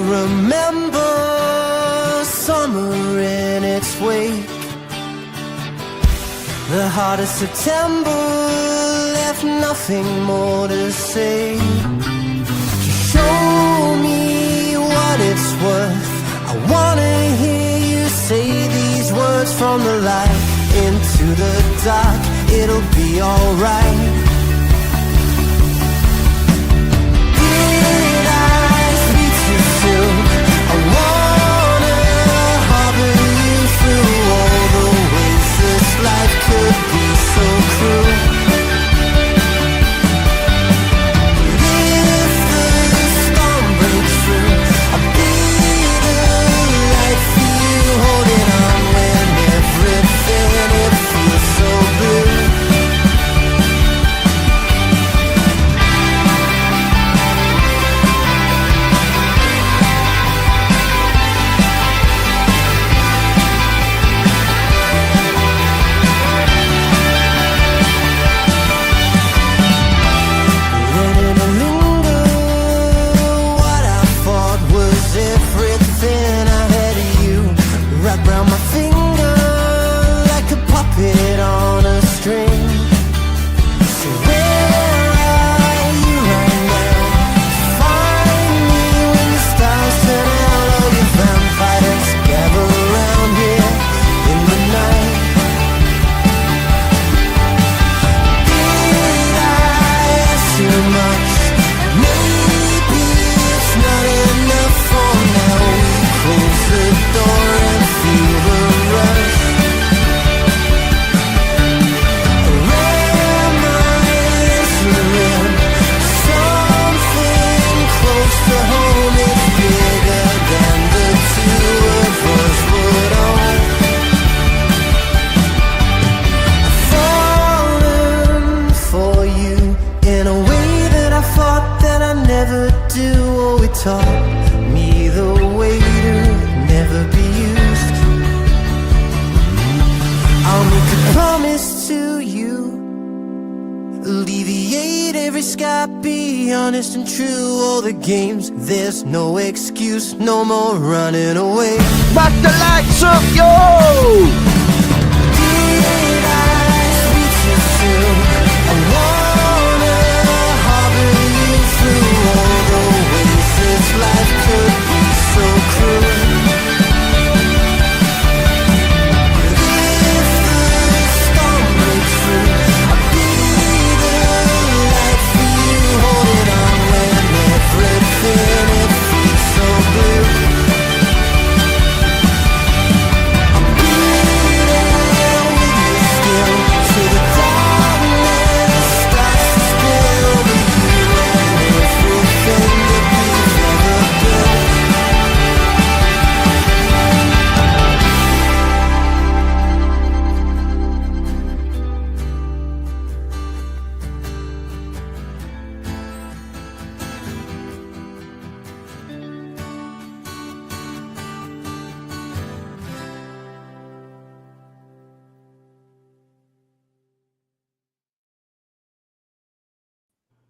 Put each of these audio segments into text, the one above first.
remember summer in its wake. The heart of September left nothing more to say. Show me what it's worth. I wanna hear you say these words. From the light into the dark, it'll be alright. Did I speak too soon? I wanna harbor you through all the ways this life could be so cruel. Taught me the way to never be used. I'll make a promise to you, alleviate every sky, be honest and true. All the games, there's no excuse, no more running away. Smash the lights up, yo! Did I speak too soon? I wanna harbor you through all the ways this life could be so cruel. If the storm breaks through, I'll be the light for you, holding on when everything it feels so blue. I'll be there with you still, till the darkness starts to spill. With you and everything that we've ever built.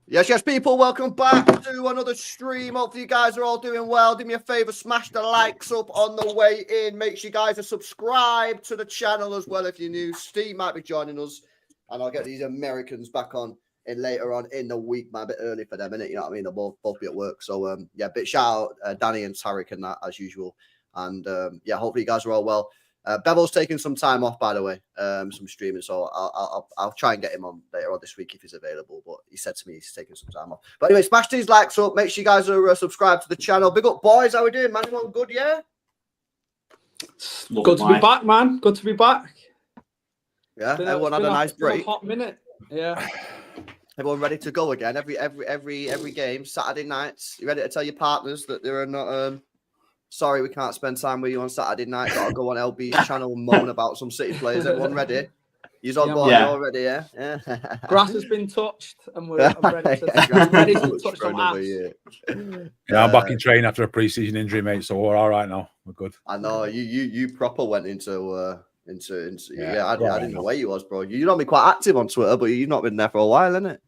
Yes, people, welcome back to another stream. Hopefully you guys are all doing well. Do me a favor, smash the likes up on the way in. Make sure you guys are subscribed to the channel as well if you're new. Steve might be joining us, and I'll get these Americans back on in later on in the week, man. A bit early for them, innit? You know what I mean? They'll both be at work. So, yeah, big shout out Danny and Tarek and that, as usual. And, yeah, hopefully you guys are all well. Bevel's taking some time off, by the way, some streaming, so I'll try and get him on later on this week if he's available. But he said to me he's taking some time off. But anyway, smash these likes up. Make sure you guys are subscribed to the channel. Big up, boys. How we doing, man? Everyone good, yeah? Good to be back, man. Good to be back. Yeah, everyone had a nice break. Hot minute. Yeah. Everyone ready to go again? Every game, Saturday nights. You ready to tell your partners that they're not? Sorry, we can't spend time with you on Saturday night. Gotta go on LB's channel and moan about some City players. Everyone ready? You're on board already, yeah? Yeah. Grass has been touched, and I'm ready to touch some ass. Yeah, I'm back in training after a pre-season injury, mate. So we're all right now. We're good. I know you proper went into yeah. I didn't know where you was, bro. You've not been quite active on Twitter, but you've not been there for a while, innit?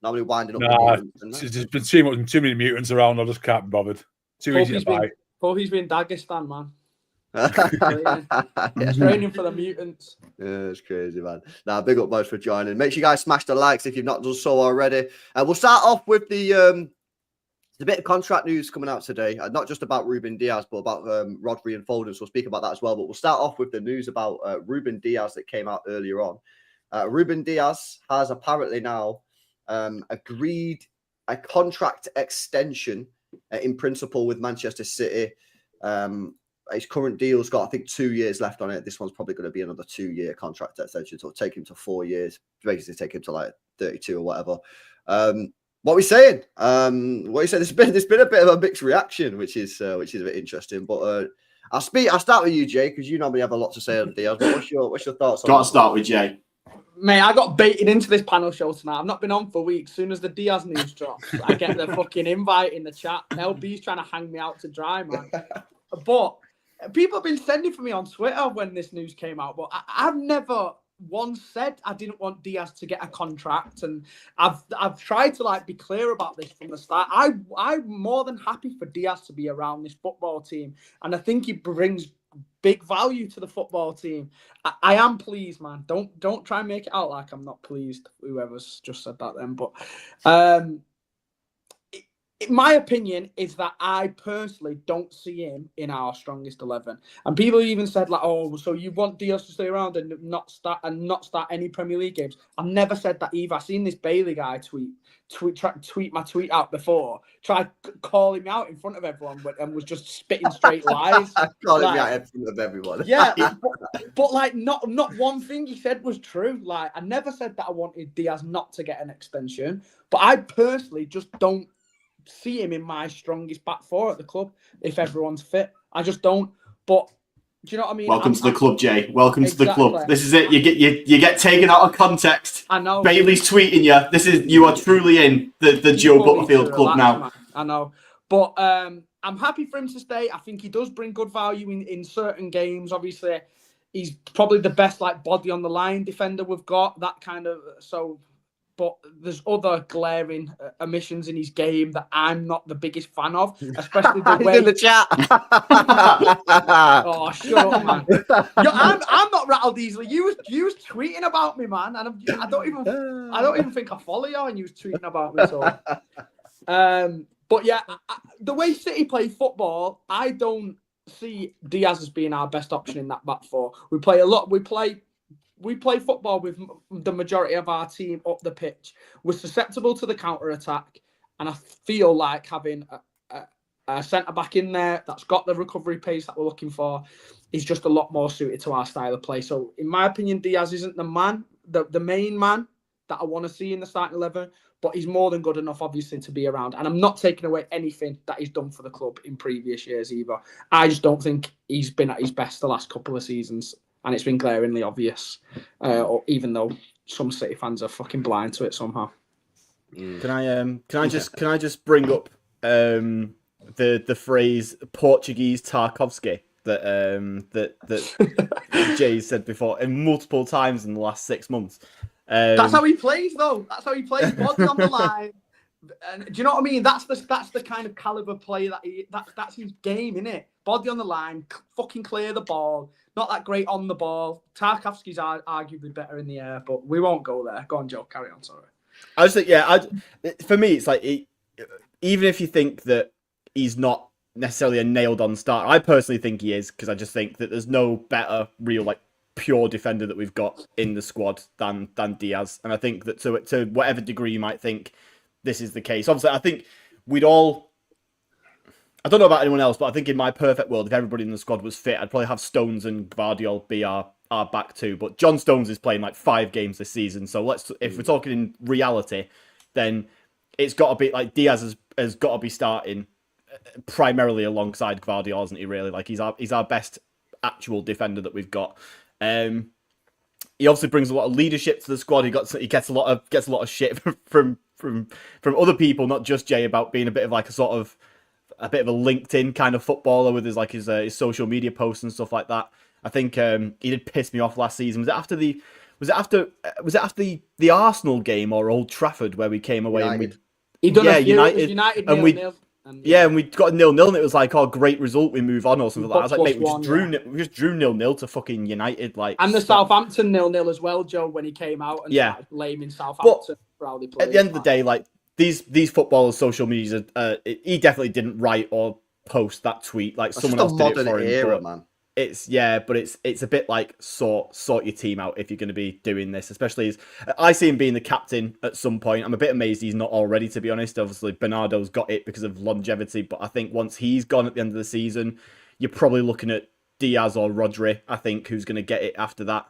Normally winding up. Nah, there's been too many mutants around. I just can't be bothered. Too easy to fight. Oh, he's been Dagestan, man. Yeah. Training for the mutants. Yeah, it's crazy, man. Now, big up, boys, for joining. Make sure you guys smash the likes if you've not done so already. And we'll start off with the bit of contract news coming out today. Not just about Ruben Diaz, but about Rodri and Foden. So we'll speak about that as well. But we'll start off with the news about Ruben Diaz that came out earlier on. Ruben Diaz has apparently now agreed a contract extension in principle with Manchester City. His current deal's got, I think, 2 years left on it. This one's probably going to be another 2-year contract extension. So it'll take him to 4 years, basically take him to like 32 or whatever. What are we saying? What are you saying? There's been a bit of a mixed reaction, which is a bit interesting. But I'll start with you, Jay, because you normally have a lot to say on Diaz. But what's your thoughts on Got that? to start with Jay. Mate, I got baited into this panel show tonight. I've not been on for weeks. As soon as the Diaz news drops, I get the fucking invite in the chat. LB's trying to hang me out to dry, man. But people have been sending for me on Twitter when this news came out, but I've never once said I didn't want Diaz to get a contract, and I've tried to like be clear about this from the start. I'm more than happy for Diaz to be around this football team, and I think he brings big value to the football team. I am pleased, man. Don't try and make it out like I'm not pleased. Whoever's just said that then, but my opinion is that I personally don't see him in our strongest 11. And people even said like, "Oh, so you want Diaz to stay around and not start any Premier League games?" I've never said that either. I've seen this Bailey guy tweet my tweet out before, tried calling me out in front of everyone, and was just spitting straight lies. Calling me out in front of everyone. Yeah, but like not one thing he said was true. Like I never said that I wanted Diaz not to get an extension, but I personally just don't see him in my strongest back four at the club if everyone's fit. I just don't. But do you know what I mean? Welcome to the club, Jay. Welcome to the Exactly. club. This is it. You get taken out of context. I know. Bailey's tweeting you. You are truly in the Joe Butterfield club now. Man. I know. But I'm happy for him to stay. I think he does bring good value in certain games. Obviously, he's probably the best like body on the line defender we've got. That kind of But there's other glaring omissions in his game that I'm not the biggest fan of, especially the way. He's in the chat. Oh, shut up, man! I'm not rattled easily. You was tweeting about me, man, and I don't even think I follow you, and you was tweeting about me. So, but yeah, the way City play football, I don't see Diaz as being our best option in that back four. We play a lot. We play football with the majority of our team up the pitch. We're susceptible to the counter-attack, and I feel like having a centre-back in there that's got the recovery pace that we're looking for is just a lot more suited to our style of play. So, in my opinion, Diaz isn't the main man that I want to see in the starting 11, but he's more than good enough, obviously, to be around. And I'm not taking away anything that he's done for the club in previous years either. I just don't think he's been at his best the last couple of seasons. And it's been glaringly obvious, even though some City fans are fucking blind to it somehow. Can I just bring up the phrase Portuguese Tarkovsky that Jay said before and multiple times in the last 6 months. That's how he plays, though. That's how he plays. Body on the line. And do you know what I mean? That's the kind of caliber play that's his game, innit? Body on the line, fucking clear the ball. Not that great on the ball. Tarkovsky's arguably better in the air, but we won't go there. Go on, Joe. Carry on. Sorry. I just think, for me, it's like even if you think that he's not necessarily a nailed-on starter, I personally think he is, because I just think that there's no better real like pure defender that we've got in the squad than Diaz, and I think that to whatever degree you might think this is the case. Obviously, I think we'd all. I don't know about anyone else, but I think in my perfect world, if everybody in the squad was fit, I'd probably have Stones and Gvardiol be our back two. But John Stones is playing like 5 games this season, so if we're talking in reality, then it's got to be like Diaz has got to be starting primarily alongside Gvardiol, isn't he? Really, like he's our best actual defender that we've got. He obviously brings a lot of leadership to the squad. He gets a lot of shit from other people, not just Jay, about being a bit of like a bit of a LinkedIn kind of footballer with his social media posts and stuff like that. I think he did piss me off last season. Was it after the Arsenal game or Old Trafford where we came away United. and we He done yeah, a few. United, It was United and And Yeah, and we got a 0-0, and it was like, oh, great result, we move on or something like that. I was like, mate, +1, we just drew 0-0 to fucking United, like. And the stop. Southampton 0-0 as well, Joe, when he came out and started blaming Southampton for how they played. At the end of the day, like these footballers' social media, he definitely didn't write or post that tweet. Like That's someone else just a did it for modern him. era, But man. it's a bit like sort your team out if you're going to be doing this. Especially as I see him being the captain at some point. I'm a bit amazed he's not already, to be honest. Obviously, Bernardo's got it because of longevity, but I think once he's gone at the end of the season, you're probably looking at Diaz or Rodri. I think who's going to get it after that.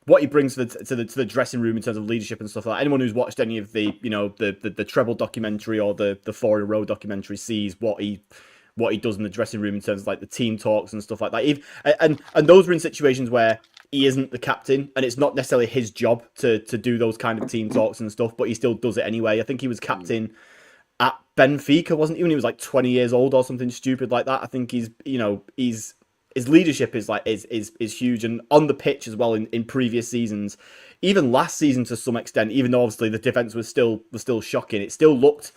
What he brings to the dressing room in terms of leadership and stuff like that. Anyone who's watched any of the the treble documentary or the 4 in a row documentary sees what he does in the dressing room in terms of like the team talks and stuff like that. And those were in situations where he isn't the captain and it's not necessarily his job to do those kind of team talks and stuff, but he still does it anyway. I think he was captain at Benfica, wasn't he, when he was like 20 years old or something stupid like that. I think his leadership is huge, and on the pitch as well in previous seasons, even last season to some extent, even though obviously the defense was still shocking, it still looked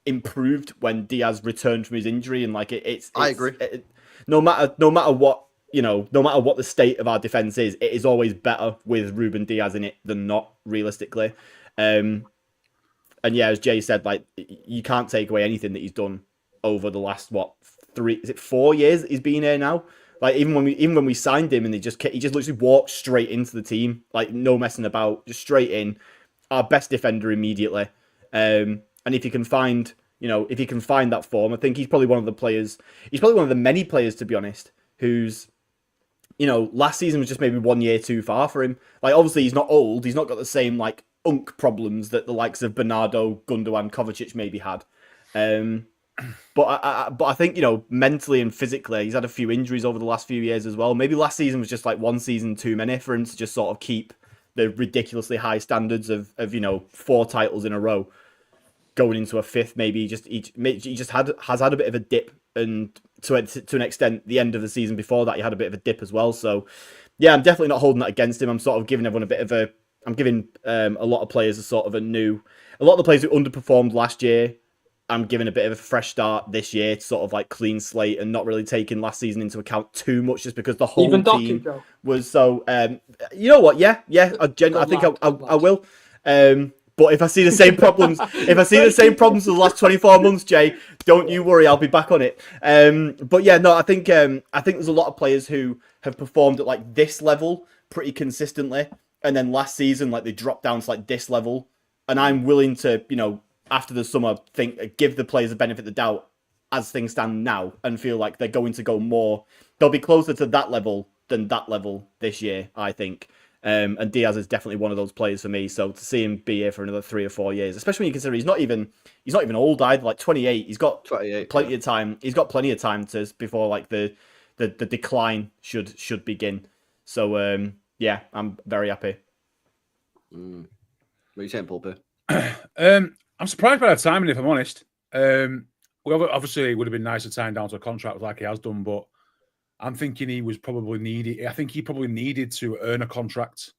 improved when Diaz returned from his injury, and like I agree. No matter what, no matter what the state of our defense is, it is always better with Ruben Diaz in it than not, realistically. And yeah, as Jay said, like you can't take away anything that he's done over the last 4 years that he's been here now. Like even when we signed him and he just literally walked straight into the team, like no messing about, just straight in. Our best defender immediately. And if you can find that form, I think he's probably one of the players. He's probably one of the many players, to be honest, who's, last season was just maybe 1 year too far for him. Like obviously he's not old. He's not got the same like unk problems that the likes of Bernardo, Gundogan, Kovacic maybe had. But I think, mentally and physically, he's had a few injuries over the last few years as well. Maybe last season was just like one season too many for him to just sort of keep the ridiculously high standards of 4 titles in a row going into a 5th. Maybe he just has had a bit of a dip, and to an extent, the end of the season before that, he had a bit of a dip as well. So yeah, I'm definitely not holding that against him. I'm sort of giving everyone I'm giving a lot of players a lot of the players who underperformed last year, I'm giving a bit of a fresh start this year to sort of like clean slate and not really taking last season into account too much, just because the whole team was so. You know what? Yeah. I think I will. But if I see the same problems, for the last 24 months, Jay, don't you worry, I'll be back on it. But yeah, no, I think there's a lot of players who have performed at like this level pretty consistently, and then last season like they dropped down to like this level, and I'm willing to after the summer, give the players the benefit of the doubt as things stand now, and feel like they're going to go more. They'll be closer to that level than that level this year, I think. And Diaz is definitely one of those players for me. So to see him be here for another 3 or 4 years, especially when you consider he's not even old either, like 28. He's got plenty of time. He's got plenty of time before like the decline should begin. So yeah, I'm very happy. What are you saying, Pulpy? I'm surprised by that timing, if I'm honest. Obviously, it would have been nice to sign down to a contract like he has done, but I'm thinking he probably needed to earn a contract.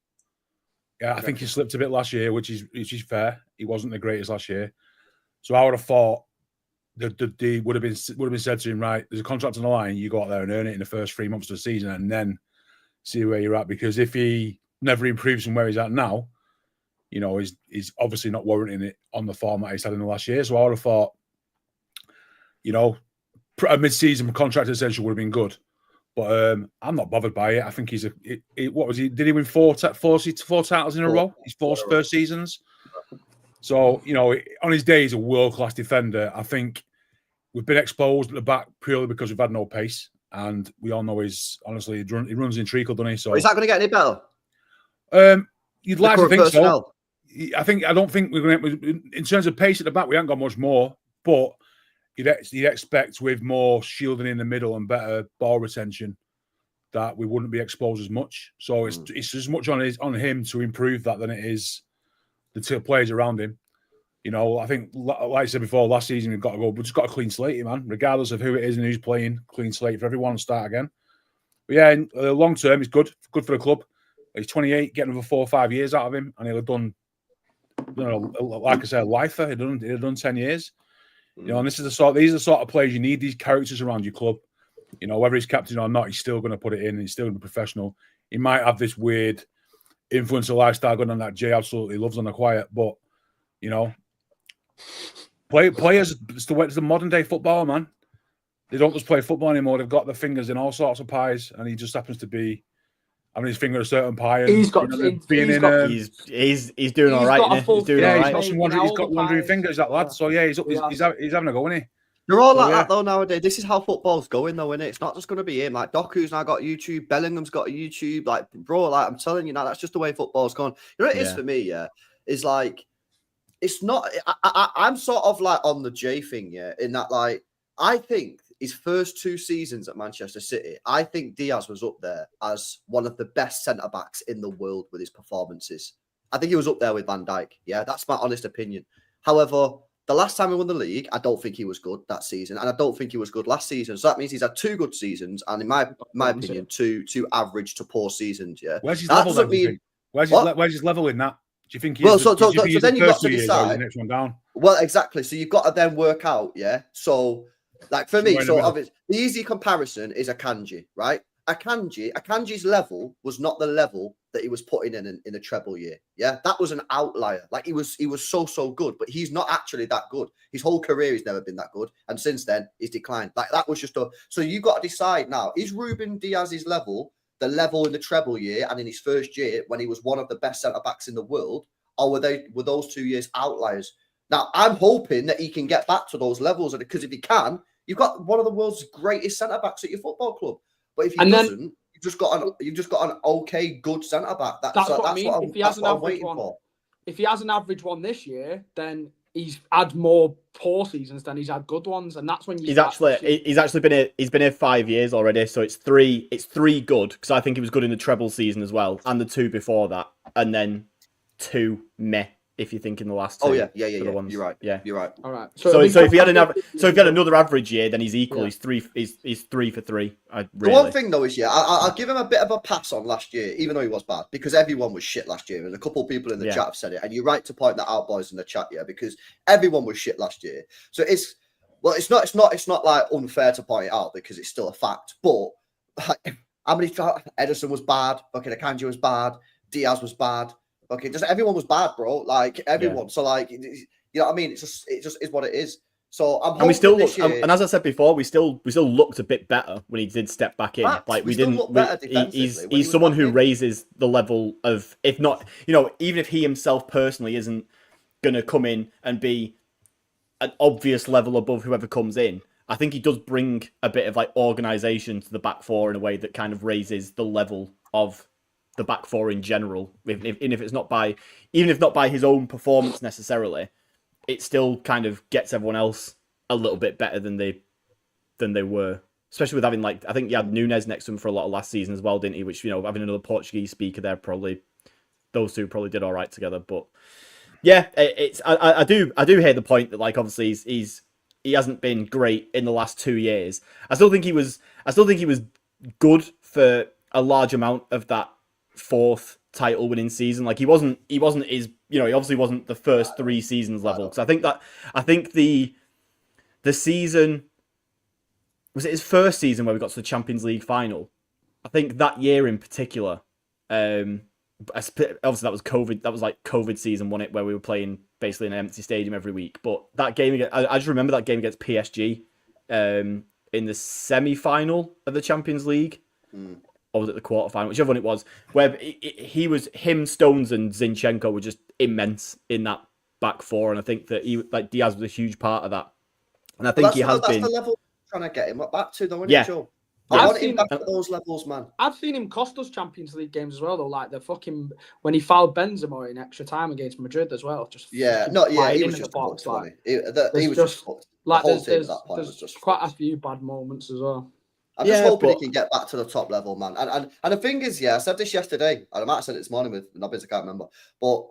Yeah, I think he slipped a bit last year, which is fair. He wasn't the greatest last year, so I would have thought the would have been said to him, right, there's a contract on the line, you go out there and earn it in the first 3 months of the season, and then see where you're at. Because if he never improves from where he's at now, he's obviously not warranting it on the format he's had in the last year. So I would have thought, a mid-season contract extension would have been good. But I'm not bothered by it. I think he's what was he? Did he win four titles in a row? His first seasons. So, on his day, he's a world-class defender. I think we've been exposed at the back purely because we've had no pace. And we all know he runs in treacle, doesn't he? So is that going to get any better? You'd like to think so. I don't think we're going to, in terms of pace at the back, we haven't got much more, but you'd expect with more shielding in the middle and better ball retention that we wouldn't be exposed as much. So it's as much on him to improve that than it is the two players around him. I think, like I said before, last season we've just got a clean slate, man, regardless of who it is and who's playing. Clean slate for everyone to start again. But yeah, in the long term, it's good for the club. He's 28, getting another 4 or 5 years out of him, and he'll have done, like I said, lifer. He'd done 10 years. You know, and these are the sort of players you need. These characters around your club. You know, whether he's captain or not, he's still going to put it in. And he's still going to be professional. He might have this weird influencer lifestyle going on that Jay absolutely loves on the quiet, but you know, players. It's the modern day footballer, man. They don't just play football anymore. They've got their fingers in all sorts of pies, and he just happens to be having his finger in a certain pie. And, he's doing all right. He's doing all right. He's got wandering fingers, that lad. So yeah, he's having a go, isn't he? They're all like that though nowadays. This is how football's going though, isn't it? It's not just going to be him. Like Doku's now got YouTube, Bellingham's got a YouTube. Like bro, like I'm telling you now, that's just the way football's gone. You know what it is for me, yeah? Is like it's not. I'm sort of like on the J thing, yeah. In that, like I think his first 2 seasons at Manchester City, I think Diaz was up there as one of the best centre backs in the world with his performances. I think he was up there with Van Dijk. Yeah, that's my honest opinion. However, the last time he won the league, I don't think he was good that season, and I don't think he was good last season. So that means he's had 2 good seasons, and in my opinion, two average to poor seasons. Yeah, where's his level? Where's his level in that? Do you think? So then you've got to decide. The next one down. Well, exactly. So you've got to then work out. Yeah. So, like for me, so obviously the easy comparison is Akanji, right? Akanji's level was not the level that he was putting in a treble year. Yeah, that was an outlier. Like he was so good, but he's not actually that good. His whole career he's never been that good, and since then he's declined. Like that was just so you got to decide now: is Ruben Diaz's level the level in the treble year and in his first year when he was one of the best centre backs in the world, or were those 2 years outliers? Now I'm hoping that he can get back to those levels, and because if he can, you've got one of the world's greatest centre backs at your football club. But if he doesn't, you've just got an okay, good centre back. That's what I mean. If he has an average one, if he has an average one this year, then he's had more poor seasons than he's had good ones, and that's when he's actually been here 5 years already. So it's three good because I think he was good in the treble season as well, and the 2 before that, and then 2 meh. If you think in the last 2. Oh yeah. You're right. Yeah, you're right. All right. So if he had another average year, then he's equal. Yeah. He's 3 for 3. The one thing though is I'll give him a bit of a pass on last year, even though he was bad, because everyone was shit last year, and a couple of people in the chat have said it, and you're right to point that out, boys, in the chat, because everyone was shit last year. So it's not like unfair to point it out because it's still a fact. But how many Edison was bad, fucking Akanji was bad, Diaz was bad. Okay, just everyone was bad, bro. Like everyone. Yeah. So like, you know what I mean? It just is what it is. So I'm. And we still look, and as I said before, we still looked a bit better when he did step back in. Facts. Like we didn't. He's someone who raises the level of, if not, even if he himself personally isn't gonna come in and be an obvious level above whoever comes in. I think he does bring a bit of like organisation to the back four in a way that kind of raises the level of the back four in general, even if not by his own performance necessarily, it still kind of gets everyone else a little bit better than they were. Especially with having, like, I think he had Nunes next to him for a lot of last season as well, didn't he? Which, having another Portuguese speaker there, those two probably did all right together. But yeah, I do hear the point that, like, obviously he hasn't been great in the last 2 years. I still think he was good for a large amount of that 4th title winning season. Like he wasn't his, he obviously wasn't the first 3 seasons level. Because I think the season, was it his first season where we got to the Champions League final? I think that year in particular, obviously that was COVID. That was like COVID season, wasn't it? Where we were playing basically in an empty stadium every week. But that game, I just remember that game against PSG in the semi-final of the Champions League. Or was it the quarterfinal? Whichever one it was, where him, Stones, and Zinchenko were just immense in that back four, and I think that Diaz was a huge part of that. And I think that's the level I'm trying to get him back to, though, isn't it, Joe? I want him back at those levels, man. I've seen him cost us Champions League games as well, though. Like when he fouled Benzema in extra time against Madrid as well. He was just box, like he was just like there's quite a few bad moments as well. I'm just hoping he can get back to the top level, man. And the thing is, I said this yesterday, and I might have said it this morning with Nobbins, I can't remember. But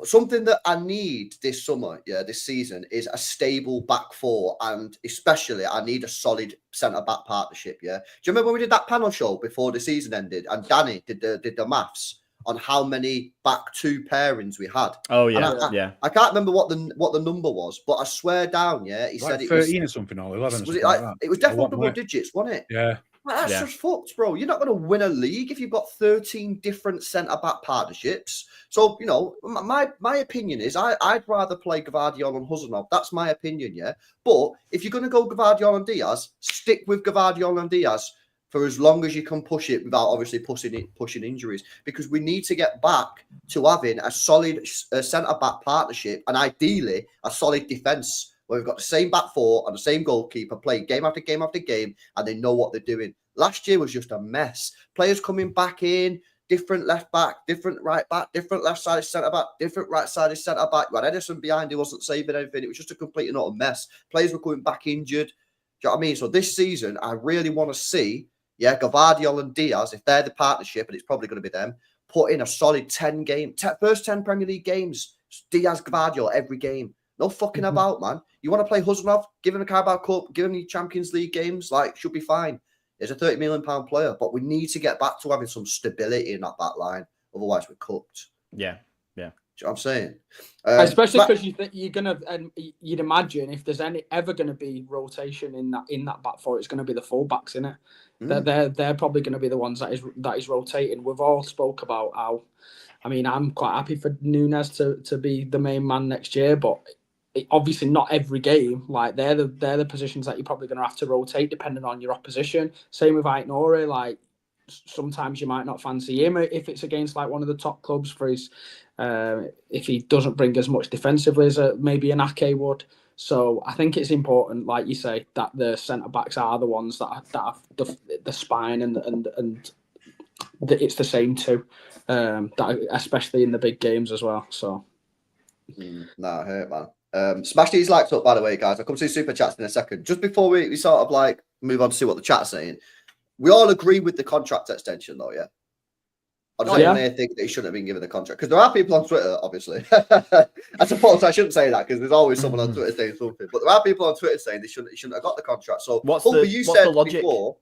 something that I need this summer, this season, is a stable back four, and especially I need a solid centre-back partnership, Do you remember when we did that panel show before the season ended, and Danny did the maths on how many back two pairings we had. Oh And yeah, yeah. I can't remember what the number was, but I swear down, yeah, he Like said it 13 or something, or 11 or was something it like that. it was A definitely lot, double wasn't it? digits, wasn't it? Yeah. Well, that's Yeah. just fucked, bro. You're not going to win a league if you've got 13 different centre-back partnerships. So, you know, my opinion is I'd rather play Gvardiol and Huzanov. That's my opinion, yeah? But if you're going to go Gvardiol and Diaz, stick with Gvardiol and Diaz for as long as you can push it without obviously pushing injuries, because we need to get back to having a solid centre-back partnership and ideally a solid defence where we've got the same back four and the same goalkeeper playing game after game after game, and they know what they're doing. Last year was just a mess. Players coming back in, different left back, different right back, different left-sided centre-back, different right-sided centre-back. We had Edison behind, he wasn't saving anything. It was just a complete and utter mess. Players were coming back injured. Do you know what I mean? So this season, I really want to see, Gvardiol and Diaz, if they're the partnership, and it's probably going to be them, put in a solid 10 first 10 Premier League games. Diaz, Gvardiol every game. No fucking about, man. You want to play Huzanov? Give him a Carabao Cup. Give him the Champions League games. Like, should be fine. He's a £30 million player, but we need to get back to having some stability in that back line. Otherwise, we're cooked. Yeah. Do you know what I'm saying? Especially because you think you're gonna, and you'd imagine if there's ever going to be rotation in that back four, it's going to be the fullbacks, in it. They're probably going to be the ones that is rotating. We've all spoke about how. I mean, I'm quite happy for Nunes to be the main man next year, but obviously not every game. Like they're the positions that you're probably going to have to rotate depending on your opposition. Same with Aït-Nouri. Like sometimes you might not fancy him if it's against like one of the top clubs for his. If he doesn't bring as much defensively as maybe an Ake would. So I think it's important, like you say, that the centre backs are the ones that have the spine and it's the same too. That especially in the big games as well. So. Nah, I hurt, man. Smash these likes up, by the way, guys. I'll come to super chats in a second. Just before we sort of like move on to see what the chat's saying, we all agree with the contract extension, though, yeah? Or does anyone here think that he shouldn't have been given the contract? Because there are people on Twitter, obviously. I suppose I shouldn't say that because there's always someone on Twitter saying something. But there are people on Twitter saying he shouldn't have got the contract. So what's Pulpy, the logic? Before,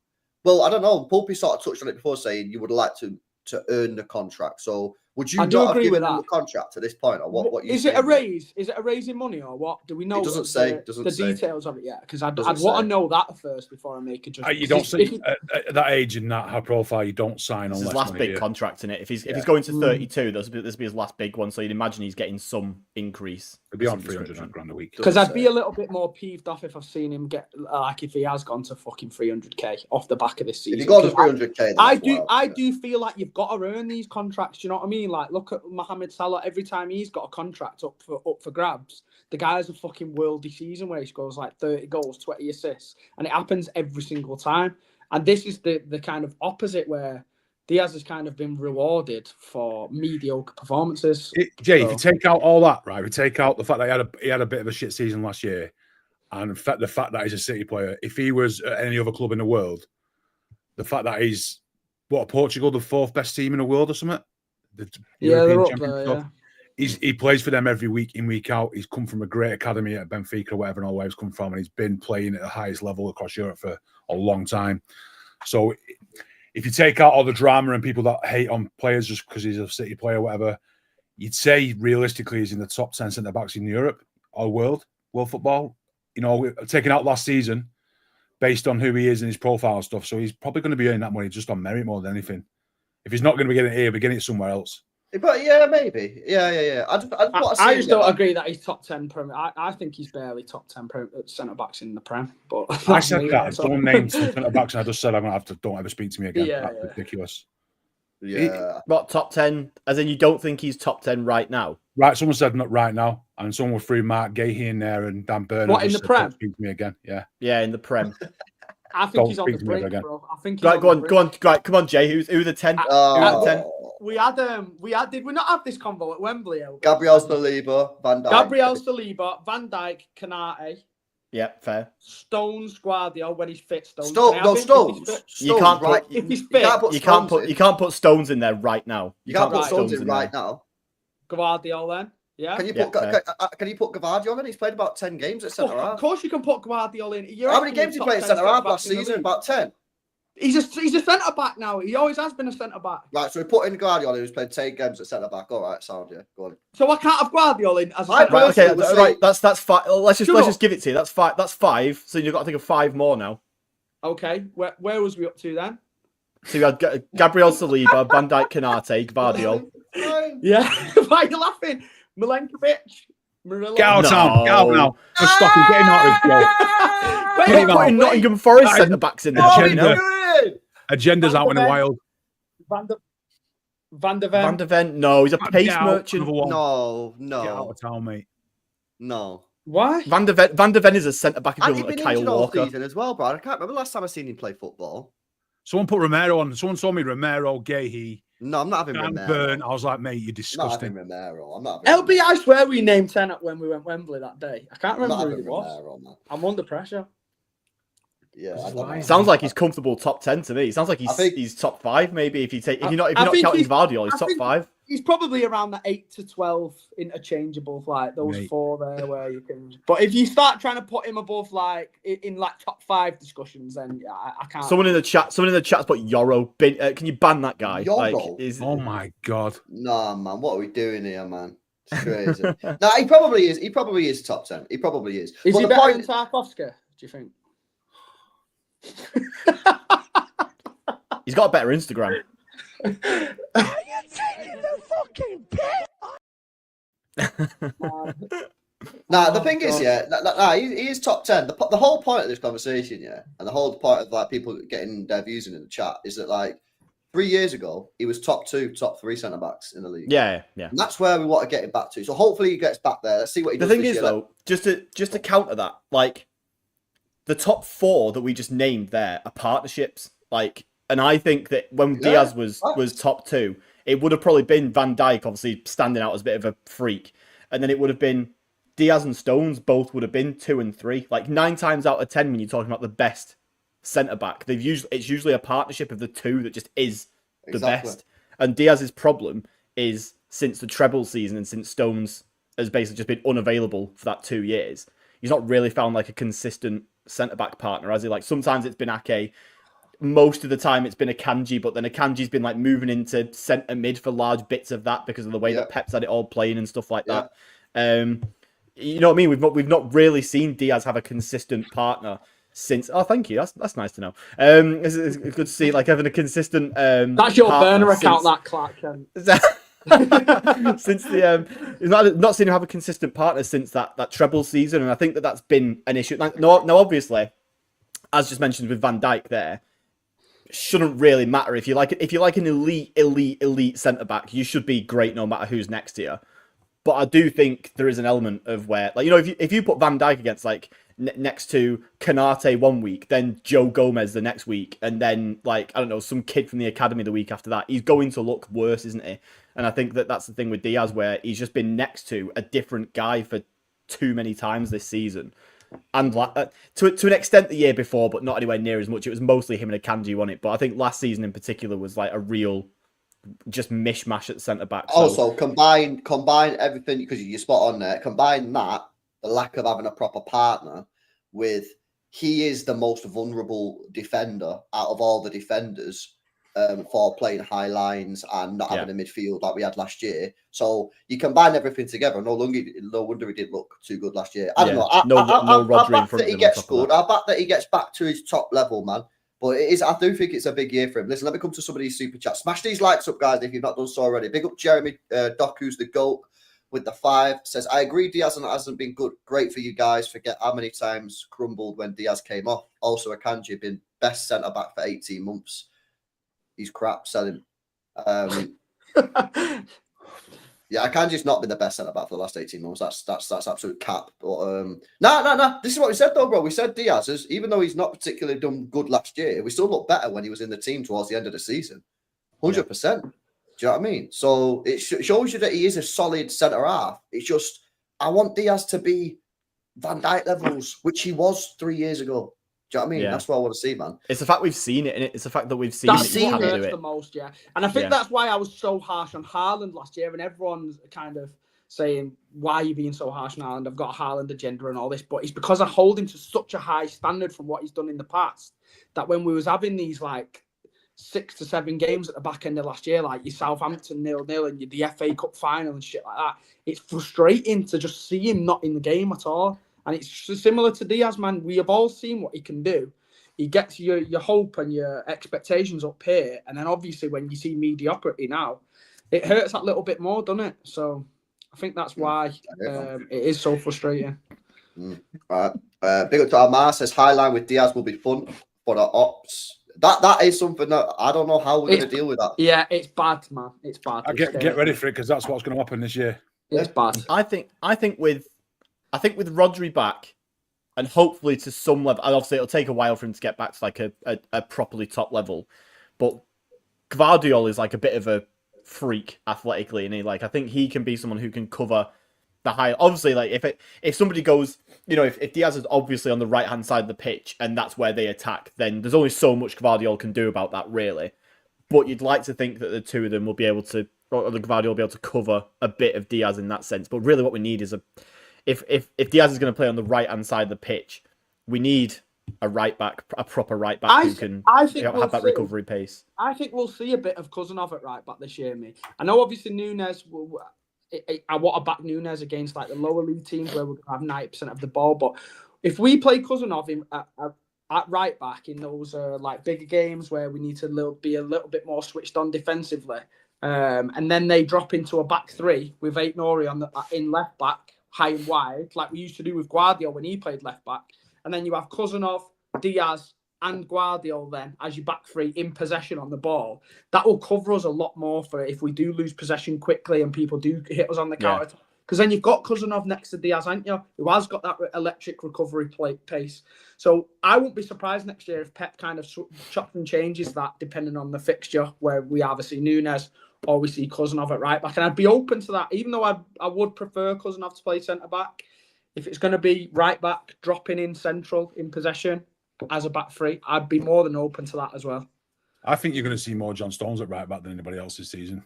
well, I don't know. Pulpy sort of touched on it before, saying you would like to earn the contract. So would you not have given him the contract at this point, or what? Is it a raise? Is it a raise in money, or what? Do we know? It doesn't say. The details of it yet, because I'd want to know that first before I make a judgment. You don't see at that age and that high profile, you don't sign on. His last big contract in it. If he's going to 32, this will be his last big one. So you'd imagine he's getting some increase. It'd be on 300 grand a week. Because I'd be a little bit more peeved off if I've seen him get if he has gone to fucking 300k off the back of this season. If he got to 300k, I do feel like you've got to earn these contracts. You know what I mean? Like look at Mohamed Salah. Every time he's got a contract up for grabs, the guy has a fucking worldy season where he scores like 30 goals, 20 assists, and it happens every single time. And this is the kind of opposite where Diaz has kind of been rewarded for mediocre performances. Jay, if you take out all that, right? We take out the fact that he had a bit of a shit season last year, and the fact that he's a City player. If he was at any other club in the world, the fact that he's Portugal, the fourth best team in the world or something. They're up there. Yeah. He plays for them every week in, week out. He's come from a great academy at Benfica or whatever, and all where he's come from, and he's been playing at the highest level across Europe for a long time. So if you take out all the drama and people that hate on players just because he's a City player or whatever, you'd say realistically he's in the top 10 centre-backs in Europe or world football. You know, taking out last season based on who he is and his profile and stuff. So he's probably going to be earning that money just on merit more than anything. If he's not going to be getting it here, we're getting it somewhere else. But yeah, maybe. Yeah. I just don't agree that he's top 10 Prem. I think he's barely top 10 centre backs in the Prem. But I said that. Don't name centre backs, and I just said I'm gonna have to. Don't ever speak to me again. That's ridiculous. Yeah. What top 10? As in, you don't think he's top 10 right now? Right. Someone said not right now, and someone threw Mark Gahey in there and Dan Burnham. What in the Prem? Speak to me again. Yeah. Yeah, in the Prem. I think he's on the brink, bro. I think. Right, go on. Right, come on, Jay. Who the 10? Who the 10? We had. Did we not have this convo at Wembley? Gabriel Saliba, Van Dijk, Kanate. Yeah, fair. Stones, Guardiola when he's fit. Stones. You can't put. If he's fit, you can't put Stones in there right now. You can't put Stones in right now. Guardiola then. Yeah. Can you put Gvardiol in? He's played about 10 games at centre half. Of course you can put Guardiola in. How many games did he play at centre half last season? About 10. He's a centre back now. He always has been a centre back. Right, so we put in Guardiola, who's played 10 games at centre back. All right, sound, yeah. Go on. So I can't have Guardiola in as a I centre Right, back. okay, We'll right. see. That's fine. Let's Shut just up. give it to you. That's five. That's 5. So you've got to think of 5 more now. Okay, where was we up to then? So you had Gabriel Saliba, Van Dijk, Kanate, Gvardiol. Yeah, why are you laughing? Milenkovic, Murillo. Get out of town. Get out now. Just stop him. Get him out of this show. Wait, You're not putting Nottingham Forest Right. centre backs in there, What are you you know? doing? Agenda's out in the wild. Van der Ven. Van der Ven, no, he's a pace Get out, merchant. another one. No, Get out no, of town, mate. no. Why? Van der Ven is a centre back And he's equivalent been of Kyle injured all Walker. season as well, bro. I can't remember the last time I seen him play football. Someone put Romero on. Someone told me Romero, Gahey, No, I'm not having and Romero. Burn. I was like, mate, you're I'm not disgusting. having Romero. I'm not having LB, I swear we named 10 when we went Wembley that day. I can't I'm not remember who having it was. Romero, man. I'm under pressure. Yeah, I don't Why? know. Sounds like he's comfortable top 10 to me. Sounds like I think- he's top 5 maybe if you're I not think counting he's- Gvardiol, he's I top think- 5. He's probably around the 8 to 12 interchangeable, like those Mate. 4 there where you can. But if you start trying to put him above, like in like top 5 discussions, then yeah, I can't. Someone in the chat's put Yoro. Can you ban that guy? Yoro? Oh my god. Nah, man. What are we doing here, man? It's crazy. No, he probably is. He probably is top 10. He probably is. Is But he the better point- than Tarkovsky? Do you think? He's got a better Instagram. Nah, the Oh, thing is, God. yeah, nah, he is top 10. The whole point of this conversation, yeah, and the whole point of like people getting their views in the chat is that like 3 years ago, he was top 2, top 3 centre backs in the league. Yeah. And that's where we want to get him back to. So hopefully he gets back there. Let's see what he The does. thing this is, year. though, just to counter that, like the top 4 that we just named there are partnerships. Like, and I think that when Yeah, Diaz was facts. top 2, it would have probably been Van Dijk, obviously standing out as a bit of a freak, and then it would have been Diaz and Stones. Both would have been 2 and 3. Like 9 times out of 10, when you're talking about the best centre back, it's usually a partnership of the 2 that just is the Exactly. best. And Diaz's problem is since the treble season and since Stones has basically just been unavailable for that 2 years, he's not really found like a consistent centre back partner, has he? Like sometimes it's been Ake, most of the time it's been Akanji, but then Akanji's been like moving into centre mid for large bits of that because of the way Yeah. that Pep's had it all playing and stuff like that. You know what I mean? We've not really seen Diaz have a consistent partner since. Oh, thank you. That's nice to know. It's good to see like having a consistent. That's your partner burner account, since- that Clark. since the he's not seen him have a consistent partner since that treble season, and I think that's been an issue. Like, no, obviously, as just mentioned with Van Dijk, there shouldn't really matter if you like an elite centre back, you should be great no matter who's next to you. But I do think there is an element of where, like, you know, if you put Van Dijk against like next to Kanate one week, then Joe Gomez the next week, and then like I don't know, some kid from the academy the week after that, he's going to look worse, isn't he? And I think that's the thing with Diaz, where he's just been next to a different guy for too many times this season. And like, to an extent the year before, but not anywhere near as much. It was mostly him and Akanji on it. But I think last season in particular was like a real just mishmash at centre back. So, Also, combine everything because you're spot on there. Combine that, the lack of having a proper partner, with he is the most vulnerable defender out of all the defenders for playing high lines and not having a midfield like we had last year. So you combine everything together. No wonder he didn't look too good last year. I don't know. No Rodri I in back front that of he him on gets top of good. that. I bet that he gets back to his top level, man. But it is. I do think it's a big year for him. Listen, let me come to some of these super chats. Smash these likes up, guys, if you've not done so already. Big up Jeremy Doku's the GOAT with the 5. Says, I agree Diaz hasn't been good. Great for you guys. Forget how many times crumbled when Diaz came off. Also, Akanji been best centre-back for 18 months. He's crap. Sell him. Yeah, Akanji's not been the best centre-back for the last 18 months. That's absolute cap. But no. This is what we said, though, bro. We said Diaz, even though he's not particularly done good last year, we still look better when he was in the team towards the end of the season. 100%. Do you know what I mean? So it shows you that he is a solid centre-half. It's just, I want Diaz to be Van Dijk levels, which he was 3 years ago. Do you know what I mean? Yeah. That's what I want to see, man. It's the fact we've seen it, and it's the fact that we've seen That's it. You what can do hurts it. the most, yeah. And I think that's why I was so harsh on Haaland last year, and everyone's kind of saying, why are you being so harsh on Haaland? I've got a Haaland agenda and all this, but it's because I hold him to such a high standard from what he's done in the past that when we was having these like 6 to 7 games at the back end of last year, like your Southampton 0-0 and the FA Cup final and shit like that, it's frustrating to just see him not in the game at all. And it's similar to Diaz, man. We have all seen what he can do. He gets your hope and your expectations up here, and then obviously when you see mediocrity now, it hurts that little bit more, doesn't it? So I think that's why it is so frustrating. Big up to Amar says Highline with Diaz will be fun for the ops. That is something that I don't know how we're going to deal with that. Yeah, it's bad, man. It's bad. Get ready for it because that's what's going to happen this year. It's bad. I think with Rodri back, and hopefully to some level, and obviously it'll take a while for him to get back to like a properly top level, but Gvardiol is like a bit of a freak athletically, and I think he can be someone who can cover the high. Obviously, like if somebody goes, if Diaz is obviously on the right hand side of the pitch and that's where they attack, then there's only so much Gvardiol can do about that, really. But you'd like to think that the two of them will be able to, or the Gvardiol will be able to cover a bit of Diaz in that sense. But really, what we need is if Diaz is going to play on the right hand side of the pitch, we need a right back, a proper right back who can have that recovery pace. I think we'll see a bit of Cousinov at right back this year, mate. I know obviously Nunes I want to back Nunes against like the lower league teams where we're going to have 90% of the ball. But if we play Cousinov at right back in those like bigger games where we need to be a little bit more switched on defensively, and then they drop into a back three with Aït-Nouri in left back, high and wide, like we used to do with Guardiola when he played left back, and then you have Cousinov, Diaz, and Guardiola then as your back three in possession on the ball, that will cover us a lot more for if we do lose possession quickly and people do hit us on the counter. Because then you've got Cousinov next to Diaz, haven't you? Who has got that electric recovery pace. So I won't be surprised next year if Pep kind of chops and changes that depending on the fixture, where we either see Nunes or we see Cousinov at right back. And I'd be open to that, even though I would prefer Cousinov to play centre back. If it's going to be right back, dropping in central in possession as a back three, I'd be more than open to that as well. I think you're going to see more John Stones at right back than anybody else this season.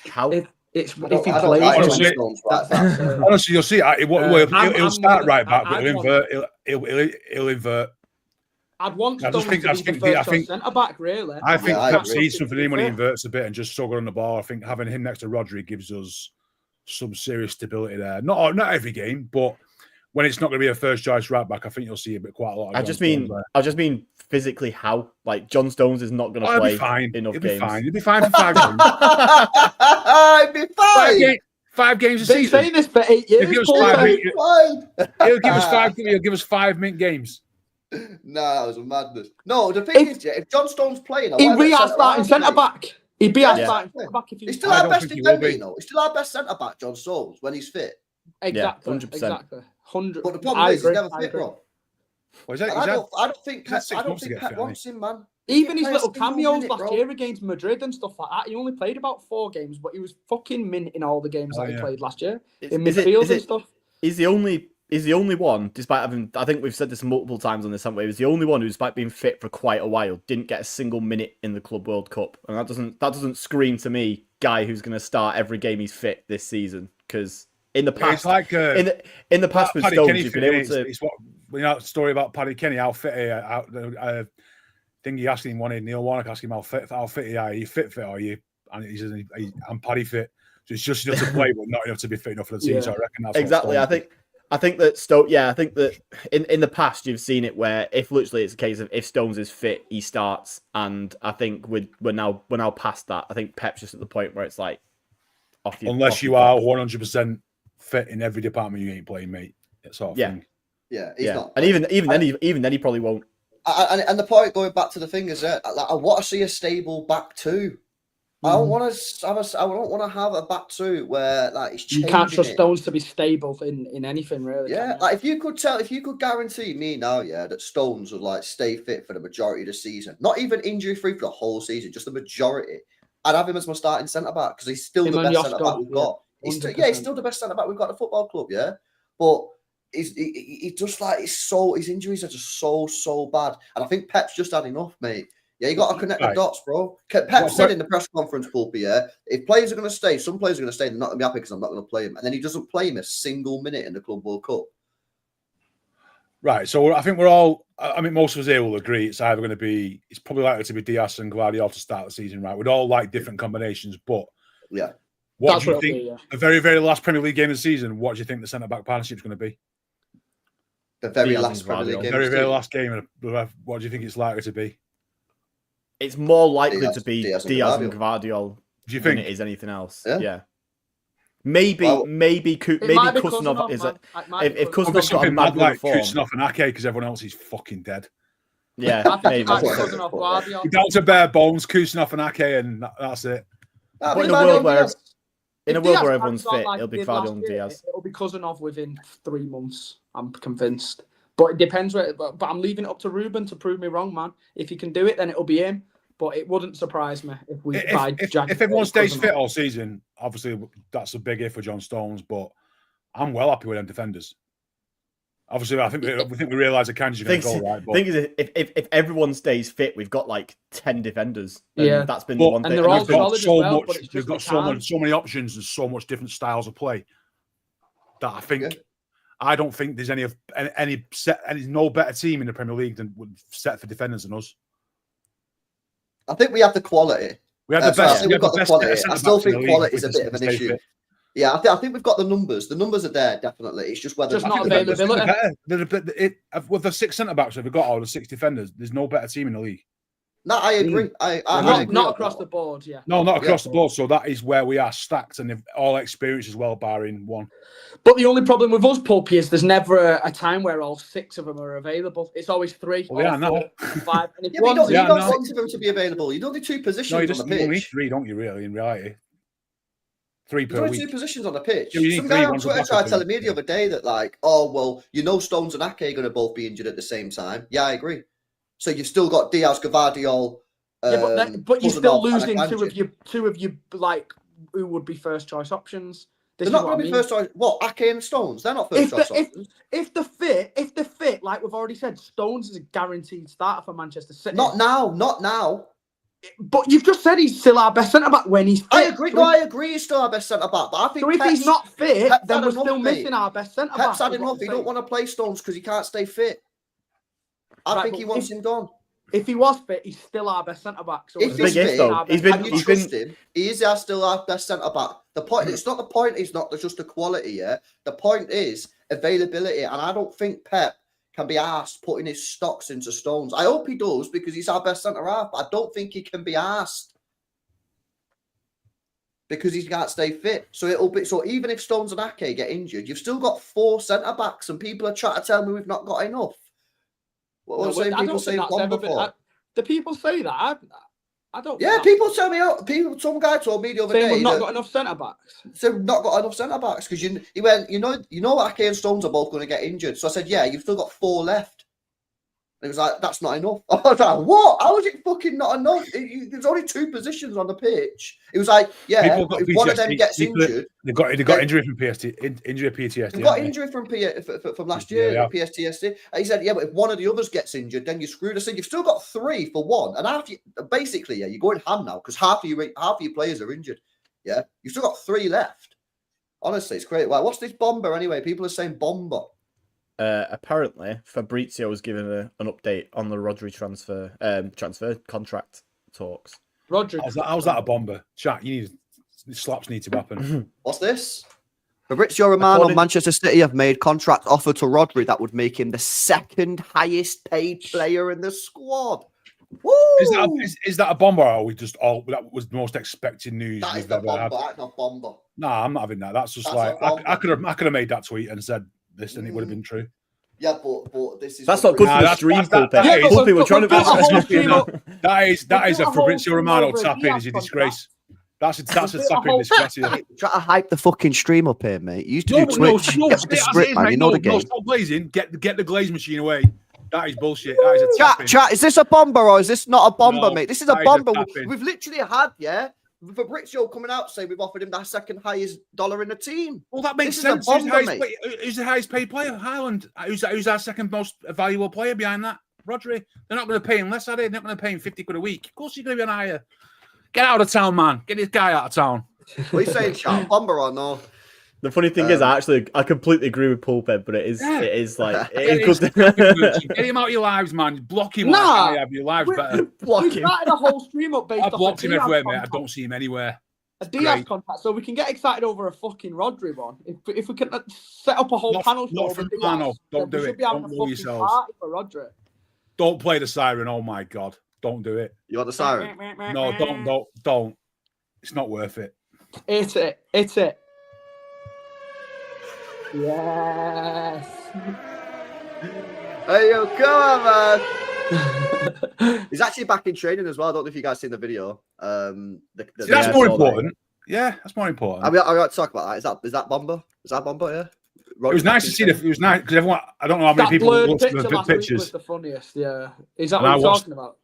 How? If he plays, honestly, you'll see. He'll start right back, but he'll invert. I'd want Stones to be the first centre back, really. I think Pep sees something in when he inverts a bit and just struggle on the ball. I think having him next to Rodri gives us some serious stability there. Not every game, but when it's not going to be a first choice right back, I think you'll see quite a lot. I just mean physically how. Like John Stones is not going to play enough games. He'll be fine for 5 games. He'll be fine. 5 games a season. Been saying this for 8 years. He'll give us 5 mint games. Nah, that was a madness. No, the thing is, if John Stone's playing, he'd be our starting centre back. He'd be our starting centre back if he's still our best defender. He's still our best centre back, John Stones, when he's fit. Exactly, 100%. Exactly. 100. But the problem is, he's never fit, bro. Well, I don't think Pep wants him, man. Even his little cameos last year against Madrid and stuff like that, he only played about 4 games, but he was fucking mint in all the games that he played last year. In midfield and stuff. He's the only one, despite having, I think we've said this multiple times on this, haven't we? He was the only one who, despite being fit for quite a while, didn't get a single minute in the Club World Cup. And that doesn't scream to me guy who's going to start every game he's fit this season. Because in the past, like, in the past with Stones, you've been able to. It's what the story about Paddy Kenny, how fit he. I think he asked him one day, Neil Warnock asked him how fit he are. Are you fit, or are you? And he says, I'm Paddy fit. So it's just enough to play, but not enough to be fit enough for the team. Yeah. So I reckon that's exactly. I think that Stones. Yeah, I think that in the past you've seen it where if literally it's a case of if Stones is fit, he starts, and I think we're now past that. I think Pep's just at the point where it's like, unless you are 100% fit in every department, you ain't playing, mate. That sort of thing. Yeah, he's not. And even then he probably won't. And the point going back to the thing is that I want to see a stable back two. I don't want to have a back two where like it's changing. You can't trust Stones to be stable in anything really. Yeah, like if you could guarantee me now, that Stones would like stay fit for the majority of the season, not even injury free for the whole season, just the majority, I'd have him as my starting centre back because he's still the best centre back we've got. He's still the best centre back we've got at the football club. Yeah, but he just like his injuries are just so bad, and I think Pep's just had enough, mate. Yeah, you got to connect the Right. dots, bro. Pep said in the press conference, Pulpy, if players are going to stay, some players are going to stay, they're not going to be happy because I'm not going to play him. And then he doesn't play him a single minute in the Club World Cup. Right, so I think we're all. I mean, most of us here will agree it's either going to be. It's probably likely to be Diaz and Guardiola to start the season, right? We'd all like different combinations, but yeah, what do you think? The very, very last Premier League game of the season. What do you think the centre back partnership is going to be? The very Diaz last and Premier League Guardiola. game. Very, very last game. What do you think it's likely to be? It's more likely Diaz- to be Diaz Diaz and and Gvardiol Do you than think? it is anything else. Yeah. Yeah. Maybe Kusanov is if Kusanov's got a mad run like of form. Kusanov and Ake because everyone else is fucking dead. Yeah, I think maybe. it might be Kusanov, Guardiola. You're down to bare bones, Kusanov and Ake, and that's it. But in a world where If everyone's Diaz fit, carries on it'll be he did last Gvardiol and year, Diaz. It'll be Kusanov within 3 months. I'm convinced. But it depends. But I'm leaving it up to Ruben to prove me wrong, man. If he can do it, then it'll be him. But it wouldn't surprise me if we buy Jack. If everyone stays fit all season, obviously that's a big if for John Stones. But I'm well happy with them defenders. Obviously, I think we realise the Kanji's going to go right. But thing is, if everyone stays fit, we've got like 10 defenders. Yeah, that's been the one and thing. they're all they've got solid as so well, much. but it's They've just got so many options and so much different styles of play that I think. Yeah. I don't think there's any set, and there's no better team in the Premier League than would set for defenders than us. I think we have the quality. We have the best. We've got the quality. I still think quality is is a bit of an issue. Yeah, I think we've got the numbers. The numbers are there, definitely. It's just whether not availability. With the 6 centre backs we've got, all the 6 defenders, there's no better team in the league. No, I agree. I agree not on across that the board. Yeah. No, not across the board. So that is where we are stacked, and all experience as well, barring one. But the only problem with us, Pulpy, is there's never a time where all 6 of them are available. It's always 3, Well, or 4, 5. And if Yeah, but you don't one's want one of them to be available. You don't need 2 positions No, you on the only need pitch. 3, don't you? Really, in reality, 3 There's per only 2 week. positions on the pitch. Yeah, you need Some 3, guy on one's a Twitter backup tried and- telling me the other day that, like, oh, well, Stones and Ake are going to both be injured at the same time. Yeah, I agree. So you've still got Diaz, Gvardiol. but you're still Kusanov and losing Akanji. two of you like who would be first choice options. They're not going to be first choice. What, Ake and Stones? They're not first choice options. If the fit, like we've already said, Stones is a guaranteed starter for Manchester City. Not now. But you've just said he's still our best centre back when he's fit. I agree. No, I agree. He's still our best centre back. But I think so if he's not fit, Pep's then had we're enough, still mate. missing our best centre back. Pep's had enough. He don't want to play Stones because he can't stay fit. I think he wants him gone. If he was fit, he's still our best centre back. So If he's fit, He's been- and you trust him, he is still our best centre back. The point, it's not the point. It's not just the quality. Yeah, the point is availability, and I don't think Pep can be asked putting his stocks into Stones. I hope he does because he's our best centre half. But I don't think he can be asked because he can't stay fit. So it'll be so even if Stones and Ake get injured, you've still got 4 centre backs, and people are trying to tell me we've not got enough. What was saying? People saying bomb before. The people say that. I don't. Yeah, people tell me. Some guy told me the other day we've not that- got enough centre backs. So we've not got enough centre backs because he went. You know, Ake and Stones are both going to get injured. So I said, yeah, you've still got 4 left. And he was like, that's not enough. I was like, what? How is it fucking not enough? There's only 2 positions on the pitch. It was like, yeah, if one of them gets injured, They got injury from PTSD. They've got injury from last year, PTSD. And he said, yeah, but if one of the others gets injured, then you're screwed. I said, you've still got 3 for 1. And after basically, yeah, you're going ham now because half of your players are injured. Yeah, you've still got 3 left. Honestly, it's great. Well, what's this bomber anyway? People are saying bomber. Apparently, Fabrizio was given an update on the Rodri transfer contract talks. Rodri. How's that a bomber? Chat, slaps need to happen. What's this? Fabrizio Romano and Manchester City have made contract offer to Rodri that would make him the 2nd highest paid player in the squad. Woo! Is that a bomber? Or are we just that was the most expected news That is we've the ever bomber. had? That's not bomber. Nah, I'm not having that. That's just That's like not bomber. I could have made that tweet and said this, and it would have been true. Yeah, but this is That's not good for the stream, Pulpit. Pulpit, we're trying to built a whole stream up. That is built a a whole Fabrizio stream Romano over a tapping Diaz is a contract. disgrace. That's a built a tapping whole- disgrace. Try to hype the fucking stream up here, mate. You used to do Twitch. No, Get with the script, man. You know the game. Stop blazing. Get the glaze machine away. That is bullshit. That is a tapping. Chat, is this a bomber or is this not a bomber, No, mate? This is a that is a bomber. tapping. We've literally had, Fabrizio coming out saying we've offered him the 2nd highest dollar in the team. Well, that makes This is a sense. bomber, mate. Who's the highest paid player? Haaland. Who's our 2nd most valuable player behind that? Rodri, they're not going to pay him less, are they? They're not going to pay him 50 quid a week. Of course, he's going to be an higher. Get out of town, man. Get this guy out of town. What are you saying, chat? Bomber or no? The funny thing is, I completely agree with Pulphead, but it is like it is good. Get him out of your lives, man. Block him. Nah, your lives better. We started a whole stream up based I off blocked him everywhere, mate. I contact. don't see him anywhere. A Diaz contact, so we can get excited over a fucking Rodri one. If we can set up a whole panel show not over from Diaz, Mano. Don't then do we it. should be having Don't a blow fucking yourselves. party for Rodri. Don't play the siren. Oh my god. Don't do it. You want the siren? No, don't. It's not worth it. It's it. Yes. Hey, yo, come on, man. He's actually back in training as well. I don't know if you guys seen the video. See, that's Yeah, more I saw important. Yeah, that's more important. I got to talk about that. Is that Bomber? Is that Bomber? Yeah. It was nice to see it was nice because everyone. I don't know how many That people blurred looked at picture the last week was pictures. the funniest. Yeah, is that And what I you're watched- talking about?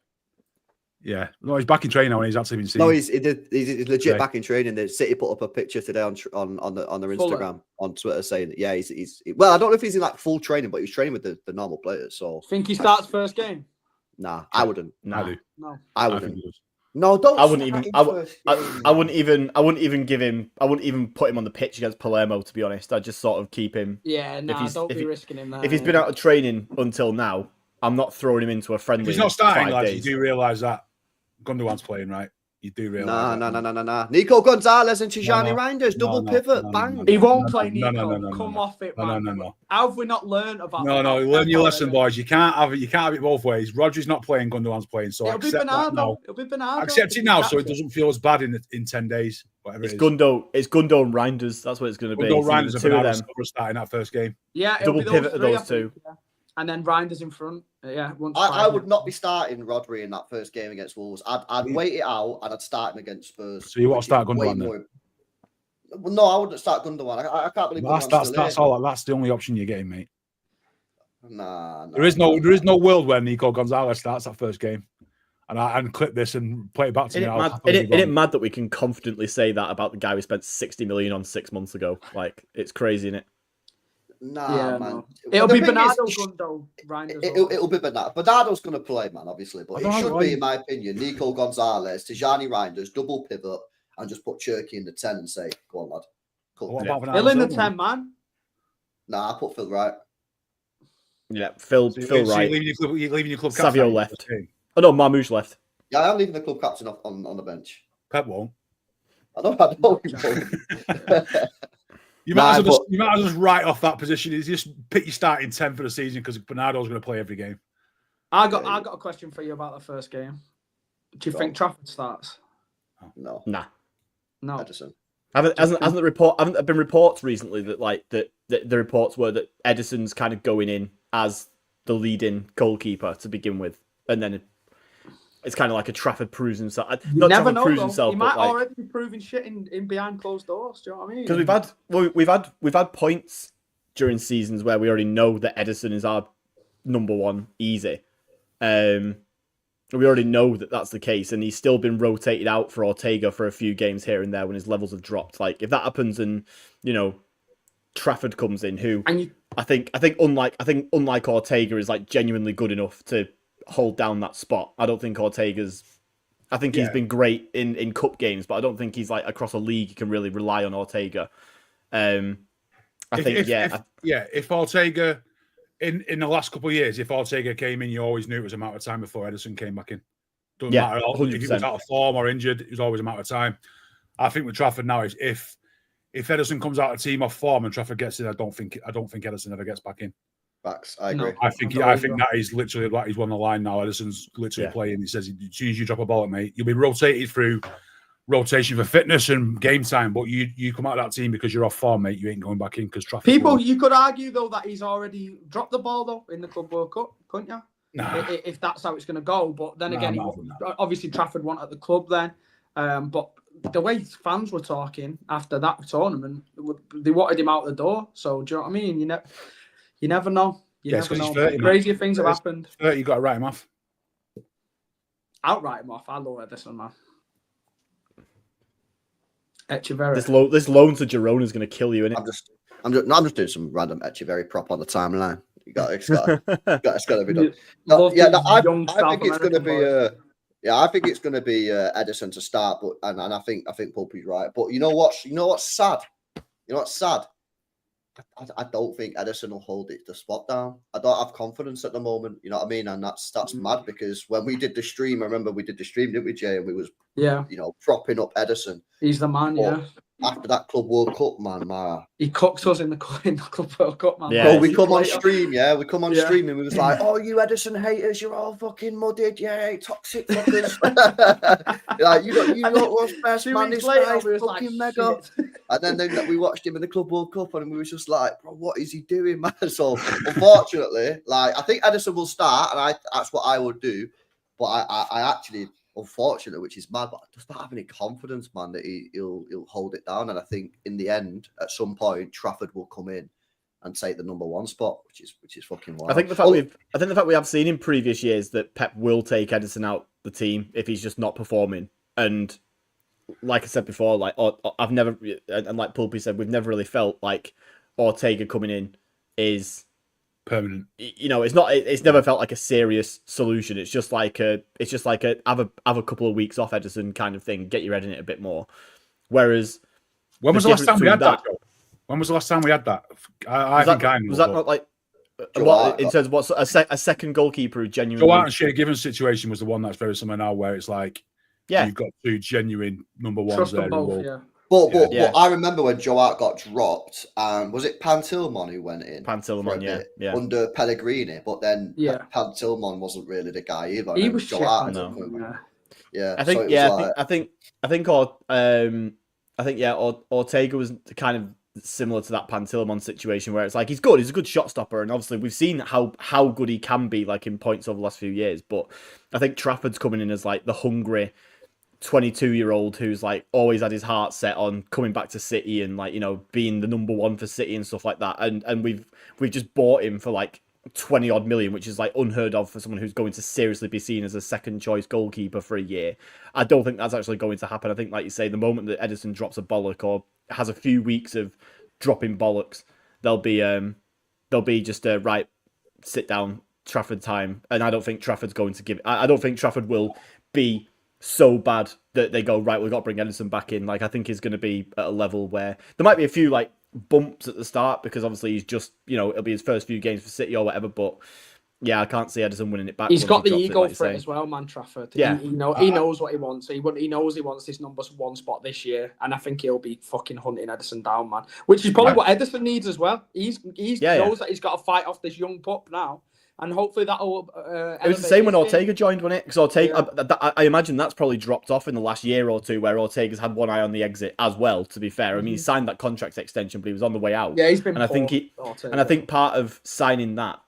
Yeah, no, he's back in training now and he's actually been seen. No, he's legit Okay. back in training. The City put up a picture today on their Instagram, on Twitter, saying that he's well. I don't know if he's in like full training, but he's training with the normal players. So Think he starts first game? nah, I wouldn't. I do. No. I I wouldn't. think he does. No, don't. I wouldn't start even. him I wouldn't first game. I wouldn't even put him on the pitch against Palermo. To be honest, I'd just sort of keep him. Yeah, nah, he's- don't if be he- risking him there. If he's been out of training until now, I'm not throwing him into a friendly. If he's not starting, 5 lads, days. you do realise that Gundogan's playing, right? You do realise. Nah. Nico Gonzalez and Tijani No. Reinders, double No. pivot, bang. He won't No, play no, Nico. no, no, no, Come no. off it, No, man. no. How have we not learned about? No, about learn your Tempo lesson, already? boys. You can't have it both ways. Rodri's not playing, Gundogan's playing, so It'll be accept that Bernardo. now. It'll be Bernardo. Accept it now, so it doesn't feel as bad in 10 days. Whatever It's it is. Gundo and Reinders. That's what it's going to be. Gundo, It's either Reinders, the and two of Bernardo them. starting that first game. Yeah, it'll Double be pivot of three, those I think, two. yeah. And then Reinders in front. Yeah, once I five would minutes. not be starting Rodri in that first game against Wolves. I'd wait it out and I'd start him against Spurs. So you want which to start is way Gundogan then? more- Well, no, I wouldn't start Gundogan. I can't believe That's Gundogan's still that's here. all. That's the only option you're getting, mate. Nah. There is no world where Nico Gonzalez starts that first game, and clip this and play it back to me. Isn't it mad that we can confidently say that about the guy we spent 60 million on 6 months ago? Like, it's crazy, isn't it? Nah, Yeah, man. no. It'll The be thing Bernardo, is, Gundo, Reinders. It'll be Bernardo. Bernardo's going to play, man, obviously. But I it don't know should why be, you- in my opinion, Nico Gonzalez, Tijani Reinders, double pivot, and just put Cherky in the 10 and say, go on, lad. Cool. What about Hill in the Bernardo? 10, man. Nah, I put Phil Wright. Yeah, Phil So Phil you're Wright. leaving your club Savio captain left. first game. Oh no, Marmoush left. Yeah, I am leaving the club captain on the bench. Pep won't. I know. You might, Nah, as well just write off that position. Is just pick your starting 10 for the season because Bernardo's going to play every game. I got a question for you about the first game. Do you Go think on. Trafford starts? No, Nah. No. Edison. Haven't there been reports recently that the reports were that Edison's kind of going in as the leading goalkeeper to begin with, and then it's kind of like a Trafford proves himself. You Not never Trafford know, proves though. himself, He but might like, already be proving shit in behind closed doors. Do you know what I mean? because we've had points during seasons where we already know that Edison is our number one easy. We already know that that's the case, and he's still been rotated out for Ortega for a few games here and there when his levels have dropped. Like if that happens, and Trafford comes in, who And you, I think unlike Ortega is like genuinely good enough to hold down that spot. I don't think Ortega's. I think he's been great in cup games, but I don't think he's like across a league you can really rely on Ortega. If Ortega in the last couple of years, if Ortega came in, you always knew it was a matter of time before Edison came back in. Doesn't matter if he was 100%. out of form or injured, it was always a matter of time. I think with Trafford now, if Edison comes out of team off form and Trafford gets in, I don't think Edison ever gets back in. Facts. I agree. I think that is literally like he's won the line now. Edison's literally playing. He says, as soon as you drop a ball at mate, you'll be rotated through rotation for fitness and game time. But you come out of that team because you're off form, mate. You ain't going back in because Trafford. you could argue though that he's already dropped the ball though in the Club World Cup, couldn't you? Nah. If that's how it's going to go. But then again, nah. obviously Trafford won at the club then. But the way fans were talking after that tournament, they wanted him out the door. So do you know what I mean? You never know. You never know. 30, Crazier things have happened. 30, you got to write him off. I'll write him off. I love Edison, man. Echeverri. This loan to Girona is going to kill you, innit? I'm just doing some random Echeverri prop on the timeline. It's got to be done. Love Yeah, these I young think South it's going to American be. boys. Yeah, I think it's going to be Edison to start, but and I think Pulpy's right. But you know what's sad? You know what's sad? I don't think Edison will hold the spot down. I don't have confidence at the moment. You know what I mean? And that's mad because when we did the stream, I remember we did the stream, didn't we, Jay? And we was propping up Edison. He's the man, But after that Club World Cup, man, he cooked us in the Club World Cup, man. Yeah. Bro, we come on stream, we come on Yeah. stream and we was like, oh, you Edison haters, you're all fucking mudded, toxic fuckers. Like, you got what's best, 2 man, weeks this later, guy's we was fucking like, mega. shit. And then we watched him in the Club World Cup and we was just like, bro, what is he doing, man? So, unfortunately, like, I think Edison will start and that's what I would do. But I actually, unfortunately, which is mad, but I just don't have any confidence, man, that he'll hold it down. And I think in the end, at some point, Trafford will come in and take the number 1 spot, which is fucking wild. I think the fact we have seen in previous years that Pep will take Edison out the team if he's just not performing. And like I said before, like I've never, and like Pulpy said, we've never really felt like Ortega coming in is permanent. You know, it's never felt like a serious solution. It's just like a have a couple of weeks off, Edison, kind of thing. Get your head in it a bit more. Whereas, when was the last time we had that? When was the last time we had that? Was that not like what, in terms of what a second goalkeeper who genuinely? Joe Hart and Shea Given situation was the one that's very similar now, where it's like, you've got 2 genuine number 1s Trust there. them both, yeah. But I remember when Joe Hart got dropped, was it Pantilmon who went in? Pantilmon, yeah. Under Pellegrini, but then Pantilmon wasn't really the guy either. He was Joe shit. Hart I think Ortega was kind of similar to that Pantilmon situation where it's like he's a good shot stopper, and obviously we've seen how good he can be, like in points over the last few years. But I think Trafford's coming in as like the hungry 22-year-old who's like always had his heart set on coming back to City and, like, you know, being the number 1 for City and stuff like that. And we've just bought him for like 20 odd million, which is like unheard of for someone who's going to seriously be seen as a second choice goalkeeper for a year. I don't think that's actually going to happen. I think, like you say, the moment that Edison drops a bollock or has a few weeks of dropping bollocks, they'll be just right, sit down, Trafford time. And I don't think Trafford's going to give. I don't think Trafford will be so bad that they go, right, we've got to bring Edison back in. Like, I think he's going to be at a level where there might be a few like bumps at the start because obviously he's just, you know, it'll be his first few games for City or whatever. But yeah, I can't see Edison winning it back. He's got the ego for it as well, man. Trafford. Yeah, he knows what he wants. He knows he wants this number 1 spot this year, and I think he'll be fucking hunting Edison down, man. Which is probably what Edison needs as well. He knows that he's got to fight off this young pup now. And hopefully that'll. It was the same when Ortega joined, wasn't it? Because Ortega, I imagine that's probably dropped off in the last year or two, where Ortega's had one eye on the exit as well. To be fair, I mean, he signed that contract extension, but he was on the way out. Yeah, he's been. And I think part of signing that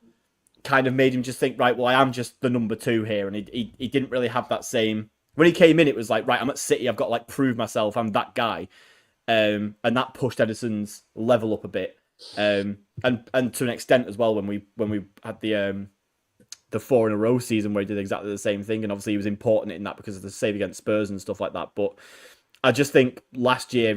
kind of made him just think, right, well, I am just the number 2 here, and he didn't really have that same. When he came in, it was like, right, I'm at City, I've got to like prove myself, I'm that guy, and that pushed Edison's level up a bit. And to an extent as well when we had the 4 in a row season where he did exactly the same thing, and obviously he was important in that because of the save against Spurs and stuff like that. But I just think last year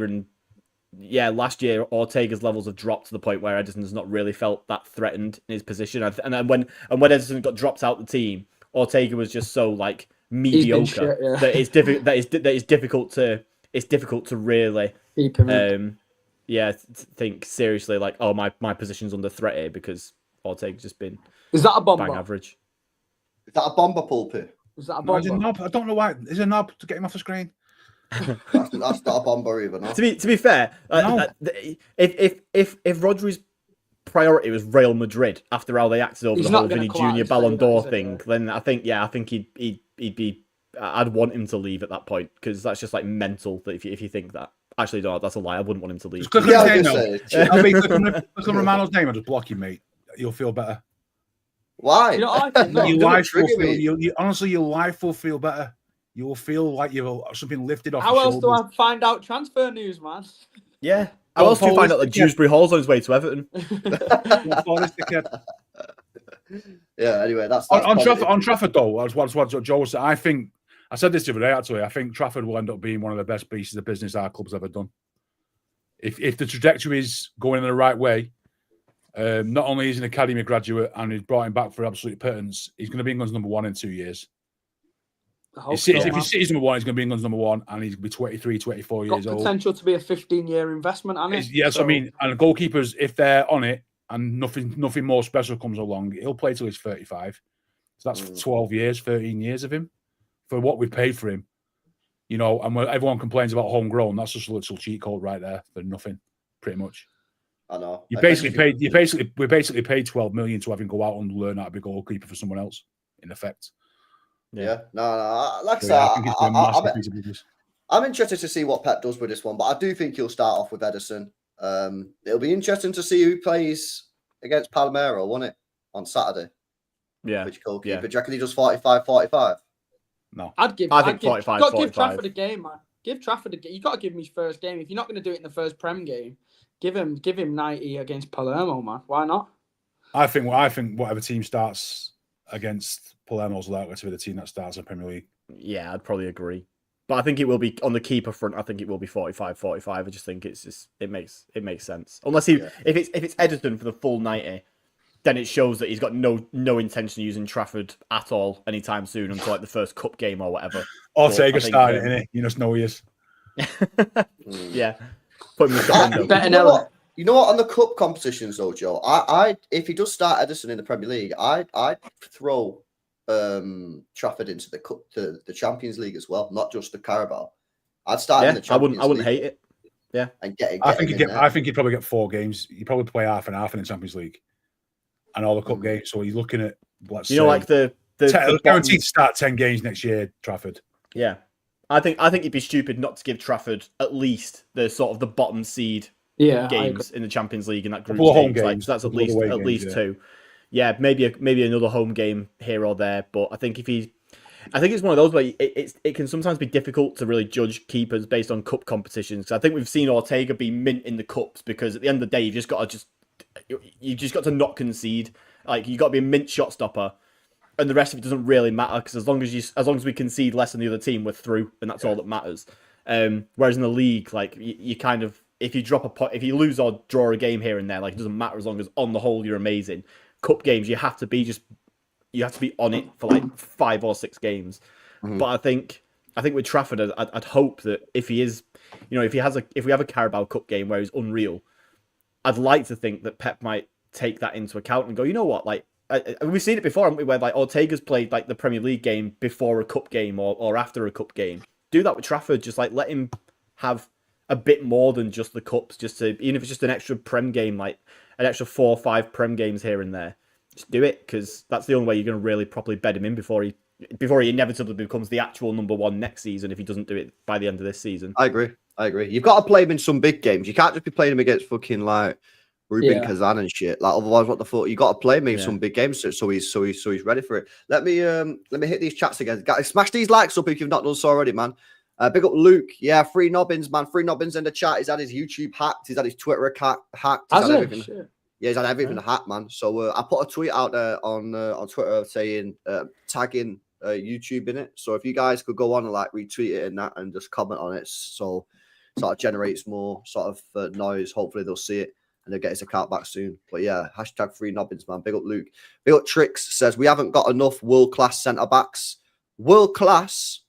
Ortega's levels have dropped to the point where Edison's not really felt that threatened in his position. And then when Edison got dropped out the team, Ortega was just so like mediocre that it's difficult to really keep him in. Think seriously like, oh, my position's under threat here because Ortega's just been a bomber? Bang average. Is that a bomber, Pulpy? Is that a bomber? No, I don't know why. Is it a knob to get him off the screen? That's not a bomber either. No? To be fair, No. If Rodri's priority was Real Madrid after how they acted over the whole Vinny Junior Ballon d'Or thing, then I think he'd be. I'd want him to leave at that point because that's just like mental. That if you think that. Actually, no, that's a lie. I wouldn't want him to leave. Just click on his name, click on Romano's name and just block him, mate. You'll feel better. Why? You know, I think No, Your don't life will trigger feel, me. honestly, your life will feel better. You will feel like you've something lifted off How your else do shoulders. I find out transfer news, man? Yeah. How else do you find out that Dewsbury Hall's on his way to Everton? Yeah, anyway, that's on Trafford though, as what Joe was saying, I said this the other day actually, I think Trafford will end up being one of the best pieces of business our club's ever done. If the trajectory is going in the right way, Not only is he an academy graduate and he's brought him back for absolute pittance, he's going to be England's number 1 in 2 years. If he's City's number 1, he's going to be England's number 1, and he's going to be 23, 24 years old. Potential to be a 15-year investment, hasn't it? Yes, I mean, and goalkeepers, if they're on it and nothing more special comes along, he'll play till he's 35. So that's 12 years, 13 years of him for what we've paid for him. You know, and when everyone complains about homegrown, that's just a little cheat code right there for nothing, pretty much. I know. We basically paid 12 million to have him go out and learn how to be a goalkeeper for someone else, in effect. Yeah. No. Like I said, I'm interested to see what Pep does with this one, but I do think he'll start off with Ederson. It'll be interesting to see who plays against Palmero, won't it, on Saturday? Yeah. Which goalkeeper? Yeah. Do you reckon he does 45-45? No. I think 45-45. Give Trafford a game, man. Give Trafford a game. You got to give him his first game. If you're not going to do it in the first Prem game, give him 90 against Palermo, man. Why not? I think whatever team starts against Palermo's likely to be the team that starts in Premier League. Yeah, I'd probably agree. But I think it will be on the keeper front. I think it will be 45-45. I just think it makes sense. Unless if it's Ederson for the full 90, then it shows that he's got no intention of using Trafford at all anytime soon until like the first cup game or whatever. Ortega started, innit? You just know he is. Yeah. Put him in the You know what? On the cup competitions, though, Joe, I if he does start Ederson in the Premier League, I'd throw Trafford into the cup, to the Champions League as well, not just the Carabao. I'd start in the Champions League. I wouldn't hate it. Yeah, and get I think he'd probably get 4 games. He'd probably play half and half in the Champions League and all the cup games. So he's looking at like the guaranteed to start 10 games next year. Trafford. Yeah, I think it'd be stupid not to give Trafford at least the sort of the bottom seed games in the Champions League in that group stage. Like, so that's at least 2. Yeah, maybe another home game here or there. But I think it's one of those where it can sometimes be difficult to really judge keepers based on cup competitions. So I think we've seen Ortega be mint in the cups because at the end of the day, you've just got to not concede. Like, you got to be a mint shot stopper, and the rest of it doesn't really matter because as long as we concede less than the other team, we're through, and that's all that matters. Whereas in the league, like you kind of if you lose or draw a game here and there, like it doesn't matter as long as on the whole you're amazing. Cup games, you have to be on it for like 5 or 6 games. Mm-hmm. But I think with Trafford, I'd hope that if he is, if we have a Carabao Cup game where he's unreal, I'd like to think that Pep might take that into account and go, you know what, like we've seen it before, haven't we? Where like Ortega's played like the Premier League game before a cup game or after a cup game. Do that with Trafford. Just like let him have a bit more than just the cups, even if it's just an extra Prem game, like an extra 4 or 5 Prem games here and there. Just do it, because that's the only way you're going to really properly bed him in before he inevitably becomes the actual number 1 next season if he doesn't do it by the end of this season. I agree. You've got to play him in some big games. You can't just be playing him against fucking like Ruben Kazan and shit. Like otherwise, what the fuck? You got to play him in some big games so he's ready for it. Let me hit these chats again, guys. Smash these likes up if you've not done so already, man. Big up Luke. Yeah, Free Nobbins, man. Free Nobbins in the chat. He's had his YouTube hacked. He's had his Twitter account hacked. He's had everything. Shit. Yeah, he's had everything hacked, man. So I put a tweet out there on Twitter saying tagging YouTube in it. So if you guys could go on and like retweet it and that and just comment on it, so sort of generates more sort of noise. Hopefully they'll see it and they'll get his account back soon. But yeah, hashtag Free Nobbins, man. Big up Luke. Big up Tricks says we haven't got enough world-class centre backs. World-class.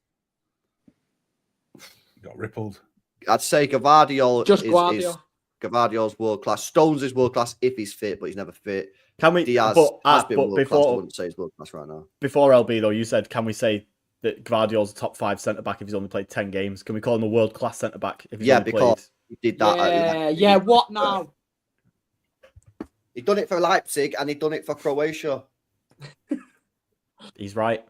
Got rippled. I'd say Gavardio Guardiola. Gavardio's world class. Stones is world class if he's fit, but he's never fit. Can we? Diaz has been world class. I wouldn't say he's world class right now. Before LB though, you said, can we say that Gvardiol's a top 5 centre back if he's only played 10 games? Can we call him a world class centre back if he's only played? He did that. Yeah. What now? He done it for Leipzig and he done it for Croatia. He's right.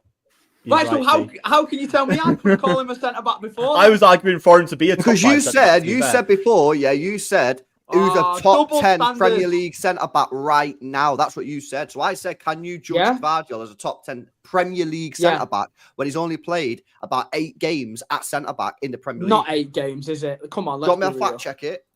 Right, so how can you tell me I couldn't call him a centre back before? I was arguing for him to be a top 5 because you said before, you said who's a top 10 standard. Premier League centre back right now. That's what you said. So I said, can you judge Gvardiol as a top 10 Premier League centre back when he's only played about 8 games at centre back in the Premier League? Not 8 games, is it? Come on, let's do you want me to fact check it?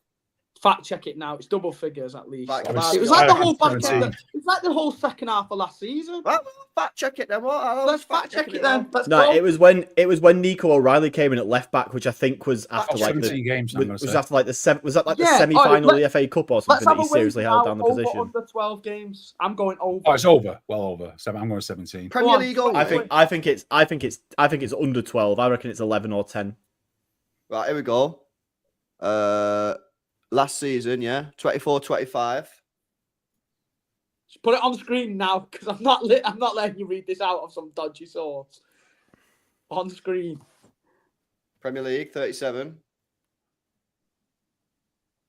Fact check it now. It's double figures at least. Fact- It was like the whole back 17. end. It's like the whole second half of last season. Well, fact check it then. Let's fact check it then. Let's No, go. it was when Nico O'Reilly came in at left back, which I think was after like 17 games. I'm gonna was say. after like the the Yeah, semi-final alright, of the FA Cup or Let's something have that a he seriously wager held now, down the over position. under 12 games. I'm going over. Oh, it's over. Well over. I'm going 17. Premier on. League only. I think it's under 12. I reckon it's 11 or 10. Right, here we go. Last season, yeah, 24-25. Just put it on screen now, because I'm not letting you read this out of some dodgy source. On screen. Premier League 37.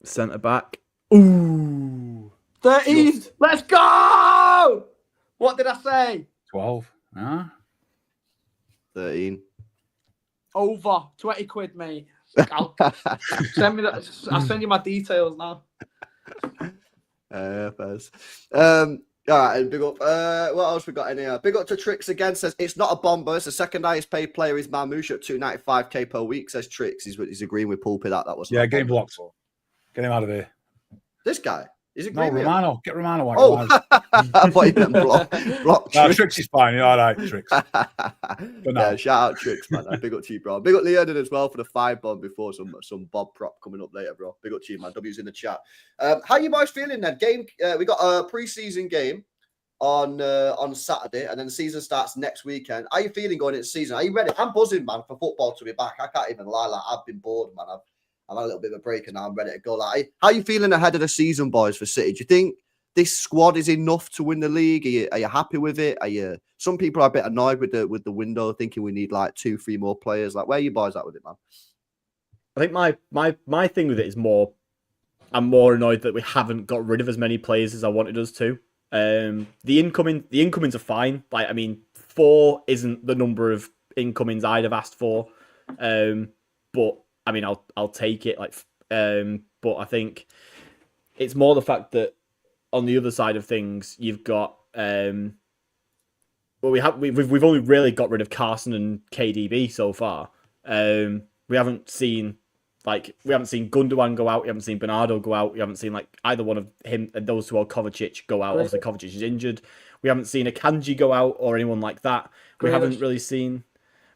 Centre back. Ooh. 13. Just- Let's go! What did I say? 12. Huh? 13. Over 20 quid, mate. I'll send me that. I'll send you my details now. Fez. All right, and big up. What else we got in here? Big up to Tricks again. Says it's not a bomber. It's the second highest paid player is Marmouche at 295k per week. Says Tricks. He's agreeing with Pulpy that was. Yeah, get him blocked. Get him out of here. This guy. Is it No, Romano. Get Romano out. Oh, I thought you meant block. No, Tricks. Tricks is fine. You're all right, Tricks. Yeah, shout out Tricks, man. Big up to you, bro. Big up Leonin as well for the 5 bomb before some Bob prop coming up later, bro. Big up to you, man. W's in the chat. How you boys feeling then? We got a pre-season game on Saturday, and then the season starts next weekend. How you feeling going into the season? Are you ready? I'm buzzing, man, for football to be back. I can't even lie. Like, I've been bored, man. I've had a little bit of a break, and now I'm ready to go. Like, how you feeling ahead of the season, boys, for City? Do you think this squad is enough to win the league? Are you happy with it? Some people are a bit annoyed with the window, thinking we need like 2-3 more players. Like, where are you boys at with it, man? I think my thing with it is more. I'm more annoyed that we haven't got rid of as many players as I wanted us to. The incomings are fine. Like, I mean, 4 isn't the number of incomings I'd have asked for. But I mean, I'll take it. Like, but I think it's more the fact that on the other side of things, you've got we've only really got rid of Carson and KDB so far. We haven't seen Gundogan go out. We haven't seen Bernardo go out. We haven't seen like either one of him and those two or Kovacic go out. Obviously, Kovacic is injured. We haven't seen Akanji go out or anyone like that. We haven't seen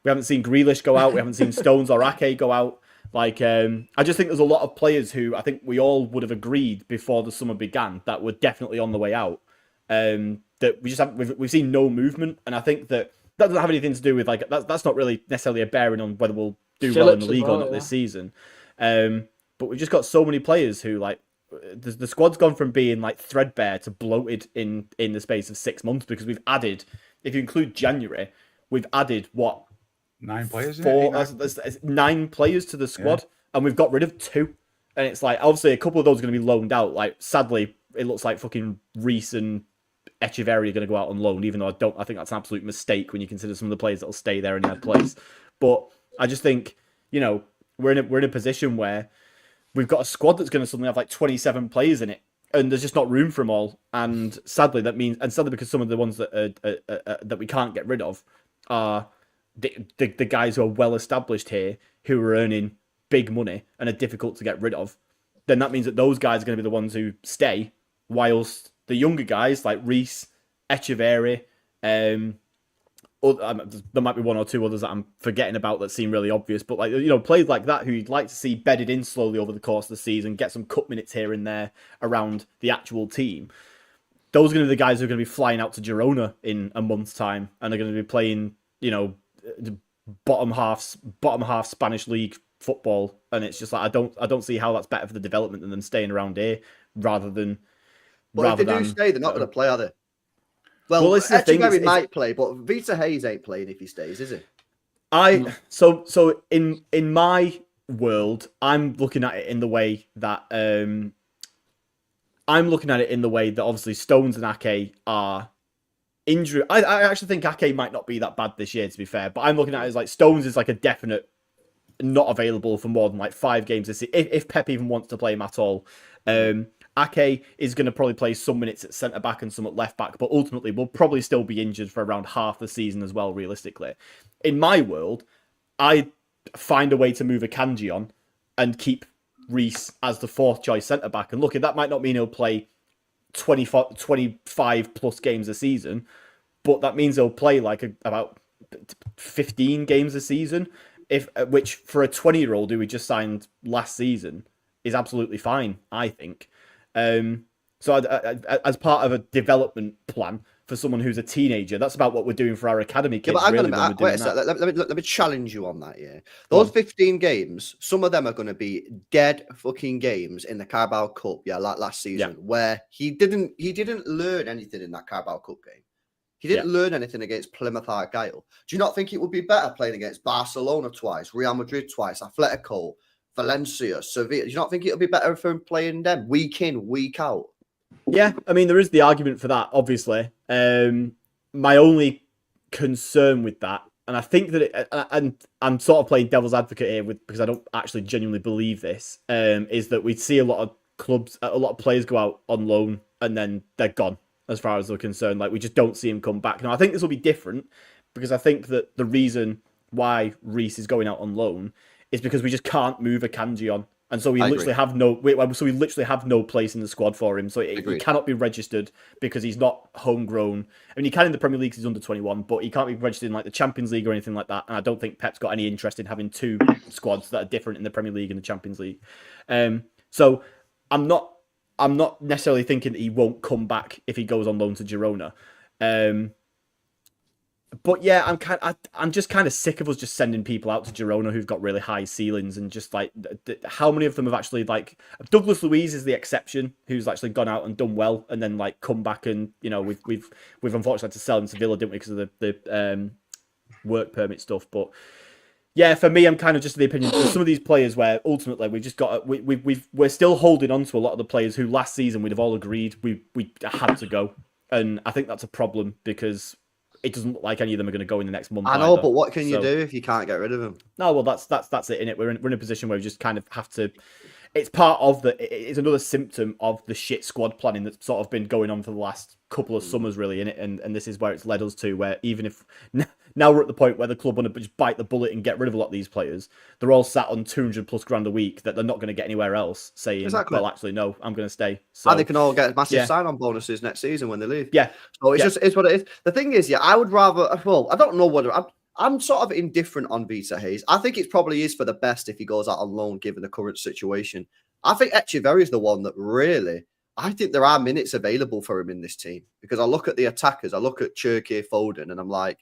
Grealish go out. We haven't seen Stones or Ake go out. Like, I just think there's a lot of players who I think we all would have agreed before the summer began that were definitely on the way out. That we just haven't. We've seen no movement, and I think that doesn't have anything to do with like that's not really necessarily a bearing on whether we'll do well in the league or not this season. But we've just got so many players who like the squad's gone from being like threadbare to bloated in the space of 6 months because we've added, if you include January, we've added what 9 players. 9 players to the squad, and we've got rid of 2. And it's like obviously a couple of those are going to be loaned out. Like sadly, it looks like fucking Reece and Echeverri are going to go out on loan, even though I think that's an absolute mistake when you consider some of the players that will stay there in their place. But I just think, you know, we're in a position where we've got a squad that's going to suddenly have like 27 players in it, and there's just not room for them all. And sadly, because some of the ones that we can't get rid of are the guys who are well established here, who are earning big money and are difficult to get rid of. Then that means that those guys are going to be the ones who stay, whilst the younger guys like Reece, Echeverri, there might be 1 or 2 others that I'm forgetting about that seem really obvious, but like, you know, players like that who you'd like to see bedded in slowly over the course of the season, get some cut minutes here and there around the actual team. Those are going to be the guys who are going to be flying out to Girona in a month's time and are going to be playing, you know, bottom half Spanish league football, and it's just like I don't see how that's better for the development than them staying around here rather than. But if they do stay, they're not going to play, are they? Well, this is the thing. Echeverri might play, but Vita Hayes ain't playing if he stays, is he? So in my world, I'm looking at it in the way that obviously Stones and Ake are injury. I actually think Ake might not be that bad this year, to be fair. But I'm looking at it as like Stones is like a definite not available for more than like 5 games this year, if Pep even wants to play him at all. Ake is going to probably play some minutes at centre back and some at left back, but ultimately will probably still be injured for around half the season as well, realistically. In my world, I find a way to move Akanji on and keep Reece as the fourth choice centre back. And look, that might not mean he'll play 25 plus games a season, but that means he'll play like about 15 games a season, which for a 20-year-old who we just signed last season is absolutely fine, I think. So as part of a development plan for someone who's a teenager, that's about what we're doing for our academy kids. Yeah, but really, wait a sec. Let me challenge you on that. Yeah, those 15 games, some of them are going to be dead fucking games in the Carabao Cup. Yeah, like last season, where he didn't learn anything in that Carabao Cup game. He didn't learn anything against Plymouth Argyle. Do you not think it would be better playing against Barcelona twice, Real Madrid twice, Atletico, Valencia, Sevilla? Do you not think it would be better for him playing them week in, week out? Yeah, I mean, there is the argument for that, obviously. My only concern with that, and I think that and I'm sort of playing devil's advocate here because I don't actually genuinely believe this, is that we see a lot of clubs, a lot of players go out on loan and then they're gone as far as they're concerned. Like, we just don't see him come back. Now, I think this will be different because I think that the reason why Reece is going out on loan is because we just can't move Akanji on. And so we literally have no place in the squad for him. So he cannot be registered because he's not homegrown. I mean, he can in the Premier League because he's under 21, but he can't be registered in like the Champions League or anything like that. And I don't think Pep's got any interest in having two squads that are different in the Premier League and the Champions League. So I'm not necessarily thinking that he won't come back if he goes on loan to Girona. But yeah, I'm just kind of sick of us just sending people out to Girona who've got really high ceilings, and just like how many of them have actually, like, Douglas Luiz is the exception, who's actually gone out and done well and then like come back, and you know we've unfortunately had to sell him to Villa, didn't we, because of the work permit stuff. But yeah, for me, I'm kind of just of the opinion that some of these players where ultimately we've just got we're still holding on to a lot of the players who last season we'd have all agreed we had to go, and I think that's a problem because it doesn't look like any of them are going to go in the next month. I know, but what can you do if you can't get rid of them? No, well, that's it, innit? We're in a position where we just kind of have to. It's part of it's another symptom of the shit squad planning that's sort of been going on for the last couple of summers, really, innit? And this is where it's led us to, where even if now we're at the point where the club want to just bite the bullet and get rid of a lot of these players, they're all sat on 200 plus grand a week that they're not going to get anywhere else, saying, well, actually, no, I'm going to stay. So, and they can all get massive sign-on bonuses next season when they leave. Yeah. So it's what it is. The thing is, I would rather, well, I don't know whether I'm sort of indifferent on Vita Hayes. I think it probably is for the best if he goes out on loan, given the current situation. I think Echeverri is the one that really, I think there are minutes available for him in this team, because I look at the attackers, I look at Cherky, Foden, and I'm like,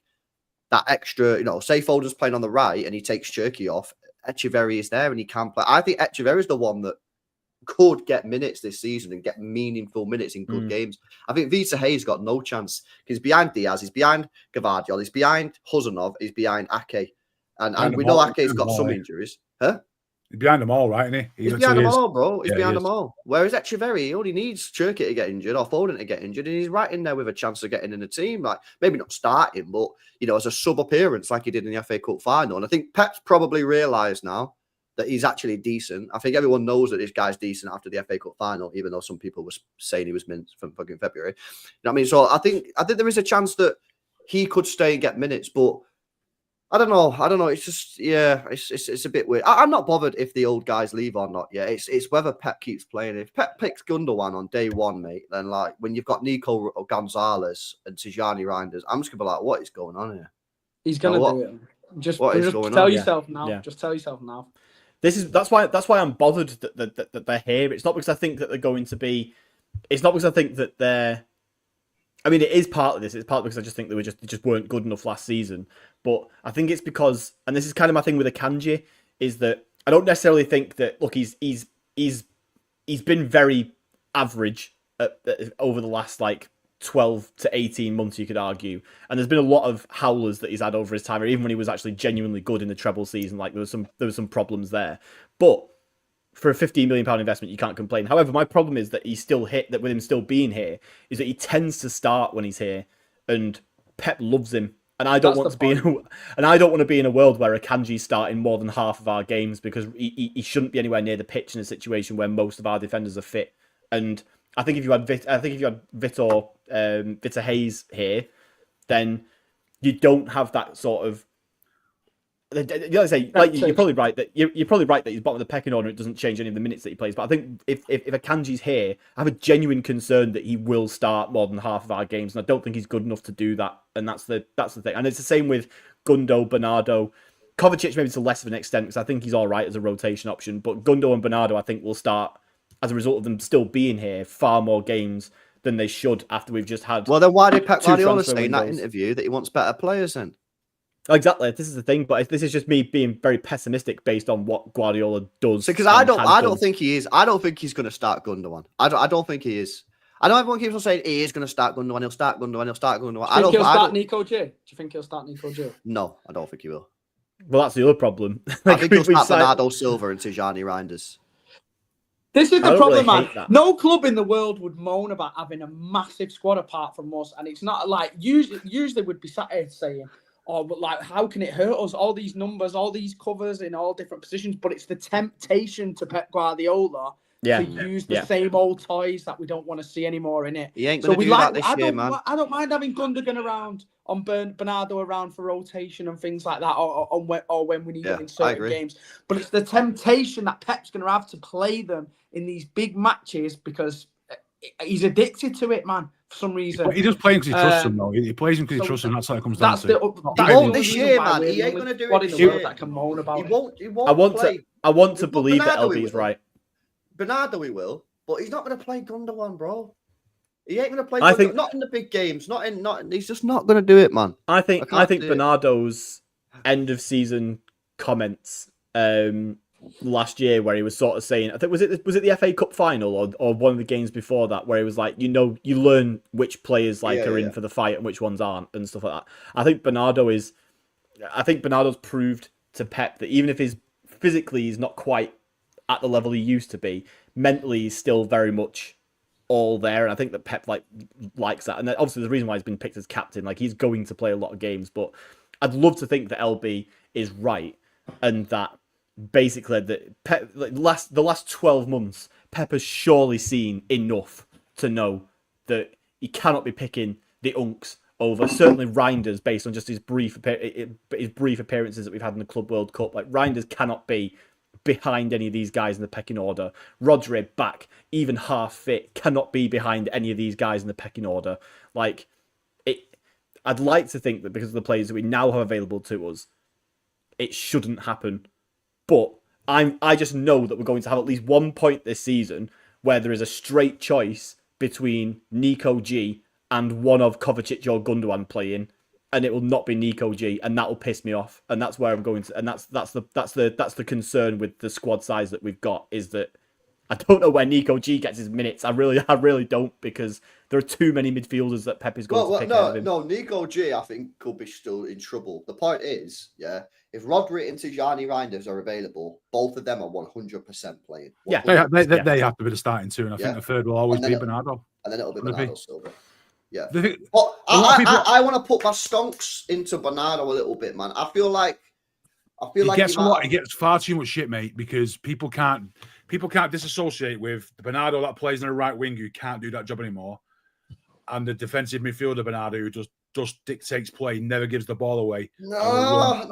that extra, say Foden's playing on the right and he takes Cherky off, Echeverri is there and he can play. I think Echeverri is the one that could get minutes this season and get meaningful minutes in good games. I think Vita Hayes got no chance. He's behind Diaz, he's behind Gvardiol, he's behind Huzanov, he's behind Ake. And we know Ake's got some injuries. Huh? He's behind them all, right, isn't he? He's behind them all, bro. He's behind them all. Whereas Echeverri, he only needs Cherky to get injured or Foden to get injured, and he's right in there with a chance of getting in the team. Like, maybe not starting, but, as a sub-appearance like he did in the FA Cup final. And I think Pep's probably realised now that he's actually decent. I think everyone knows that this guy's decent after the FA Cup final, even though some people were saying he was mint from fucking February. You know what I mean? So I think there is a chance that he could stay and get minutes, but I don't know. It's just, it's a bit weird. I'm not bothered if the old guys leave or not. Yeah, it's whether Pep keeps playing. If Pep picks Gundogan on day one, mate, then like when you've got Nico Gonzalez and Tijani Reinders, I'm just gonna be like, what is going on here? He's gonna do it. Just tell yourself now. Yeah. Just tell yourself now. That's why I'm bothered that they're here. It's not because I think that they're going to be. It's not because I think that they're. I mean, it is partly this. It's partly because I just think they just weren't good enough last season. But I think it's because, and this is kind of my thing with Akanji, is that I don't necessarily think that. Look, he's been very average over the last 12 to 18 months, you could argue, and there's been a lot of howlers that he's had over his time, or even when he was actually genuinely good in the treble season. Like there was some problems there, but for a £15 million investment, you can't complain. However, my problem is that he's still hit. That with him still being here, is that he tends to start when he's here, and Pep loves him. And I don't want to be in a world where Akanji's starting more than half of our games, because he shouldn't be anywhere near the pitch in a situation where most of our defenders are fit. And I think if you had Vita Hayes here, then you don't have that sort of the other say, like you're probably right that you're probably right that he's bottom of the pecking order. It doesn't change any of the minutes that he plays. But I think if Akanji's here, I have a genuine concern that he will start more than half of our games, and I don't think he's good enough to do that. And that's the thing. And it's the same with Gundo, Bernardo, Kovacic maybe to less of an extent because I think he's all right as a rotation option. But Gundo and Bernardo, I think, will start as a result of them still being here far more games than they should after we've just had. Well, then why did Pep Guardiola transfer say in that windows. interview that he wants better players then? Exactly, this is the thing, but this is just me being very pessimistic based on what Guardiola does. Because I don't think he is. I don't think he's going to start Gundogan. I don't think he is. I know everyone keeps on saying he is going to start Gundogan. He'll start Gundogan. He'll start Gundogan. Do you think he'll start Nico J? Do you think he'll start Nico J? No, I don't think he will. Well, that's the other problem. I think he'll start Bernardo Silva and Tijani Reinders. This is the problem, really man. No club in the world would moan about having a massive squad apart from us, and it's not like usually would be sat here saying, "Oh, but like, how can it hurt us? All these numbers, all these covers in all different positions." But it's the temptation to Pep Guardiola to use the same old toys that we don't want to see anymore in it. He ain't going to do that this year, man. I don't mind having Gundogan around, on Bernardo around for rotation and things like that, or when we need them in certain games. But it's the temptation that Pep's going to have to play them in these big matches because he's addicted to it, man. For some reason, he does play because he trusts him, though. He plays him because he trusts him. That's how it comes down to. He won't this year, man. He ain't going to do it this year. That can moan about he won't play. I want to believe that LB is right. Bernardo he will, but he's not going to play Gundogan, bro. He ain't going to play. I think not in the big games. Not in. He's just not going to do it, man. I think Bernardo's end of season comments last year, where he was sort of saying, I think was it the FA Cup final or one of the games before that, where he was like, you learn which players are in for the fight and which ones aren't and stuff like that. I think Bernardo's proved to Pep that even if physically he's not quite at the level he used to be, mentally he's still very much all there, and I think that Pep likes that. And obviously the reason why he's been picked as captain, he's going to play a lot of games. But I'd love to think that LB is right, and that basically that Pep, the last 12 months, Pep has surely seen enough to know that he cannot be picking the unks over certainly Reinders based on just his brief appearances that we've had in the Club World Cup. Reinders cannot be behind any of these guys in the pecking order. Rodri, back, even half fit, cannot be behind any of these guys in the pecking order. I'd like to think that because of the players that we now have available to us, it shouldn't happen. But I just know that we're going to have at least one point this season where there is a straight choice between Nico G and one of Kovacic or Gundogan playing, and it will not be Nico G, and that will piss me off. And that's where I'm going to, and that's the concern with the squad size that we've got, is that I don't know where Nico G gets his minutes. I really don't, because there are too many midfielders that Pep is going to pick out of him. No, Nico G I think could be still in trouble. The point is, if Rodri and Tijani Reinders are available, both of them are 100% playing. 100%. Yeah, they have to be the starting two, and I think the third will always be Bernardo. And then it'll be Bernardo Silva. Yeah. But I want to put my stonks into Bernardo a little bit, man. I feel like he gets far too much shit, mate, because people can't disassociate with the Bernardo that plays on the right wing who can't do that job anymore, and the defensive midfielder Bernardo who just dictates play, never gives the ball away. No,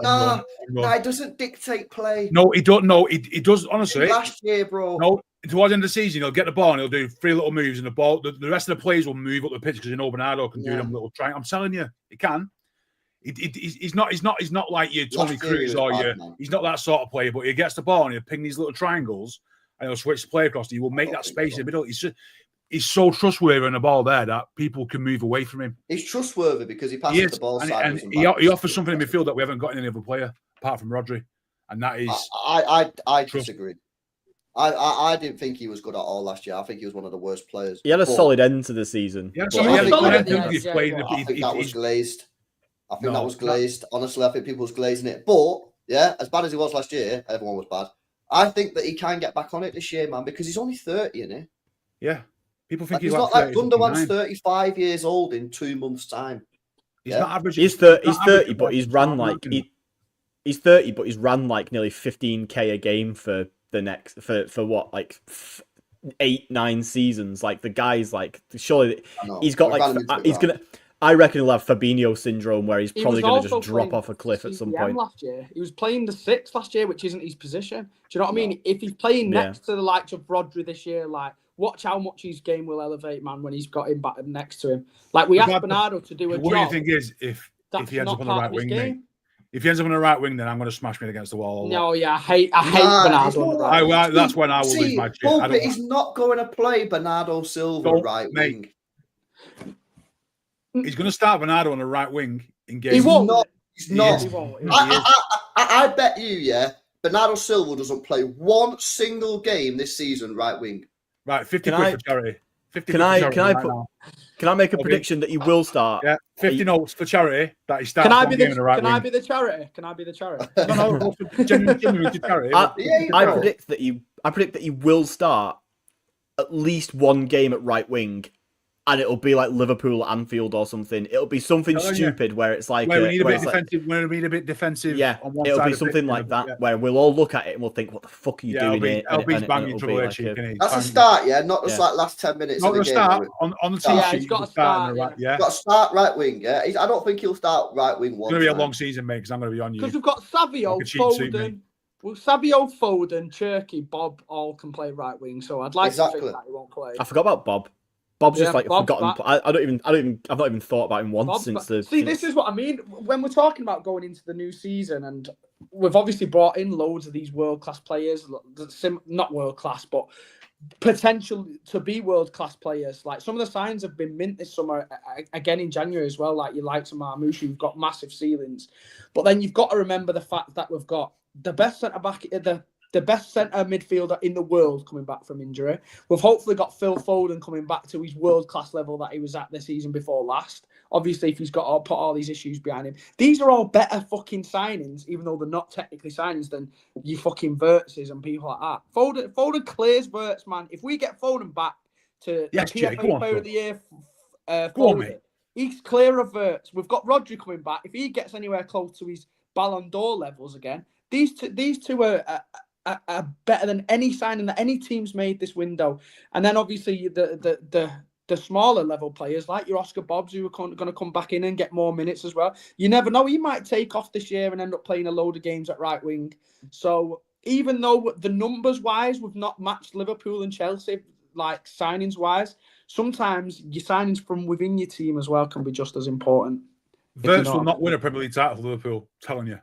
it doesn't dictate play. No, he don't. No, he does. Honestly, last year, bro. No, towards the end of the season, he'll get the ball and he'll do 3 little moves, and the ball. The rest of the players will move up the pitch because Bernardo can do them little try. I'm telling you, he can. He's not like your Tony Cruz or he's not that sort of player. But he gets the ball and he'll ping these little triangles and he'll switch the play across. He will make that space in the middle. He's so trustworthy on the ball there that people can move away from him. He's trustworthy because he passes the ball sideways. And he offers something in midfield that we haven't got in any other player apart from Rodri, and that is. I disagree. I didn't think he was good at all last year. I think he was one of the worst players. He had a solid end to the season. I think that was glazed. I think that was glazed. Honestly, I think people was glazing it. But as bad as he was last year, everyone was bad. I think that he can get back on it this year, man, because he's only 30, isn't he? Yeah. People think he's not like Gundogan's 35 years old in 2 months' time. He's not average. He's 30, but he's run like he's 30, but he's run like nearly 15k a game for the next for what, like 8-9 seasons. Like the guy's like, surely he's got like he's gonna. I reckon he'll have Fabinho syndrome where he's He probably was going to also just drop playing off a cliff at some CDM point. last year. He was playing the 6 last year, which isn't his position. Do you know what I mean? If he's playing Yeah. next to the likes of Rodri this year, like, watch how much his game will elevate, man, when he's got him back next to him. Like, we asked Bernardo to do a The worrying job. thing is, if he ends up on the right wing, mate, if he ends up on the right wing, then I'm going to smash me against the wall. No, yeah, I hate Nah, Bernardo on the right. That's when I will lose my shit. Pulpit is not going to play Bernardo Silva right wing. He's going to start Bernardo on the right wing in games. He won't. He's not. He won't. I bet you, yeah, Bernardo Silva doesn't play one single game this season right wing. Right, 50 quid for charity. 50 Can I make a prediction that he will start? Yeah, 50 notes for charity that he starts. Can I be the right Can wing. I be the charity? Can I be the charity? No, genuinely charity. I predict that he will start at least one game at right wing, and it'll be like Liverpool at Anfield or something. It'll be something stupid where it's like where we need a bit defensive. Yeah, on one it'll side be something like that where we'll all look at it and we'll think, "What the fuck are you doing here?" That's a start, yeah, not just like last 10 minutes. Not of the a start game. on the team sheet. He's got to start. Got to start right wing. Yeah, I don't think he'll start right wing. It's going to be a long season, mate. Because I'm going to be on you. Because we've got Savio, Foden. Well, Savio, Foden, Cherky, Bob all can play right wing. So I'd like to think that he won't play. I forgot about Bob. Bob's just like a Bob's forgotten. I've not even thought about him once since the. See, this is what I mean when we're talking about going into the new season, and we've obviously brought in loads of these world-class players, not world-class, but potential to be world-class players. Like some of the signs have been mint this summer, again in January as well. Like you like some Marmoush, who've got massive ceilings, but then you've got to remember the fact that we've got the best centre back, the best centre midfielder in the world coming back from injury. We've hopefully got Phil Foden coming back to his world-class level that he was at the season before last. Obviously, if he's got to put all these issues behind him. These are all better fucking signings, even though they're not technically signings, than you fucking Wirtzes and people like that. Foden clears Wirtz, man. If we get Foden back to the PFA Player of the Year, Foden, he's clear of Wirtz. We've got Rodri coming back. If he gets anywhere close to his Ballon d'Or levels again, these two are better than any signing that any team's made this window. And then obviously the smaller level players like your Oscar Bobbs, who are going to come back in and get more minutes as well. You never know. He might take off this year and end up playing a load of games at right wing. So even though the numbers wise, we've not matched Liverpool and Chelsea, like signings wise, sometimes your signings from within your team as well can be just as important. Wirtz will not win a Premier League title for Liverpool, I'm telling you.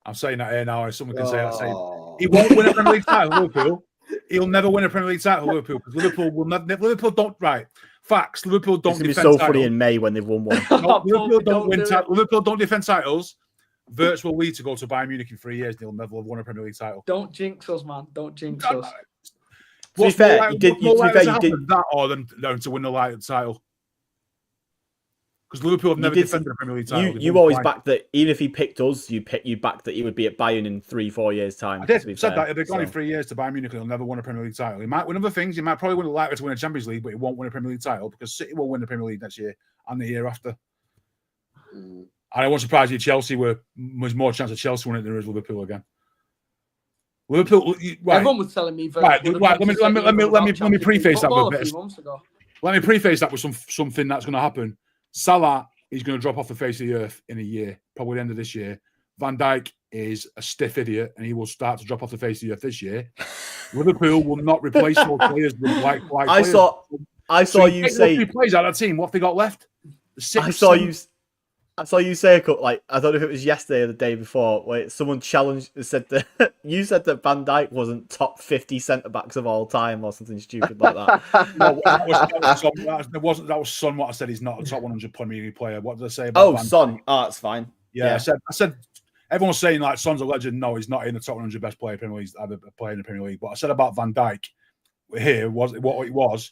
I'm saying that here now. If someone can say that, he won't win a Premier League title for Liverpool. He'll never win a Premier League title for Liverpool because Liverpool don't facts. Liverpool don't defend titles. It's so funny in May when they've won one. No, Liverpool don't defend titles. Wirtz will lead to go to Bayern Munich in 3 years and he'll never have won a Premier League title. Don't jinx us, man. Don't jinx us. To be fair, you did that or than to win the title. Because Liverpool have never defended a Premier League title. You always backed that, even if he picked us, you backed that he would be at Bayern in 3-4 years' time. I did. Said that. If they've gone in 3 years to Bayern Munich, he'll never win a Premier League title. He might win other things. He might probably likely to win a Champions League, but he won't win a Premier League title because City will win the Premier League next year and the year after. And I won't surprise you, Chelsea was more chance of Chelsea winning than there is Liverpool again. Liverpool. Right. Everyone was telling me. Right. Let me preface that with a bit. Let me preface that with something that's going to happen. Salah is going to drop off the face of the earth in a year, probably the end of this year. Van Dijk is a stiff idiot, and he will start to drop off the face of the earth this year. Liverpool will not replace those players with like players. I saw you say 2 players out of that team. What have they got left? I saw you say I don't know if it was yesterday or the day before, where someone said that you said that Van Dijk wasn't top 50 centre backs of all time or something stupid like that. No, that was Son. What I said, he's not a top 100 Premier League player. What did I say about Van Son? Dijk? Oh, that's fine. Yeah, I said everyone's saying like Son's a legend. No, he's not in the top 100 best player Premier League ever play in the Premier League. But I said about Van Dijk here was what it was.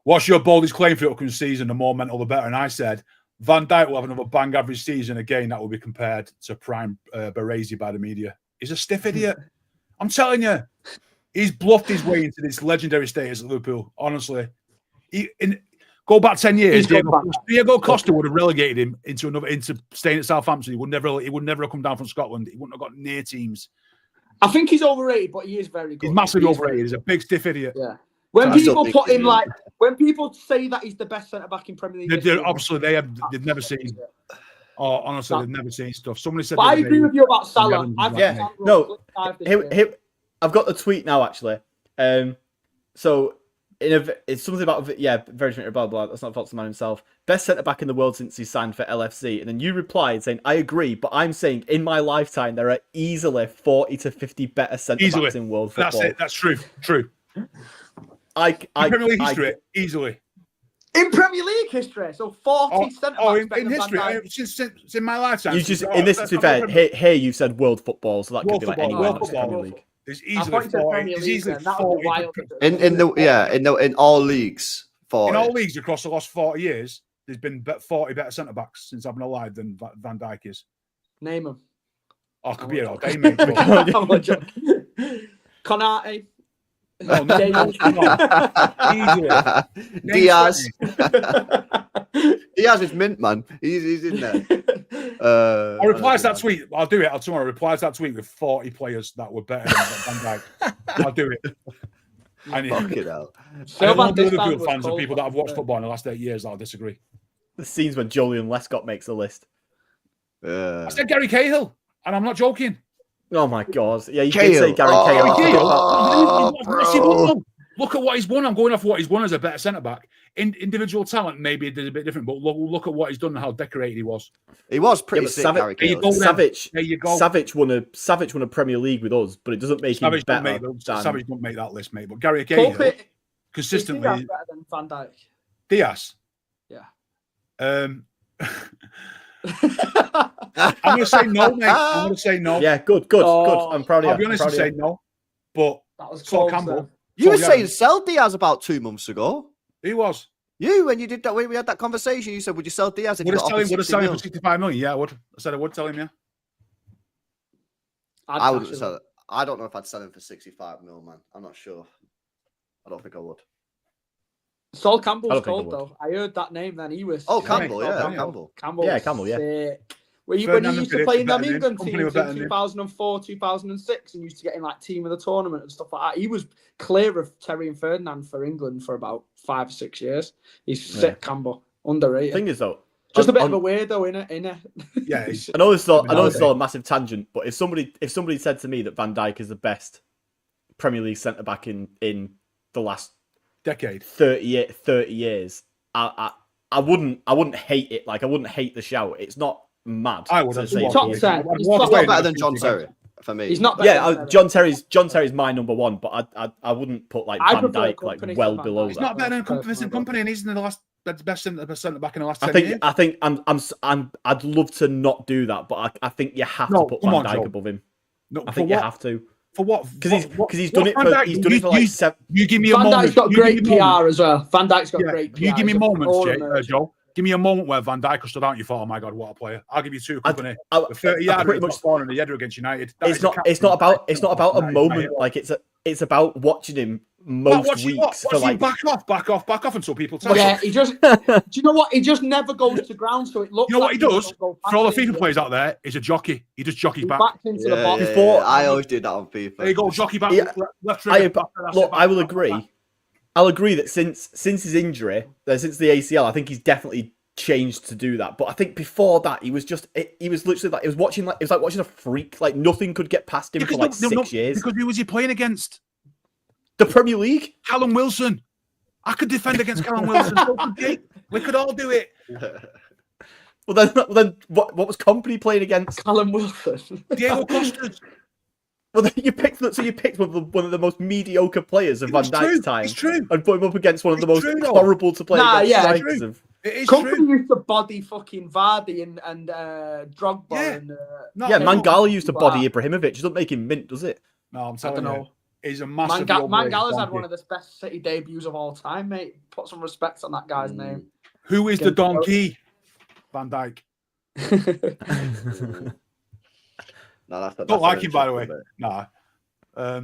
What's your boldest claim for the upcoming season? The more mental, the better. And I said Van Dijk will have another bang average season again. That will be compared to prime Baresi by the media. He's a stiff idiot. I'm telling you, he's bluffed his way into this legendary status at Liverpool. Honestly, go back 10 years. Diego Costa would have relegated him into staying at Southampton. He would never have come down from Scotland. He wouldn't have got near teams. I think he's overrated, but he is very good. He's massively overrated. He's a big stiff idiot. Yeah. When I still people think put he him is. like, when people say that he's the best centre back in Premier League, history, Obviously they've never seen. Oh, honestly, they've never seen stuff. Somebody said. But the I other agree day, with you about Salah. Adams I is think like Yeah, me. Salah will no. flip five this Here, year. I've got the tweet now, actually. So it's something about very different. Blah blah. That's not fault to the man himself. Best centre back in the world since he signed for LFC. And then you replied saying, "I agree, but I'm saying in my lifetime there are easily 40 to 50 better centre backs in world football." That's it. That's true. True. I Premier League history, easily. In Premier League history, so 40 centre backs in history, since in my lifetime. You just in this, to be fair, here you said world football, so that could be like anywhere world in the football. Premier League. There's I thought easily you said 40. Premier There's League, easily then. That was a 40. wild. in all leagues. In all leagues across the last 40 years, there's been 40 better centre backs since I've been alive than Van Dijk is. Name them. Oh, I could be here all day, mate. Konate. No, easily. Diaz. Diaz is mint, man. He's in there. I'll reply to that tweet. I'll do it. I'll tomorrow reply to that tweet with 40 players that were better than Van Dijk. I'll do it. Fucking hell. I don't want Liverpool fans and people that have watched football in the last 8 years that'll disagree. The scenes when Julian Lescott makes the list. I said Gary Cahill, and I'm not joking. Oh my god! Yeah, you Cahill. can say Gary Cahill. Cahill. Look at what he's won. I'm going off what he's won as a better centre back. Individual talent maybe it did a bit different, but look at what he's done and how decorated he was. He was pretty Yeah, sick, Savic- Gary Cahill. There you go. Savage won a Premier League with us, but it doesn't make him better. Savage don't make that list, mate. But Gary Cahill consistently Is Diaz better than Van Dijk? Diaz. Yeah. I'm going to say no, mate. I'm going to say no. Yeah, good. I'm proud of you. I'll be honest and say no. But That was Sol close, Campbell. You were saying sell Diaz about 2 months ago. He was. You, when you did that, when we had that conversation, you said, "Would you sell Diaz?" Would have sold him for 65 million. Yeah, I would. I said I would tell him. Yeah. I wouldn't sell it. I don't know if I'd sell him for 65 mil, man. I'm not sure. I don't think I would. Sol Campbell's cold though. I heard that name then. He was. Campbell, Campbell. Yeah, Campbell. Yeah. Sick. When he used to play in them England teams in 2004, 2006, and used to get in like team of the tournament and stuff like that, he was clear of Terry and Ferdinand for England for about 5 or 6 years. He's sick, Campbell. Underrated. Thing is though, just a bit of a weirdo, innit? Yeah. I know this is all a massive tangent, but if somebody said to me that Van Dijk is the best Premier League centre back in the last decade, 30 years, I wouldn't hate it. Like I wouldn't hate the shout. It's not mad. I would to have say top he is. 10. He's not better than John Terry for me. He's not better than John Terry's my number one, but I wouldn't put like Van Dijk like well below He's that. not better than Company, and he's in the last best centre back in the last 10 years. I think I'd love to not do that, but I think you have to put Van Dijk above him. No, I think you have to. For what? Because he's done it for like 7. You give me a Van moment. Dijk's got great PR as well. Van Dijk's got great PR. You give me moments, Joe. Give me a moment where Van Dijk stood out and you thought, "Oh my God, what a player!" I'll give you two. Company, 30 yards, pretty much in the header against United. It's not about a moment. Like it's about watching him most weeks for like back off until people tell he just. Do you know what? He just never goes to ground, so it looks. You know like what he does for all the FIFA players out there? He's a jockey. He just jockeys back. Into the box. I always did that on FIFA. There you go, jockey back. Left I will agree. I'll agree that since his injury, since the ACL, I think he's definitely changed to do that. But I think before that, he was literally like, it was like watching a freak. Like nothing could get past him for like 6 years. Because who was he playing against? The Premier League? Callum Wilson. I could defend against Callum Wilson. We could all do it. Well then, what was Company playing against? Callum Wilson. Diego Costa. Well, then you picked one of the most mediocre players of Van Dijk's time, and put him up against one of the most horrible to play against strikers of. It is Company true. used to body fucking Vardy and Drogba. Yeah, Mangala used to body Ibrahimovic. It doesn't make him mint, does it? No, I'm telling you. He's a massive. Mangala's had one of the best City debuts of all time, mate. Put some respect on that guy's name. Who is the donkey? Van Dijk. No, don't like him, by the way. Nah.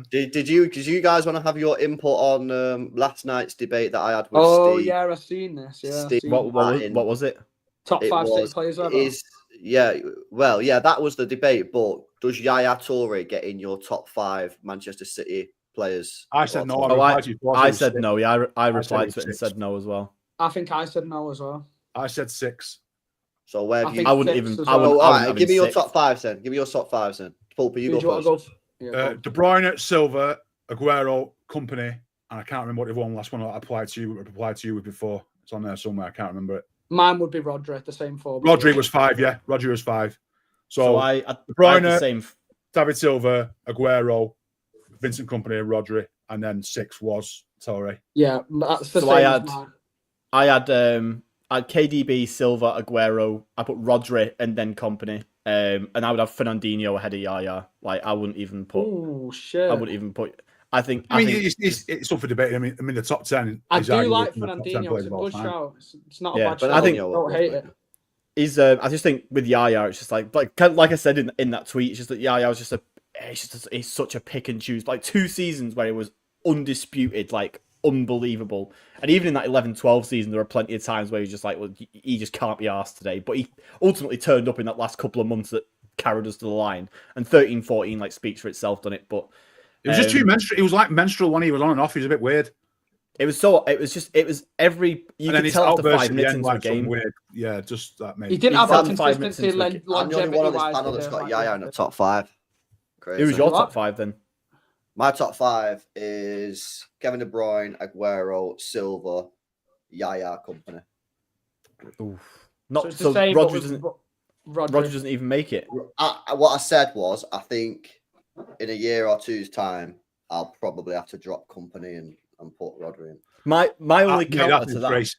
Did you guys want to have your input on last night's debate that I had with Steve? Oh yeah, I've seen this. Yeah. Steve what was it? Top 5 City players ever. That was the debate. But does Yaya Toure get in your top 5 Manchester City players. I said no. Oh, replied to you before, I it was said six. no. Yeah, I it replied was to it and 6. said no as well. I think I said no as well. I said 6. So where have you? think I wouldn't six even. as I well. wouldn't. Oh, I all wouldn't right, have give him me your sixth. top 5 then. Give me your top 5 then. Pulper, you Who go do you want first. to go? Yeah, go. De Bruyne, Silva, Aguero, Company, and I can't remember what the last one I replied to you with before. It's on there somewhere. I can't remember it. Mine would be Rodri, the same four. Rodri was 5. Yeah, Rodri was 5. So I De had the Bruyne, same. David Silva, Aguero, Vincent Company, and Rodri, and then 6 was Torre. Yeah, that's the So same I as had- mine. I had KDB, Silva, Aguero. I put Rodri and then Company. And I would have Fernandinho ahead of Yaya. Like I wouldn't even put. Oh shit! I wouldn't even put. I think. I mean, it's up for debate. I mean, the top 10. I is do arguably like one of the top 10 Fernandinho. players It's a of all good time. shout. It's not a Yeah, bad but shout. I think- I don't hate it. He's. I just think with Yaya, it's just like I said in that tweet, it's just that Yaya was he's such a pick and choose. Like 2 seasons where he was undisputed, like unbelievable, and even in that 11-12 season, there were plenty of times where he was just like, well, he just can't be arsed today. But he ultimately turned up in that last couple of months that carried us to the line, and 13-14 like speaks for itself, doesn't it? But It was just too menstrual. It was like menstrual when he was on and off. He was a bit weird. it was every you And then could his tell after outburst 5 at the minutes end, into a like some game. weird. Yeah, just that mate. He didn't He's have that done 5 minutes consistency, into the I'm the only one on this longevity-wise. panel that's got Yaya in the top 5. Crazy. Who was your What? top 5 then? My top 5 is Kevin De Bruyne, Aguero, Silva, Yaya, Company. Not So it's so. the same. but Rodri with doesn't. Rodri. Rodri doesn't even make it. What I said was, I think in a year or two's time, I'll probably have to drop Company and put Rodri in. My only Mate, counter that's to that. disgrace.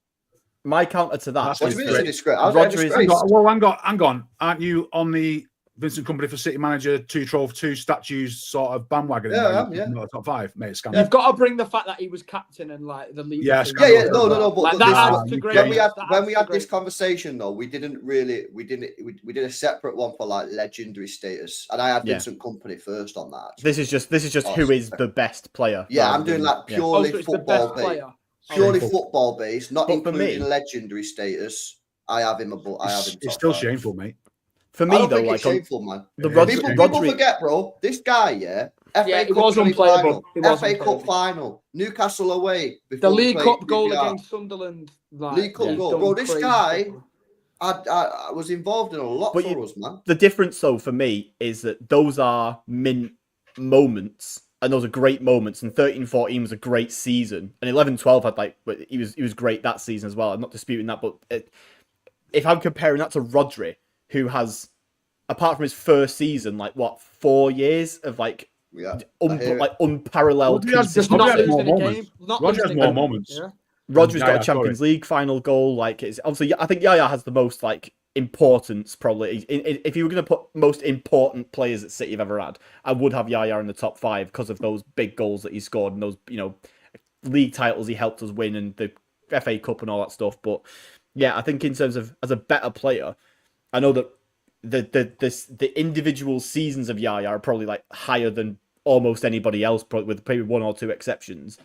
My counter to that. That's What do you mean it's a great. disgrace? I was like, Rodri is- disgrace. Well, hang on. Aren't you on the Vincent Company for City Manager 2 statues sort of bandwagon? Yeah, Now? yeah. Not the top 5, mate. It's scandal. You've got to bring the fact that he was captain and like the leader. Yeah, thing scandal. as No. well. But Like, this that one- adds to when greatness. when we had That when adds we to had this greatness. conversation though, we did a separate one for like legendary status, and I had Yeah. Vincent Company first on that. This is just who is the best player. Yeah, rather I'm doing than- like yeah. Oh, purely so it's the football best based. player. Purely Shameful. football based, not But for including me- legendary status. I have him above. I have him. It's top still 5. shameful, mate. For I me don't though, think like it's shameful, man. the Yeah, Rodri, People Rodri forget, bro. This guy, yeah. FA Yeah, he Cup was semi-final, unplayable. He was FA Cup unplayable. final, Newcastle away. The before we League played Cup goal QPR. against Sunderland. Like, League Cup he's goal, done bro. This crazy guy, stuff. I was involved in a lot But for us, man. the difference though for me is that those are mint moments and those are great moments, and 13-14 was a great season, and 11-12 had like he was great that season as well. I'm not disputing that, but if I'm comparing that to Rodri, who has, apart from his first season, like what 4 years of like Yeah, I hear it. unparalleled Rodri has Just consistency. not Rodri has more losing a moments. game. Not Rodri losing has a more game. moments. Yeah. Rodri's got Yaya, a Champions League final goal. Like it's obviously, I think Yaya has the most like importance probably. If you were going to put most important players that City have ever had, I would have Yaya in the top 5 because of those big goals that he scored and those league titles he helped us win and the FA Cup and all that stuff. But yeah, I think in terms of as a better player, I know that the individual seasons of Yaya are probably like higher than almost anybody else, probably with maybe 1 or 2 exceptions.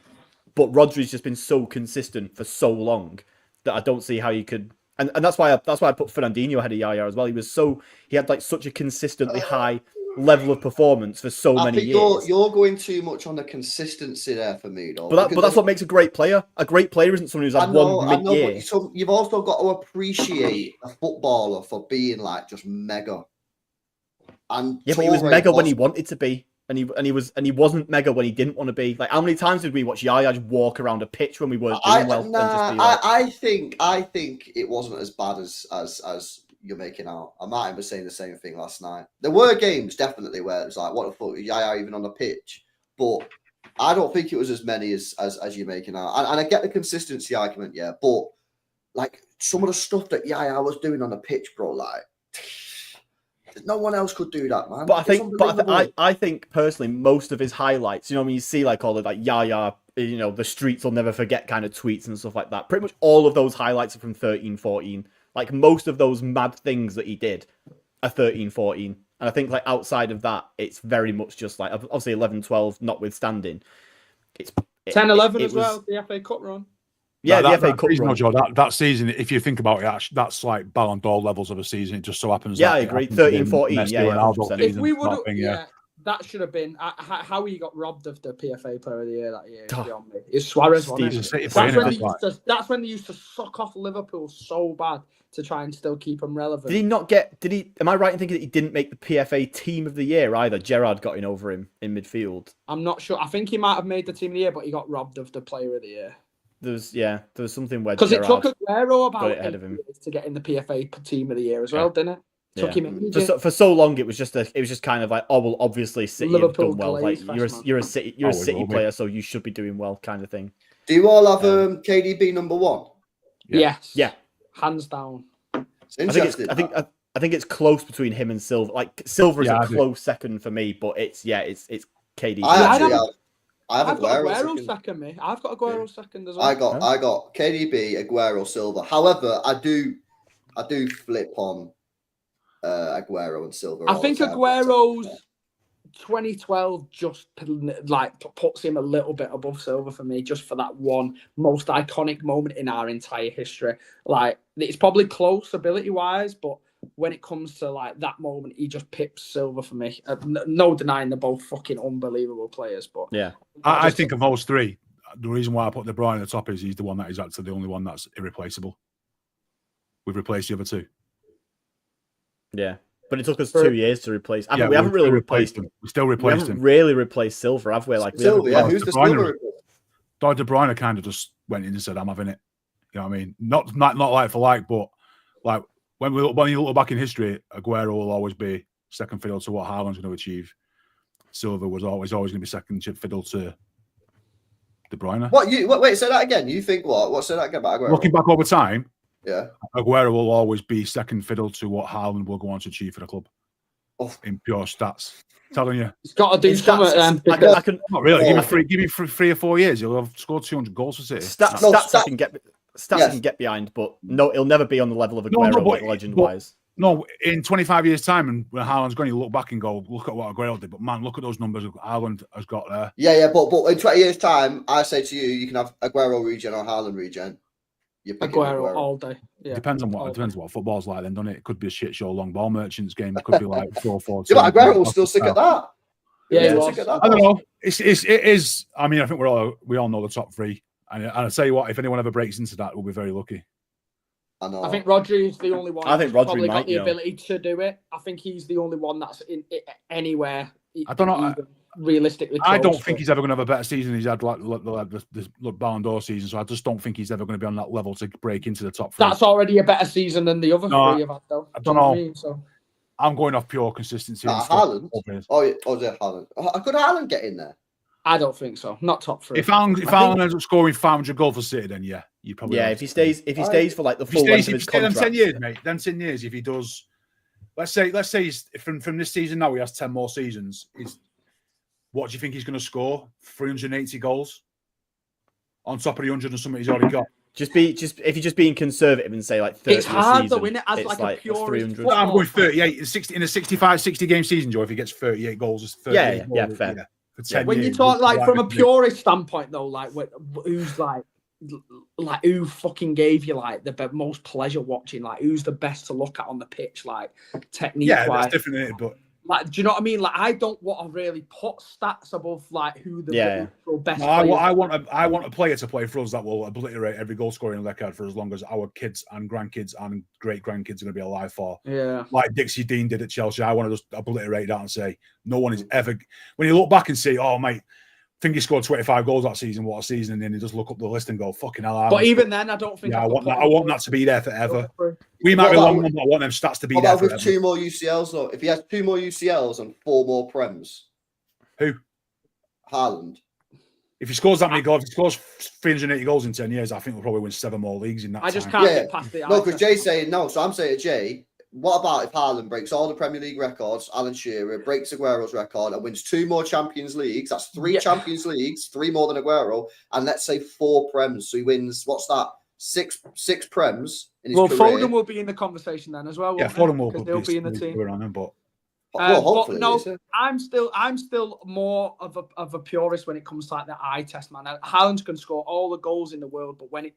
But Rodri's just been so consistent for so long that I don't see how you could, and that's why I put Fernandinho ahead of Yaya as well. He had like such a consistently high level of performance for so I many think years. you're going too much on the consistency there for me, though. But that's what makes a great player. A great player isn't someone who's had one I know, mid-year. but you've also got to appreciate a footballer for being like just mega. And Yeah, but he was Torre mega when he wanted to be, and he wasn't mega when he didn't want to be. Like, how many times did we watch Yaya just walk around a pitch when we weren't doing well? And just be like, I think it wasn't as bad as you're making out. I might have been saying the same thing last night. There were games definitely where it was like, what the fuck, Yaya even on the pitch? But I don't think it was as many as you're making out. And I get the consistency argument, yeah. But like some of the stuff that Yaya was doing on the pitch, bro, like no one else could do that, man. But It's unbelievable. I think personally, most of his highlights, when you see like all the like Yaya, the streets will never forget kind of tweets and stuff like that. Pretty much all of those highlights are from 13-14. Like most of those mad things that he did are 13-14. And I think like outside of that, it's very much just like obviously 11-12 notwithstanding. It's 10-11 it as well, the FA Cup run. Yeah, that the FA Cup season, run. Joe, that season, if you think about it, that's like Ballon d'Or levels of a season. It just so happens. Yeah, that I it agree. happens to be 13-14, Messi yeah, or Ronaldo 100%. If season we sort would, of thing, yeah, that should have been how he got robbed of the PFA Player of the Year that year. Beyond me, it's Suarez, wasn't He's a it? City player, That's when they used to suck off Liverpool so bad to try and still keep him relevant. Did he not get? Did he? Am I right in thinking that he didn't make the PFA Team of the Year either? Gerrard got in over him in midfield. I'm not sure. I think he might have made the Team of the Year, but he got robbed of the Player of the Year. There was something where because it took Aguero got it about ahead of him. 8 years to get in the PFA Team of the Year as well, didn't it? Took him in. For so long, it was just kind of like, oh well, obviously City Liverpool have done well. Like you're a City player, so you should be doing well, kind of thing. Do you all have KDB number 1? Yes. Yeah. Hands down. It's interesting. I think it's close between him and Silva. Like Silva is a close second for me, but it's KDB. I have Aguero second. Me, I've got Aguero second as well. I got KDB, Aguero, Silva. However, I do flip on Aguero and Silva. I think Aguero's 2012 just like puts him a little bit above Silva for me, just for that one most iconic moment in our entire history. Like it's probably close ability wise, but when it comes to like that moment, he just pips Silva for me. No denying they're both fucking unbelievable players, but yeah, I think of those three, the reason why I put De Bruyne at the top is he's the one that is actually the only one that's irreplaceable. We've replaced the other two. Yeah, but it took us 2 years to replace. We haven't really replaced him. We still replaced him. Really replaced Silva, have we? Like who's the Silva? De Bruyne kind of just went in and said, "I'm having it." You know what I mean? Not like for like, but like. When you look back in history, Aguero will always be second fiddle to what Haaland's going to achieve. Silva was always going to be second fiddle to De Bruyne. Wait, say that again. You think what? What, say that again about Aguero? Looking back over time, yeah, Aguero will always be second fiddle to what Haaland will go on to achieve for the club. In pure stats. Telling you. He's got to do something. I can not really. Give me 3 or 4 years. He'll have scored 200 goals for City. Stats I can get behind, but no, he'll never be on the level of Aguero, legend-wise. No, in 25 years' time, and when Haaland's going, you look back and go, look at what Aguero did. But man, look at those numbers Haaland has got there. Yeah, but in 20 years' time, I say to you, you can have Aguero regen or Haaland regen. You're picking Aguero all day. Yeah. Depends on what football's like then, doesn't it? It could be a shit show long ball merchants game. It could be like 4-4. Yeah, but Aguero will still sick at that. Yeah, I don't know. It is. I mean, I think we all know the top three. And I'll tell you what, if anyone ever breaks into that, we'll be very lucky. I know. I think Rodri is the only one. I think Rodri probably might got the ability to do it. I think he's the only one that's in anywhere. I don't know. Realistically, I don't think he's ever going to have a better season than he's had like the Ballon d'Or season. So I just don't think he's ever going to be on that level to break into the top three. That's already a better season than the other three have had, though. I don't know. I'm going off pure consistency. Haaland? Oh, is it Haaland? Could Haaland get in there? I don't think so. Not top three. If Haaland ends up scoring 500 goals for City, then yeah, you probably. Yeah, if he stays for like the full length of his contract. Then 10 years, mate. Then 10 years. If he does, let's say he's from this season now, he has 10 more seasons. What do you think he's going to score? 380 goals on top of the 100 and something he's already got. If you're just being conservative and say like 30 it's hard season, to win it as like a pure 300. I'm going 38 in a 60 game season, Joe. If he gets 38 goals, it's 38 yeah, fair. When you talk like from a purist standpoint, though, like who's like who fucking gave you like the most pleasure watching? Like who's the best to look at on the pitch? Like technique. Yeah, that's different, isn't it? But like, do you know what I mean? Like, I don't want to really put stats above like who the best. No, I want a player to play for us that will obliterate every goal scoring record for as long as our kids and grandkids and great grandkids are going to be alive for. Yeah, like Dixie Dean did at Chelsea. I want to just obliterate that and say no one is ever. When you look back and say, "Oh, mate, I think he scored 25 goals that season. What a season!" And then you just look up the list and go, "Fucking hell!" But even then, I don't think. Yeah, I want that to be there forever. We might be long, but I want them stats to be there forever. With 2 more UCLs, though, if he has 2 more UCLs and 4 more Prems, who? Haaland. If he scores that many goals, if he scores 380 goals in 10 years, I think we'll probably win 7 more leagues in that time. I just can't get past the. No, because Jay's saying no. So I'm saying to Jay, what about if Haaland breaks all the Premier League records, Alan Shearer breaks Aguero's record and wins 2 more Champions Leagues? That's 3 Champions Leagues, 3 more than Aguero, and let's say 4 Prems. So he wins, what's that? 6 Prems in his career. Foden will be in the conversation then as well. Yeah, Foden will be in the team. But Well, But hopefully, no, it is, I'm still more of a purist when it comes to like the eye test, man. Haaland can score all the goals in the world, but when it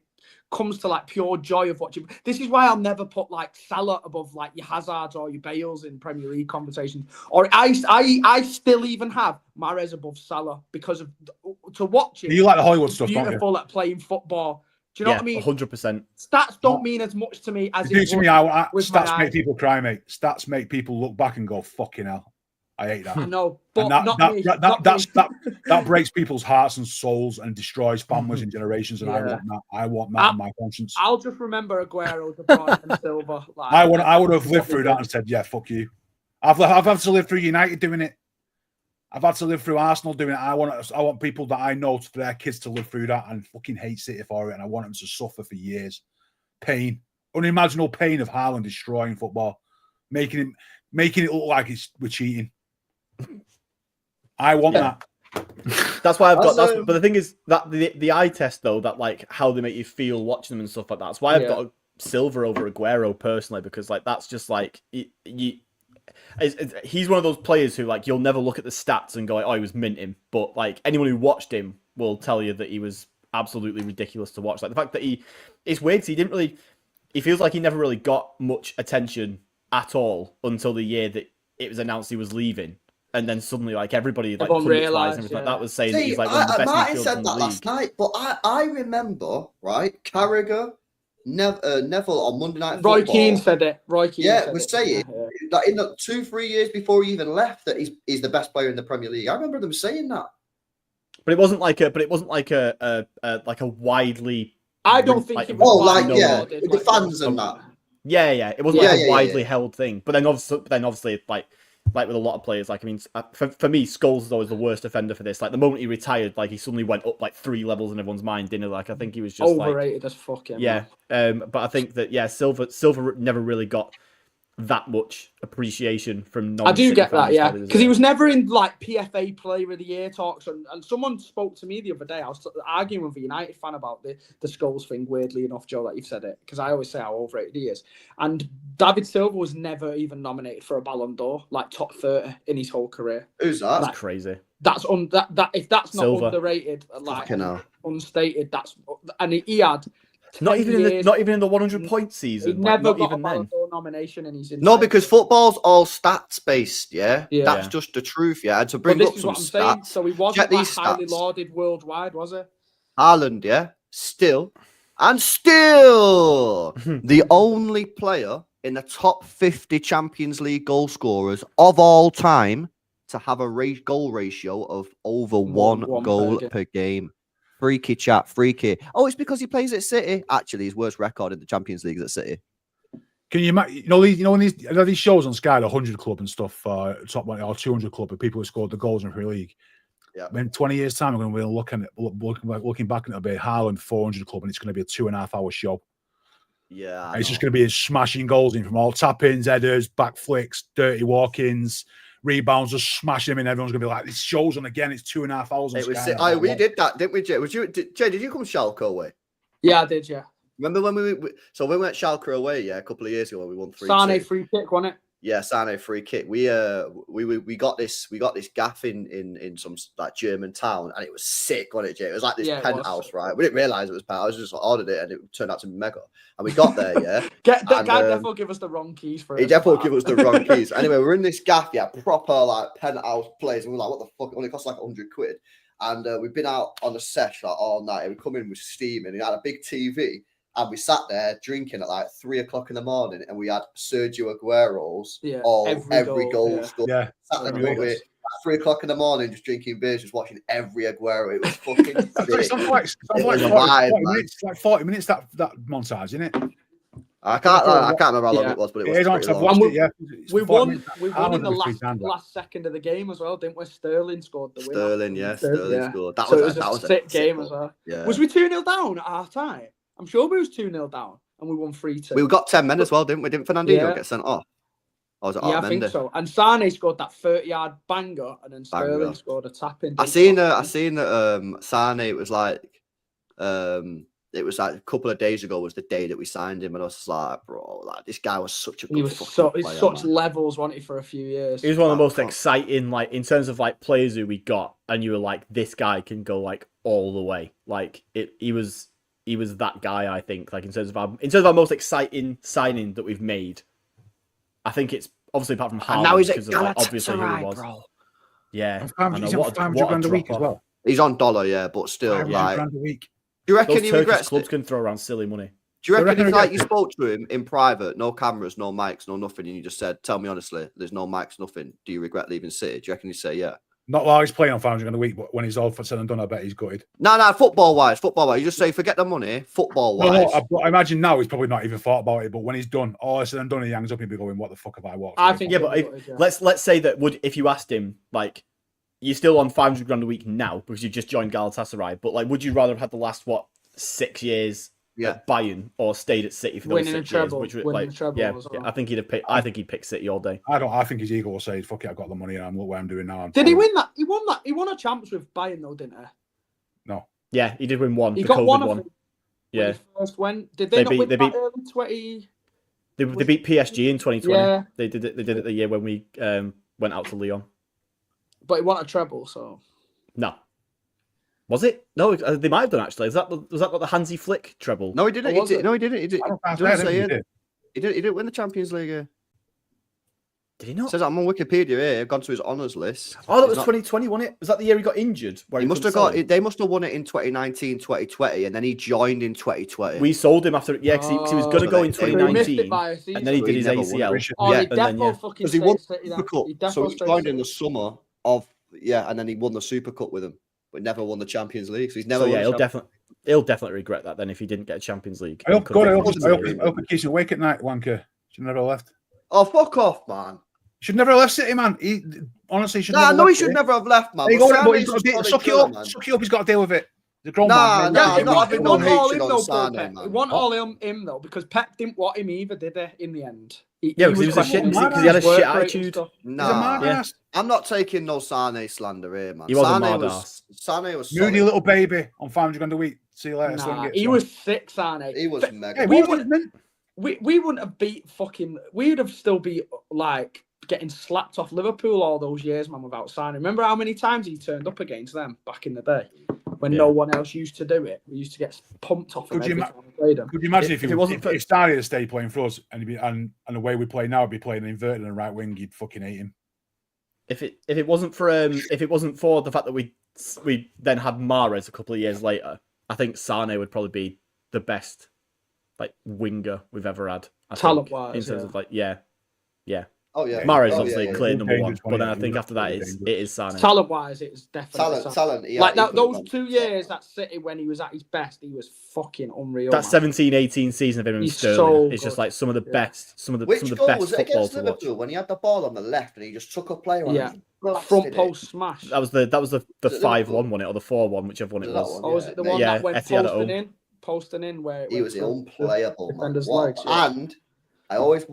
comes to like pure joy of watching, this is why I'll never put like Salah above like your Hazards or your Bales in Premier League conversations. Or I still even have Mahrez above Salah because of to watch it. You like the Hollywood stuff, don't you? Beautiful at playing football. Do you know what I mean? 100%. Stats don't mean as much to me as You do it to would me, with my stats make eyes. people cry, mate. Stats make people look back and go, "Fucking hell, I hate that." I know, but And not me. Not me. that breaks people's hearts and souls and destroys families and generations. And Yeah. I want that on my conscience. I'll just remember Aguero, De Bruyne, and Silva. Like, I would have lived through that and said, "Yeah, fuck you." I've had to live through United doing it. I've had to live through Arsenal doing it. I want people that I know for their kids to live through that and fucking hate City for it. And I want them to suffer for years. Pain, unimaginable pain of Haaland destroying football, making it look like we're cheating. I want that. That's why I've got. But the thing is that the eye test though, that like how they make you feel watching them and stuff like that. That's why I've got Silva over Aguero personally, because like that's just like he's one of those players who like you'll never look at the stats and go like, oh, he was minting, but like anyone who watched him will tell you that he was absolutely ridiculous to watch. Like the fact that it's weird. He feels like he never really got much attention at all until the year that it was announced he was leaving. And then suddenly, like everybody, like realised, and everything like that was saying that he's like one of the best Martin midfielders said in that the last league. night, but I remember, right? Carragher, Neville on Monday Night Football. Roy Keane said it. Was saying that in the 2-3 years before he even left that he's the best player in the Premier League. I remember them saying that. But it wasn't like a widely. I don't think like, it was the fans and that. Yeah. It wasn't like a widely held thing. But then obviously, like with a lot of players, like I mean, for me, Scholes is always the worst offender for this. Like the moment he retired, like he suddenly went up like 3 levels in everyone's mind, didn't he? Like I think he was just overrated as fuck. Yeah. But I think that Silva never really got that much appreciation from. I do get that, yeah, because he was never in like PFA Player of the Year talks, and someone spoke to me the other day. I was arguing with a United fan about the Scholes thing. Weirdly enough, Joe, that you've said it, because I always say how overrated he is. And David Silva was never even nominated for a Ballon d'Or, like top 30 in his whole career. Who's that? That's crazy. That's that if that's not Silva. Underrated, like unstated. And he had. Not even in the 100 point season. He never got even a Ballon d'Or nomination, and he's no, because football's all stats based. Yeah, that's Yeah. just the truth. Yeah, and to bring up some stats. Saying. So he wasn't like highly stats. lauded worldwide, was he? Haaland, yeah, still the only player in the top 50 Champions League goal scorers of all time to have a goal ratio of over one goal per game. Freaky chat, freaky. Oh, it's because he plays at City. Actually, his worst record in the Champions League is at City. Can you imagine? When these shows on Sky, the 100 Club and stuff, top one or 200 Club, of people who scored the goals in the Premier League. Yeah. In 20 years' time, we're going to be looking back and it'll be Haaland 400 Club, and it's going to be a 2.5-hour show. Yeah, it's just going to be smashing goals in from all tap-ins, headers, back flicks, dirty walk-ins, rebounds, just smashing them in. Everyone's going to be like, this show's on again. It's 2.5 hours on Sky. We did that, didn't we, Jay? Jay, did you come Schalke away? Yeah, I did, yeah. Remember when we went Schalke away, a couple of years ago when we won 3-2? Sané free kick, wasn't it? Yeah, Sané free kick. We got this gaff in some like German town, and it was sick, wasn't it, Jay? It was like this penthouse, right? We didn't realise it was penthouse. I just ordered it, and it turned out to be mega. And we got there, yeah. That guy definitely give us the wrong keys for it. He definitely gave us the wrong keys. Anyway, we're in this gaff, proper like penthouse place, and we're like, what the fuck? It only costs like 100 quid. And we've been out on a sesh like all night, and we come in with steam, and he had a big TV. And we sat there drinking at like 3 o'clock in the morning, and we had Sergio Aguero's every goal scored. Yeah, sat there at 3 o'clock in the morning, just drinking beers, just watching every Aguero. It was fucking it's like 40 minutes that montage, isn't it? I can't remember how long it was, but it was pretty long. We won in the last second of the game as well, didn't we? Sterling scored the winner. Sterling scored. That was a sick game as well. Yeah. Was we 2-0 down at half time? I'm sure we was 2-0 down and we won 3-2. We got 10 men as well, didn't we? Didn't Fernandinho get sent off? Or was it I think so. And Sané scored that 30-yard banger, and then Sterling scored a tap in. I seen that Sané, it was like it was like a couple of days ago was the day that we signed him, and I was like, bro, like this guy was such a good He was fucking player, such man. levels, wasn't he, for a few years? He was one of the most Can't- exciting, like in terms of like players who we got, and you were like, this guy can go like all the way. Like he was that guy. I think like in terms of our most exciting signing that we've made. I think it's obviously apart from Haaland, And now he's at because of, like, obviously who he Galatasaray, was. bro. Yeah, He's I on know, what a 500 grand a week as drop-off. well. He's on dollar, yeah, but still, 500 like, grand a week. do you reckon Those he Turkish regrets clubs it? can throw around silly money. Do you I reckon reckon if he like regrets you spoke to him in private, no cameras, no mics, no nothing, and you just said, "Tell me honestly, there's no mics, nothing. Do you regret leaving City?" Do you reckon he'd say, "Yeah"? Not while he's playing on 500 grand a week, but when he's all said and done, I bet he's gutted. No, football wise. You just say, forget the money, football No, wise. I imagine now he's probably not even thought about it, but when he's done, all said and done, he hangs up and be going, "What the fuck have I watched?" I think Yeah, but let's say that if you asked him like, you're still on 500 grand a week now because you just joined Galatasaray, but like, would you rather have had the last 6 years at Bayern or stayed at City for those winning 6 a years? treble, Which winning a treble yeah, as well. I think he'd have picked. I think he'd pick City all day. I think his ego will say, "Fuck it, I got the money, and I'm look what I'm doing now." Did he win that? He won that. He won a champs with Bayern though, didn't he? No. Yeah, he did win one. He the got COVID one. one. Of them Yeah, when he first went. Did they not win that early 20? they beat PSG in 2020. Yeah. They did it the year when we went out to Lyon. But he won a treble, so. No. Was it? No, they might have done actually. Was that what the Hansi Flick treble? No, he didn't. Or was it? No, he didn't. He did. I don't It doesn't think say he it. did. He didn't win the Champions League. It Did he not? says I'm on Wikipedia here. I've gone to his honours list. Oh, that was He's not- 2020, wasn't it? Was that the year he got injured? Where He must have couldn't got. sell him? They must have won it in 2019, 2020, and then he joined in 2020. We sold him after, yeah, because he was going to So go in they- they- So he missed it 2019, by a season. and then he So did he his never won ACL. it. Oh, Yeah, he and then, definitely yeah. fucking because he won stayed the City, Super that. Cup. He So definitely he stayed joined in City. the summer of and then he won the Super Cup with him, but never won the Champions League. So he's never. So yeah, won the he'll definitely regret that then if he didn't get a Champions League. I hope Could God, I definitely hope say it. he keeps you awake at night, wanker. Should never have left. Oh, fuck off, man! Should never have left City, man. He honestly should. Nah, never no, he left should City. never have left, man. There you But go, but he's Sane's got to a deal, solid suck it killer, up. man. Suck it up. He's got to deal with it. The grown Nah, man. nah, Yeah, not having it no wasn't all hatred him on though, Sane, Pep. man. It wasn't all him though, because Pep didn't want him either, did he? In the end, Yeah, because he was a shit, questioning because he had a his work shit rate and attitude. stuff. He's a Nah, mad Yeah. ass. I'm not taking no Sane slander here, man. He was a Sane mad was ass. Sane was Moody solid. little baby on 500 grand a week. See you later. Nah, he was sick, Sane. He was mega. Hey, We what would- was meant? We wouldn't have beat fucking. We would have still be like getting slapped off Liverpool all those years, man, without signing. Remember how many times he turned up against them back in the day when no one else used to do it? We used to get pumped off him Could you every ima- time we played him. Could you imagine If if it wasn't for- if Starry had stayed playing for us and the way we play now, he'd be playing inverted and right wing, you'd fucking hate him. If it wasn't for the fact that we then had Mahrez a couple of years later, I think Sane would probably be the best like winger we've ever had. I think, Talent-wise, in terms yeah. of like yeah. Oh yeah, Mahrez oh, obviously yeah, clear He's number one, dangerous, but then I isn't he? think after that He's it is Sane. Talent-wise, it's definitely Sane. Talent. Yeah, Like he that, could have those gone 2 top. years at City when he was at his best, he was fucking unreal. That man. 17-18 season of him in He's Sterling, so it's just good. like some of the Yeah. best, some of the Which goal best was it football against to watch. Liverpool when he had the ball on the left and he just took a player on? Yeah. And blasted Front it? post smash. That was the Was it 5-1 Liverpool? one it or the 4-1, whichever one it Was it that was. one? Or was it the one Yeah, that went Etihad at posting in where it He went was through unplayable, the man. defender's What- legs, yeah. And I always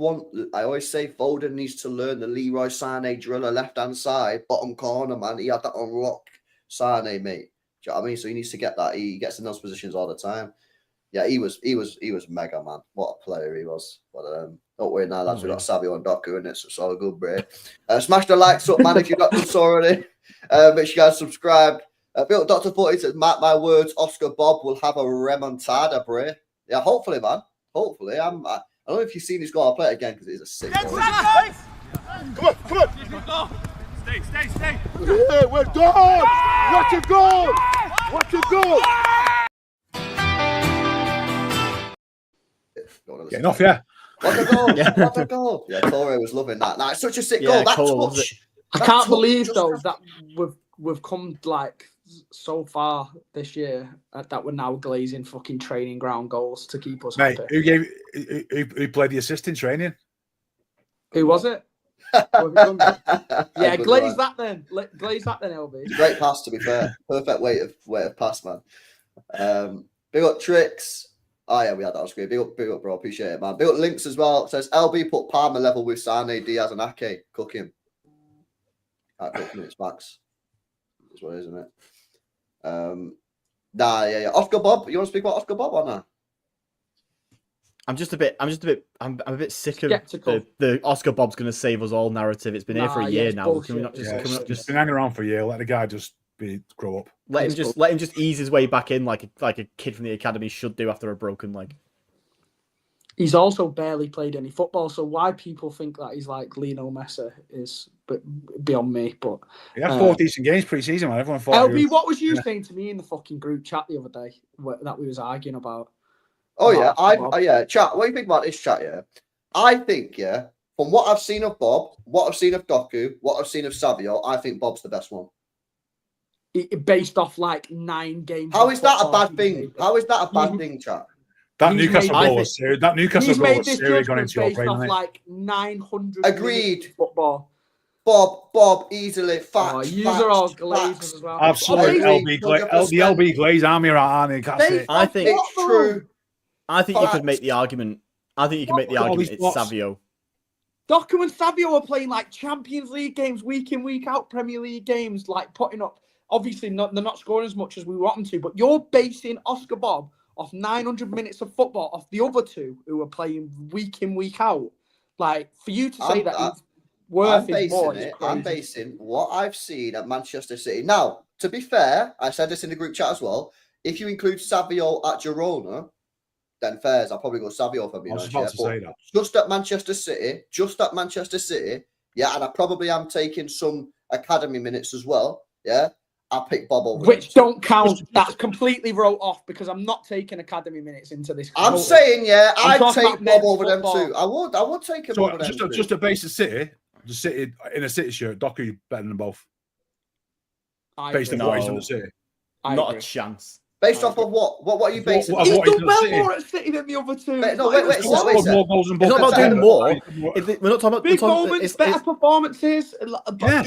say Foden needs to learn the Leroy Sané driller left hand side, bottom corner, man. He had that on lock, Sané, mate. Do you know what I mean? So he needs to get that. He gets in those positions all the time. Yeah, he was mega, man. What a player he was. But don't worry now, lads. We got Savio and Doku in it, so it's all good, bro. Smash the likes up, man, if you've not done so already. Make sure you guys subscribe. Built Dr. 40 says, mark my words, Oscar Bob will have a remontada, bro. Yeah, hopefully, man. Hopefully. I don't know if you've seen his goal. I'll play it again because it is a sick goal. Come on. Stay. Yeah, we're done. Watch it go. Getting off, yeah. What a goal. What a goal. Yeah, Torre was loving that. Nah, it's such a sick Yeah, goal. That Cole, was touch. I that can't touch believe just- though that we've come like so far this year that we're now glazing fucking training ground goals to keep us Mate, happy. who played the assist in training? Who was it? Yeah, Good glaze one. that then. Glaze that then, LB. Great pass, to be fair. Perfect weight of pass, man. Big up Tricks. Oh, yeah, we had that on screen. Big up, bro. Appreciate it, man. Big up Links as well. It says LB put Palmer level with Sane, Diaz, and Ake. Cook him. At 50 minutes max. That's what it is, isn't it? Nah, yeah. Oscar Bob, you want to speak about Oscar Bob or not? I'm a bit sick of Skeptical. the Oscar Bob's going to save us all narrative. It's been here for a year it's now. bullshit. Can we not just, Yeah, can we not it's just been hanging around for a year. Let the guy just grow up. let him just ease his way back in like a kid from the academy should do after a broken leg? He's also barely played any football, so why people think that he's like Lionel Messi is beyond me. But He had 4 decent games pre-season, man. Everyone thought. LB, what was you saying to me in the fucking group chat the other day that we was arguing about? Oh yeah, chat. What do you think about this chat? Yeah, I think from what I've seen of Bob, what I've seen of Doku, what I've seen of Savio, I think Bob's the best one. Based off like 9 games. How is that a bad thing? How is that a bad thing, chat? That He's Newcastle made- goal was serious. That Newcastle He's goal made was this serious going judgment into your based brain, off isn't it? like 900 Agreed. minutes of football. Bob, easily facts. You facts, are all facts. glazers as well. Absolutely, Obviously, the LB Glaze army, right? Aren't they? That's it. I think It's true. I think you could Facts. make the argument. I think you can make the All argument these it's plots. Savio. Doku and Savio are playing like Champions League games week in, week out, Premier League games, like putting up. Obviously, they're not scoring as much as we want them to, but you're basing Oscar Bob off 900 minutes of football off the other two who are playing week in, week out. Like, for you to say that he's worth his more is crazy. I'm basing what I've seen at Manchester City. Now, to be fair, I said this in the group chat as well. If you include Savio at Girona, then fairs. I'll probably go Savio for me. I was about to say that. Just at Manchester City, yeah, and I probably am taking some academy minutes as well, yeah. I'll pick Bob over Which them. don't count. That's completely wrote off because I'm not taking academy minutes into this. I'm saying, yeah, I'm I'd talking take about Bob men's over them football. too. I would take him So over them too. just a base of City, the City in a City shirt. Doku better than them both. Based on what he's done at City. Not a chance. Based off of what? What are you basing? What- He's what he's done done at well City. more at City than the other two. No, wait, He's scored more goals than It's not both about doing them. more. We're not talking about Big we're talking- moments, it's- better it's- performances. Yeah,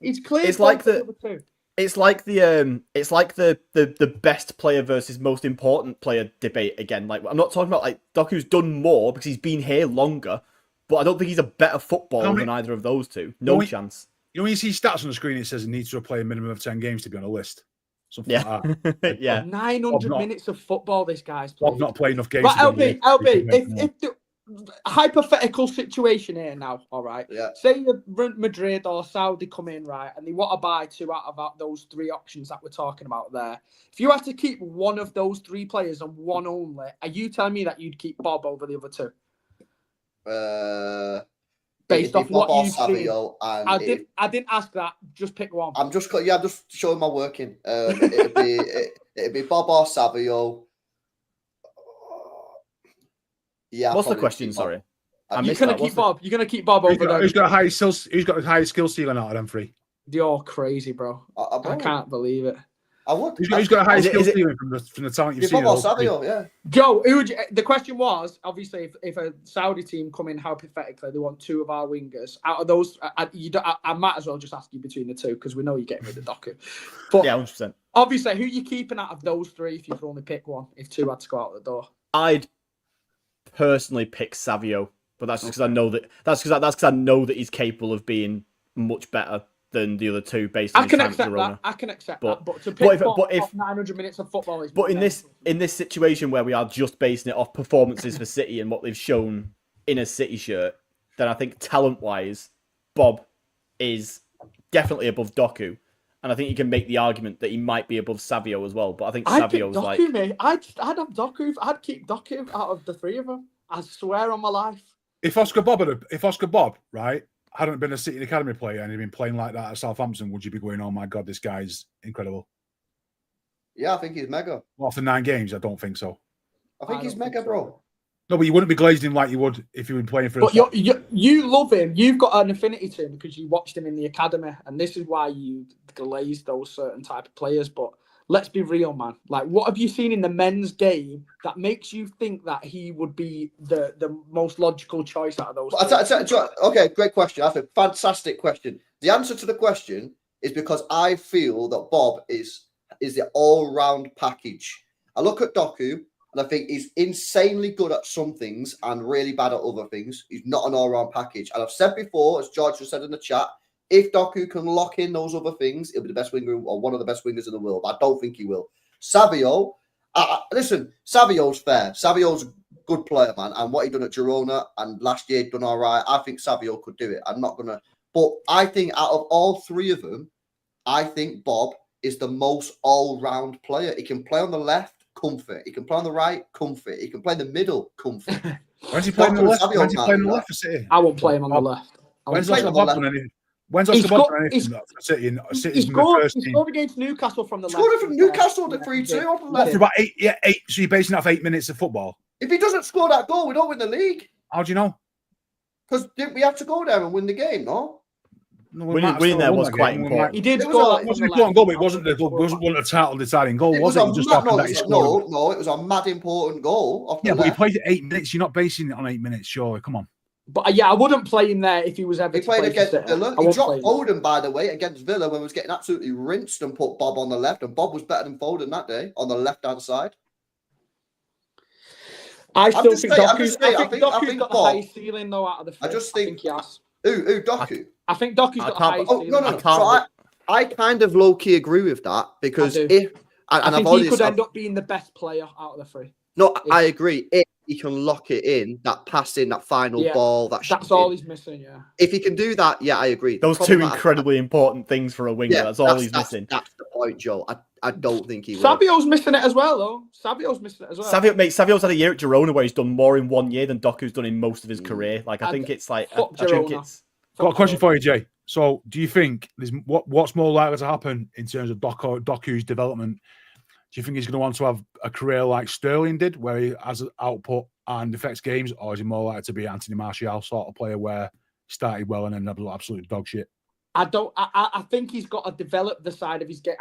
He's clear. it's like the other two. It's like the best player versus most important player debate again. Like I'm not talking about like Doku's done more because he's been here longer, but I don't think he's a better footballer than either of those two. No chance. You know when you see stats on the screen, it says he needs to play a minimum of 10 games to be on a list. Something like that. Yeah. 900 not- minutes of football this guy's Bob played. not playing enough games. Right, to be on the LB, list. if the hypothetical situation here now, all right? Yeah. Say the Madrid or Saudi come in, right, and they want to buy 2 out of those 3 options that we're talking about there. If you had to keep one of those 3 players and one only, are you telling me that you'd keep Bob over the other 2? Based off what you've seen. I didn't ask that. Just pick one. I'm just showing my working. It'd be Bob or Savio. Yeah. What's the question? Sorry. You're gonna keep Bob. You're gonna keep Bob over there. Who's got the highest skill ceiling out of them 3? You're crazy, bro. I can't believe it. I would. Who's got the highest skill ceiling from the talent you've seen? Bob or Savio, yeah. Joe, the question was obviously if a Saudi team come in hypothetically, they want 2 of our wingers. Out of those, I might as well just ask you between the 2 because we know you're getting rid of Doku. But yeah, 100%. Obviously, who are you keeping out of those 3 if you could only pick one? If 2 had to go out the door, I'd personally pick Savio, but that's just because I know that that's because I know that he's capable of being much better than the other 2 based on his time at Girona. I can accept that. But to but pick if 900 minutes of football is. But in this situation where we are just basing it off performances for City and what they've shown in a City shirt, then I think talent-wise, Bob is definitely above Doku, and I think you can make the argument that he might be above Savio as well. But I think Savio's Doku, like, mate. I'd have Doku. I'd keep Doku out of the 3 of them. I swear on my life. If Oscar Bob, right, hadn't been a City Academy player and he'd been playing like that at Southampton, would you be going, oh my God, this guy's incredible? Yeah, I think he's mega. Well, after 9 games, I don't think so. I think he's mega, bro. No, but you wouldn't be glazing him like you would if you were playing for. But you love him. You've got an affinity to him because you watched him in the academy, and this is why you glaze those certain type of players. But let's be real, man. Like, what have you seen in the men's game that makes you think that he would be the most logical choice out of those? Okay, great question. That's a fantastic question. The answer to the question is because I feel that Bob is the all-round package. I look at Doku and I think he's insanely good at some things and really bad at other things. He's not an all-round package. And I've said before, as George has said in the chat, if Doku can lock in those other things, he'll be the best winger or one of the best wingers in the world. I don't think he will. Savio, listen, Savio's fair. Savio's a good player, man. And what he done at Girona and last year done all right. I think Savio could do it. I'm not going to. But I think out of all three of them, I think Bob is the most all-round player. He can play on the left, comfort. He can play on the right, comfort. He can play in the middle, comfort. When's he playing the left? When's he playing the left for City? I won't play him on the left. When's Oscar Bob done anything? When's Oscar Bob done anything for City? City's in the first team. He scored against Newcastle from the left. Scored from Newcastle to 3-2. What, for about 8? Yeah, 8. So you're basing that off 8 minutes of football? If he doesn't score that goal, we don't win the league. How do you know? Because didn't we have to go there and win the game, no? No, winning there was quite important. He did score. It wasn't an important goal, but it wasn't a title deciding goal, was it? Just happened that he scored. No, it was a mad important goal. Yeah, but he played it 8 minutes. You're not basing it on 8 minutes, surely. Come on. But yeah, I wouldn't play him there if he was ever. He played against Villa. He dropped Foden, by the way, against Villa when he was getting absolutely rinsed and put Bob on the left. And Bob was better than Foden that day on the left-hand side. I still think Doku's got the highest ceiling though out of the three. I just think he has. Who, Doku? I think Doku's got the highest ceiling. No. So I kind of low-key agree with that because I think he could end up being the best player out of the three. No, I agree. If he can lock it in, that passing, that final ball, that's all he's missing, yeah. If he can do that, yeah, I agree. Those two incredibly important things for a winger. That's all he's missing. That's the point, Joe. I don't think he will. Savio's missing it as well, though. Savio's had a year at Girona where he's done more in 1 year than Doku's done in most of his career. Like, I think it's like... I think it's... Got a question for you, Jay. So, do you think what's more likely to happen in terms of Doku's development? Do you think he's going to want to have a career like Sterling did, where he has output and affects games, or is he more likely to be Anthony Martial sort of player where he started well and then had absolute dog shit? I think he's got to develop the side of his game.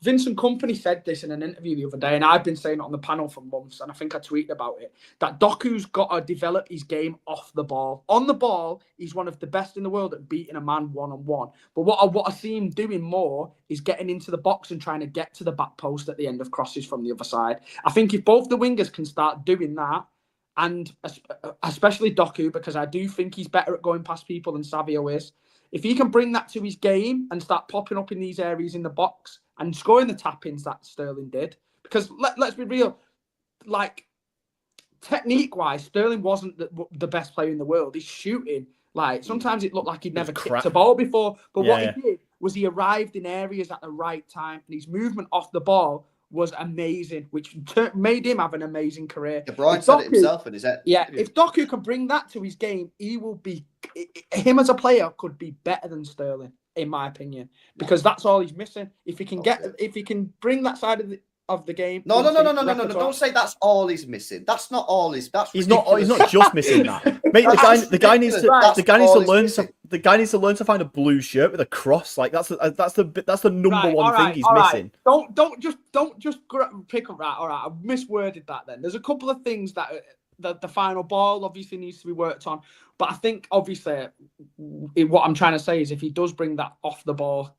Vincent Kompany said this in an interview the other day, and I've been saying it on the panel for months, and I think I tweeted about it, that Doku's got to develop his game off the ball. On the ball, he's one of the best in the world at beating a man one-on-one. But what I see him doing more is getting into the box and trying to get to the back post at the end of crosses from the other side. I think if both the wingers can start doing that, and especially Doku, because I do think he's better at going past people than Savio is, if he can bring that to his game and start popping up in these areas in the box and scoring the tap-ins that Sterling did, because let's be real, like technique-wise, Sterling wasn't the best player in the world. His shooting, like sometimes it looked like he'd never kicked a ball before, but what he did was he arrived in areas at the right time, and his movement off the ball was amazing, which made him have an amazing career. De Bruyne said it himself in his head. Yeah, if Doku can bring that to his game, he will be. Him as a player could be better than Sterling, in my opinion, because that's all he's missing. If he can if he can bring that side of the game. No. Don't say that's all he's missing. That's not all he's. He's not just missing that. Mate, the guy needs to learn to find a blue shirt with a cross. Like that's the number one thing he's missing. Don't just pick up that. All right, I've misworded that. Then there's a couple of things that the final ball obviously needs to be worked on. But I think obviously what I'm trying to say is if he does bring that off the ball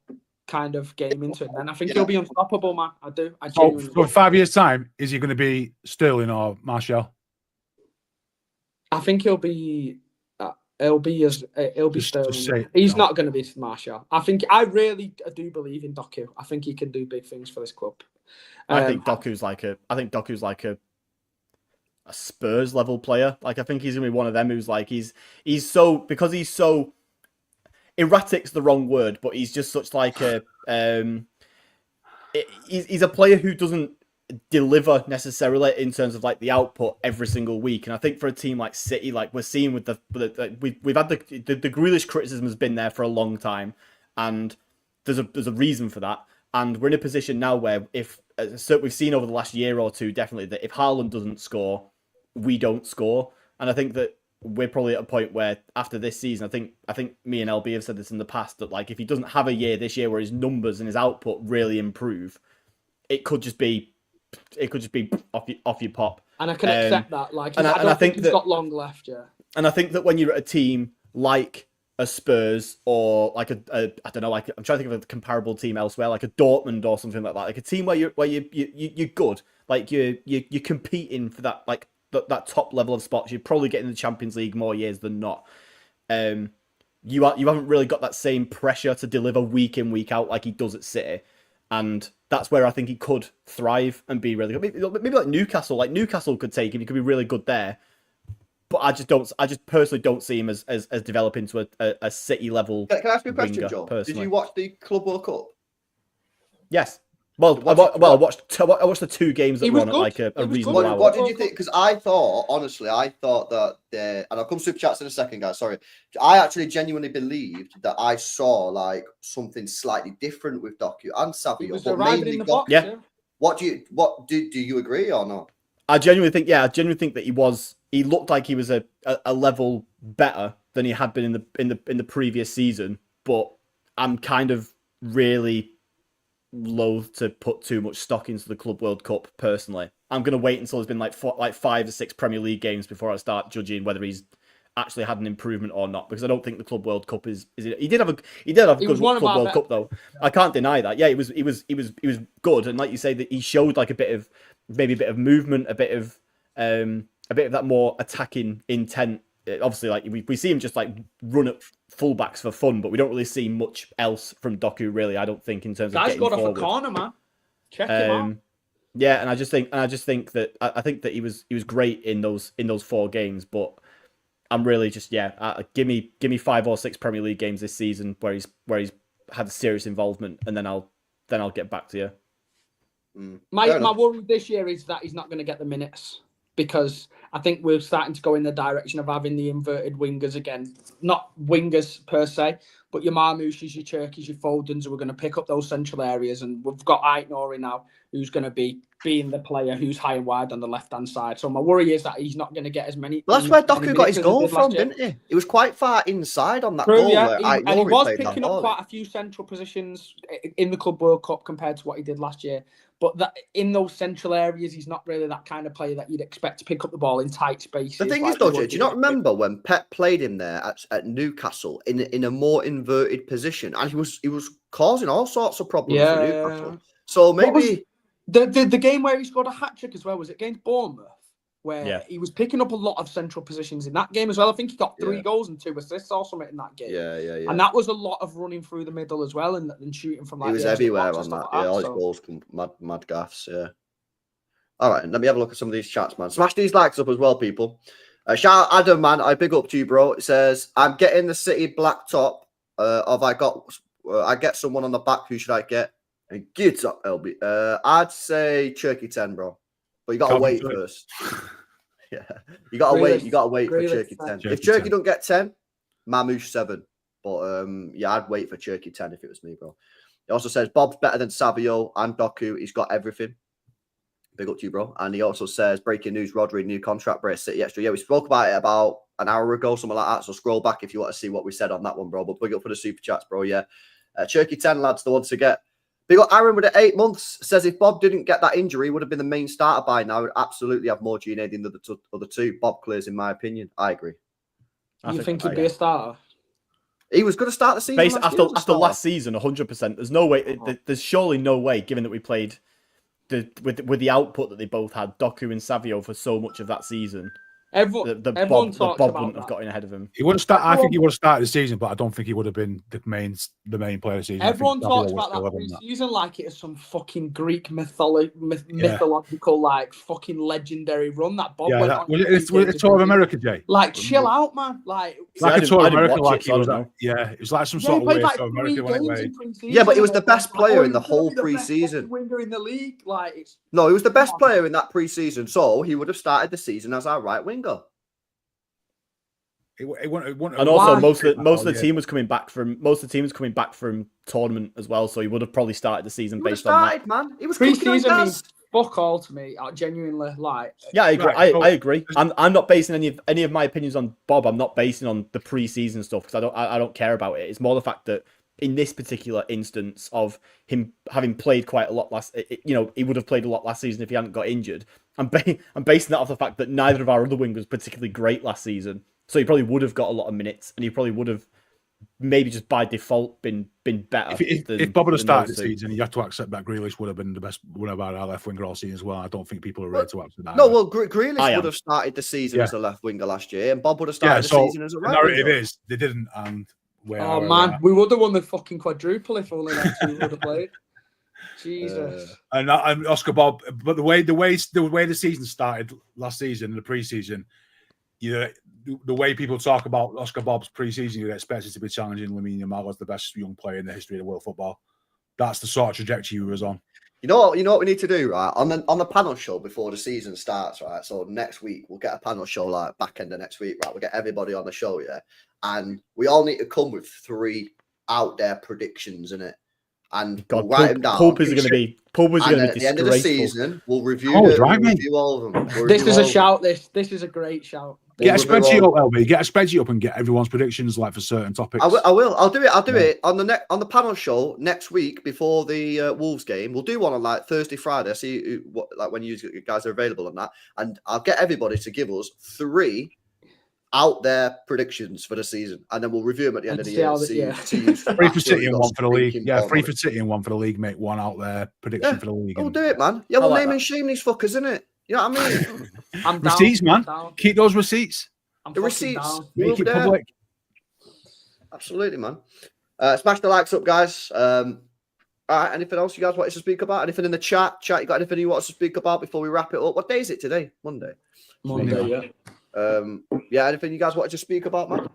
kind of game into it, then I think he'll be unstoppable, man. I do. So for 5 years' time, is he going to be Sterling or Martial? I think he'll be Sterling. He's not going to be Martial. I really do believe in Doku. I think he can do big things for this club. I think Doku's like a Spurs level player. Like I think he's gonna be one of them who's like he's so erratic's the wrong word, but he's just such like a he's a player who doesn't deliver necessarily in terms of like the output every single week. And I think for a team like City, like we're seeing with we've had the Grealish criticism has been there for a long time, and there's a reason for that. And we're in a position now where so we've seen over the last year or two definitely that if Haaland doesn't score, we don't score. And I think that we're probably at a point where after this season, I think me and LB have said this in the past, that like if he doesn't have a year this year where his numbers and his output really improve, it could just be off your pop. And I can accept that. Like, and I think he's got long left, yeah. And I think that when you're at a team like a Spurs or like a I don't know, like I'm trying to think of a comparable team elsewhere, like a Dortmund or something like that, like a team where you're good, like you're competing for that like that top level of spots. You're probably getting the Champions League more years than not. You haven't really got that same pressure to deliver week in, week out like he does at City. And that's where I think he could thrive and be really good. Maybe like Newcastle. Like Newcastle could take him. He could be really good there. But I just personally don't see him as developing to a City level. Can I ask you a question, winger, Joe? personally. Did you watch the Club World Cup? Yes. Well, I watched the 2 games that He were was on at good. like a He was reasonable good. hour. What did you think? Because I thought that and I'll come super chats in a second, guys. Sorry, I actually genuinely believed that I saw like something slightly different with Doku and He Savio, was but arriving mainly in the Doku. box. Yeah. What do you agree or not? I genuinely think that he looked like he was a level better than he had been in the previous season, but I'm kind of really loath to put too much stock into the Club World Cup personally. I'm going to wait until there's been like 5 or 6 Premier League games before I start judging whether he's actually had an improvement or not, because I don't think the Club World Cup is he did have a good Club World Cup though. I can't deny that. Yeah, he was good, and like you say, that he showed like a bit of movement, a bit of that more attacking intent. Obviously, like we see him just like run at fullbacks for fun, but we don't really see much else from Doku, really. I don't think, in terms of getting forward. Guys got off a corner, man. Check him out. Yeah, and I think that he was great in those 4 games, but I'm really just give me 5 or 6 Premier League games this season where he's had serious involvement, and then I'll get back to you. My worry this year is that he's not going to get the minutes, because I think we're starting to go in the direction of having the inverted wingers again. Not wingers per se, but your Marmoushs, your Cherkis, your Fodens, who are going to pick up those central areas. And we've got Aït-Nouri now, who's going to be being the player who's high and wide on the left-hand side. So my worry is that he's not going to get as many. Well, that's where Doku got his goal from, didn't he? He was quite far inside on that goal. Yeah, Where and he was played picking that up quite a few central positions in the Club World Cup compared to what he did last year. But that in those central areas, he's not really that kind of player that you'd expect to pick up the ball in tight spaces. The thing is, though, do you not remember when Pep played him there at Newcastle in a more inverted position, and he was causing all sorts of problems for Newcastle. So maybe the game where he scored a hat trick as well, was it against Bournemouth, where he was picking up a lot of central positions in that game as well. I think he got 3 goals and 2 assists or something in that game. Yeah. And that was a lot of running through the middle as well, and shooting from like. He was everywhere on that. All his goals come mad gaffs. Yeah. All right, let me have a look at some of these chats, man. Smash these likes up as well, people. Shout out Adam, man. I big up to you, bro. It says, I'm getting the City black top. I get someone on the back. Who should I get? And get up, LB. I'd say Cherky 10, bro. But you gotta wait first. Yeah. You gotta wait. You gotta wait for Cherky 10. If Cherky don't get 10, Mamouche 7. But I'd wait for Cherky 10 if it was me, bro. He also says Bob's better than Savio and Doku. He's got everything. Big up to you, bro. And he also says, breaking news, Rodri, new contract, Brace City extra. Yeah, we spoke about it about an hour ago, something like that. So scroll back if you want to see what we said on that one, bro. But big up for the super chats, bro. Yeah. Cherky 10, lads, the one to get. Big up Aaron with the 8 months. Says if Bob didn't get that injury, he would have been the main starter by now. He would absolutely have more DNA than the other 2. Bob clears, in my opinion. I agree. You think he'd be a starter? He was going to start the season. After last season, 100%. There's no way. There's surely no way, given that we played with the output that they both had, Doku and Savio, for so much of that season. Everyone Bob talks wouldn't about have gotten ahead of him. He wouldn't start. I think he would have started the season, but I don't think he would have been the main player of the season. Everyone talks about that pre-season like it is some fucking Greek mythological, like fucking legendary run that Bob went on. Was it a tour of America, Jay? Like, chill out, man. Like a tour of America, like it was like. It was like some sort of weird tour of America when it played. Yeah, but he was the best player in the whole pre-season. Winger in the league, No, he was the best player in that pre-season, so he would have started the season as our right winger. And also, most of the team was coming back from tournament as well, so he would have probably started the season based on that. Man, he was pre-season means fuck all to me. Genuinely, yeah, I agree. I agree. I'm not basing any of my opinions on Bob. I'm not basing on the pre-season stuff because I don't care about it. It's more the fact that in this particular instance of him having played quite a lot he would have played a lot last season if he hadn't got injured. I'm basing that off the fact that neither of our other wingers was particularly great last season. So he probably would have got a lot of minutes, and he probably would have maybe just by default been better. If Bob had started the season, you have to accept that Grealish would have been the best one of our left winger all season as well. I don't think people are ready to accept that. No, well, Grealish would have started the season as a left winger last year, and Bob would have started the season as a right winger. The narrative is they didn't, and we would have won the fucking quadruple if only that 2 would have played. Jesus. And Oscar Bob, but the way the season started last season, the preseason, the way people talk about Oscar Bob's preseason, you'd expect it to be challenging Lamine Yamal as the best young player in the history of world football. That's the sort of trajectory he was on. You know what we need to do, right? On the panel show before the season starts, right? So next week we'll get a panel show like back end of next week, right? We'll get everybody on the show, yeah. And we all need to come with 3 out there predictions in it. And we'll write them down. Pulp is going to be at the end of the season, we'll review all of them. This is a shout. This is a great shout. Get a spreadsheet up, LB. Get a spreadsheet up and get everyone's predictions like for certain topics. I will. I'll do it on the panel show next week before the Wolves game. We'll do one on like Thursday, Friday. See when you guys are available on that, and I'll get everybody to give us 3 out there predictions for the season, and then we'll review them at the end of the year. 3 for City and 1 for the league. Yeah, 3 for City and 1 for the league, mate. 1 out there prediction for the league. We'll do it, man. Yeah, we'll name and shame these fuckers, innit? You know what I mean? I'm receipts, down, man. Keep those receipts. The receipts. Make it public. Absolutely, man. Smash the likes up, guys. All right, anything else you guys want us to speak about? Anything in the chat? You got anything you want us to speak about before we wrap it up? What day is it today? Monday, yeah. Yeah, anything you guys want to speak about, man?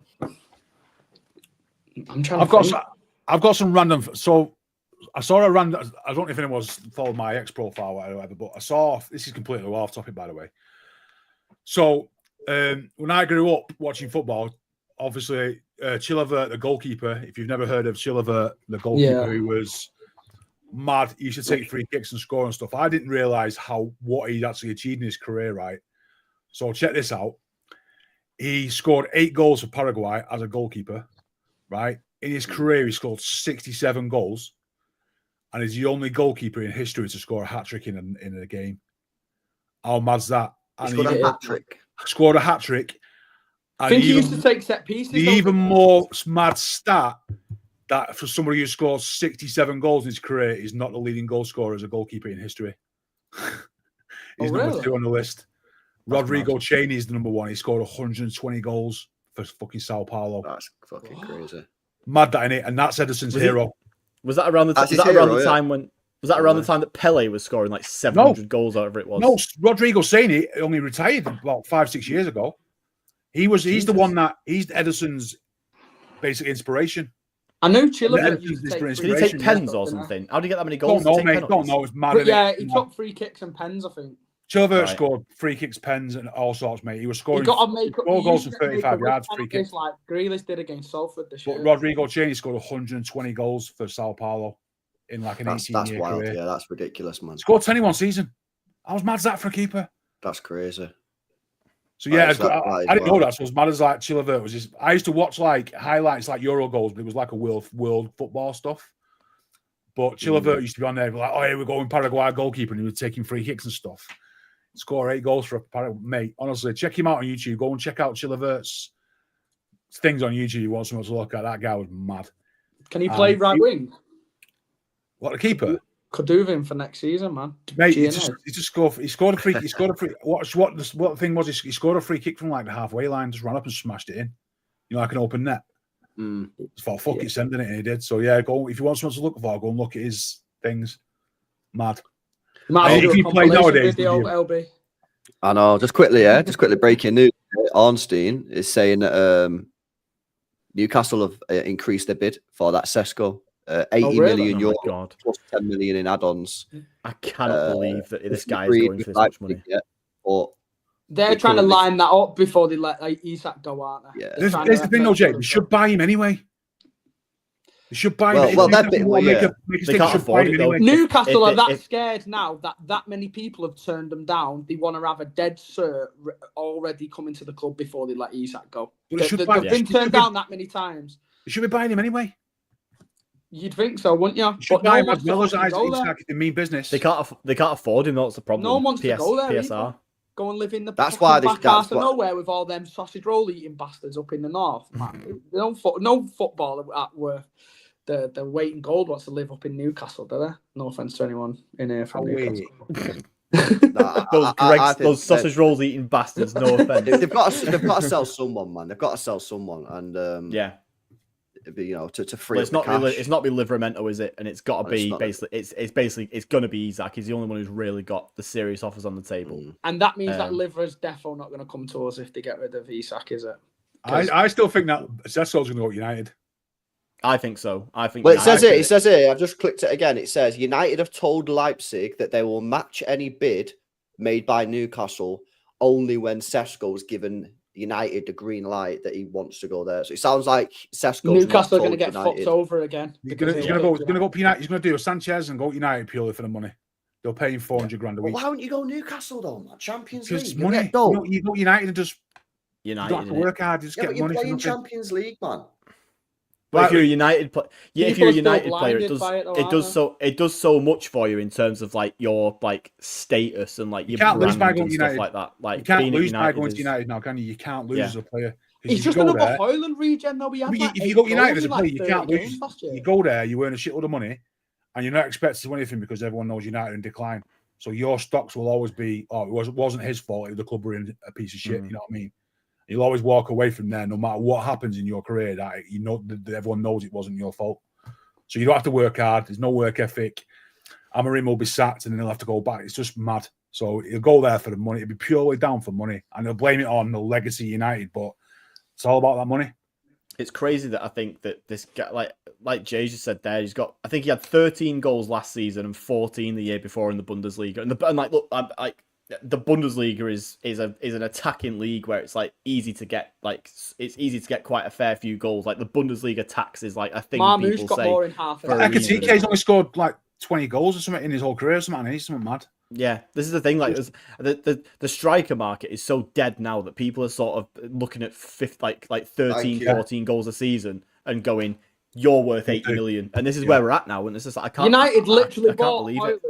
I've got some random. So I saw a random. I don't know if anyone's followed my X profile or whatever, but I saw. This is completely off topic, by the way. So when I grew up watching football, obviously Chilivert, the goalkeeper. If you've never heard of Chilivert, the goalkeeper who was mad, he used to take free kicks and score and stuff. I didn't realize what he'd actually achieved in his career, right? So check this out. He scored 8 goals for Paraguay as a goalkeeper, right? In his career, he scored 67 goals, and he's the only goalkeeper in history to score a hat-trick in a game. How mad's that? He scored a hat-trick. Scored a hat-trick. I think he used to take set pieces. The even more mad stat that for somebody who scores 67 goals in his career is not the leading goal scorer as a goalkeeper in history. He's number 2 on the list. Rodrigo Cheney is the number 1. He scored 120 goals for fucking Sao Paulo. That's fucking crazy. Mad that, innit? And that's Edison's hero. Was that around the time when? Was that around the time that Pele was scoring like 700 goals, whatever it was? No, Rodrigo Cheney only retired about 5-6 years ago. He's the one he's Edison's basic inspiration. I know Chilivert used to Did he take pens or something? How did he get that many goals? Don't know, mate. Don't know. It's mad. Yeah, he took free kicks and pens, I think. Chilivert scored free kicks, pens, and all sorts, mate. He was scoring 4 goals from 35 yards, free kicks. Like Grealish did against Salford this year. But Rodrigo Cheney scored 120 goals for Sao Paulo in like an 18-year career. Yeah, that's ridiculous, man. Scored 21 season. How was mad's that for a keeper? That's crazy. So yeah, I didn't know that. So as mad as like Chilivert was, I used to watch like highlights like Euro goals, but it was like a world football stuff. But Chilivert used to be on there, like, oh, here we go in Paraguay goalkeeper, and he was taking free kicks and stuff. Score 8 goals for a Paraguay mate. Honestly, check him out on YouTube. Go and check out Chilivert's things on YouTube. You want someone to look at? That guy was mad. Can he play right wing? What, the keeper? Could do with him for next season, man. Mate, he scored a free. What the thing was? He scored a free kick from like the halfway line, just ran up and smashed it in. You know, like an open net. Just thought, fuck it, sending it, and he did. So yeah, go if you want someone to look for, go and look at his things. Mad. If he played nowadays, LB. I know. Just quickly breaking news. Ornstein is saying that Newcastle have increased their bid for that Sesko. 80 million euros plus 10 million in add-ons. I cannot believe that this guy is going for this much money. They're trying to line that up before they let Isak go, aren't they? Yeah. There's the thing, though, Jake. They should buy him anyway. They should buy him. They can't afford it, though. Newcastle are that scared now that many people have turned them down. They want to have a dead cert already coming to the club before they let Isak go. They've been turned down that many times. They should be buying him anyway. You'd think so, wouldn't you? But no one wants to go there. They mean business. They can't afford him. That's the problem. No one wants to go there. PSR. Go and live in the back arse of nowhere with all them sausage roll eating bastards up in the north. Man, no footballer at worth the weight in gold wants to live up in Newcastle, do they? No offense to anyone in here from Newcastle. Those sausage rolls eating bastards. No offense. They've got to sell someone, man. They've got to sell someone, and to free Well, up the cash. it's not be Livramento, is it? And it's got to Well, be it's not. basically it's going to be Isak. He's the only one who's really got the serious offers on the table. And that means that Livra's defo not going to come to us if they get rid of Isak, is it? I still think that Sesko's going to go to United. I think so. I think. Well, it says here. I've just clicked it again. It says United have told Leipzig that they will match any bid made by Newcastle only when Sesko's given United the green light that he wants to go there. So it sounds like Sesko's Newcastle are going to get fucked over again. He's going to go to United. He's going to do a Sanchez and go to United purely for the money. They'll pay him 400 grand a week. Well, why wouldn't you go Newcastle though, man? Champions Because League. money. You go United and just you don't have to work hard. Just Yeah, get but you're money. playing Champions League, man. But if you're a United player, if you're a United player, it does so much for you in terms of like your like status and like your can't lose by brand going and United. stuff like that. Like you can't being at lose by United going to United now, can you? You can't lose as a player. He's just another Hoyland regen though. If you go United as a player, you can't lose. You go there, you earn a shitload of money, and you're not expected to win anything because everyone knows United are in decline. So your stocks will always be, it wasn't his fault. The club were in a piece of shit. You know what I mean? You'll always walk away from there, no matter what happens in your career. That that everyone knows it wasn't your fault. So you don't have to work hard. There's no work ethic. Amarim will be sacked, and then he'll have to go back. It's just mad. So he'll go there for the money. It'll be purely down for money, and they'll blame it on the legacy United. But it's all about that money. It's crazy that I think that this guy, like Jay just said there, I think he had 13 goals last season and 14 the year before in the Bundesliga. And like, look, the Bundesliga is an attacking league where it's like easy to get quite a fair few goals. Like the Bundesliga tax is like a thing people say. More in half TK's only scored like 20 goals or something in his whole career or something. He's something mad. Yeah, this is the thing. Like, the striker market is so dead now that people are sort of looking at 13, 14 goals a season and going, "You're worth 80 million." And this is where we're at now. And it's just like, I can't. United literally I can't bought believe Hoyland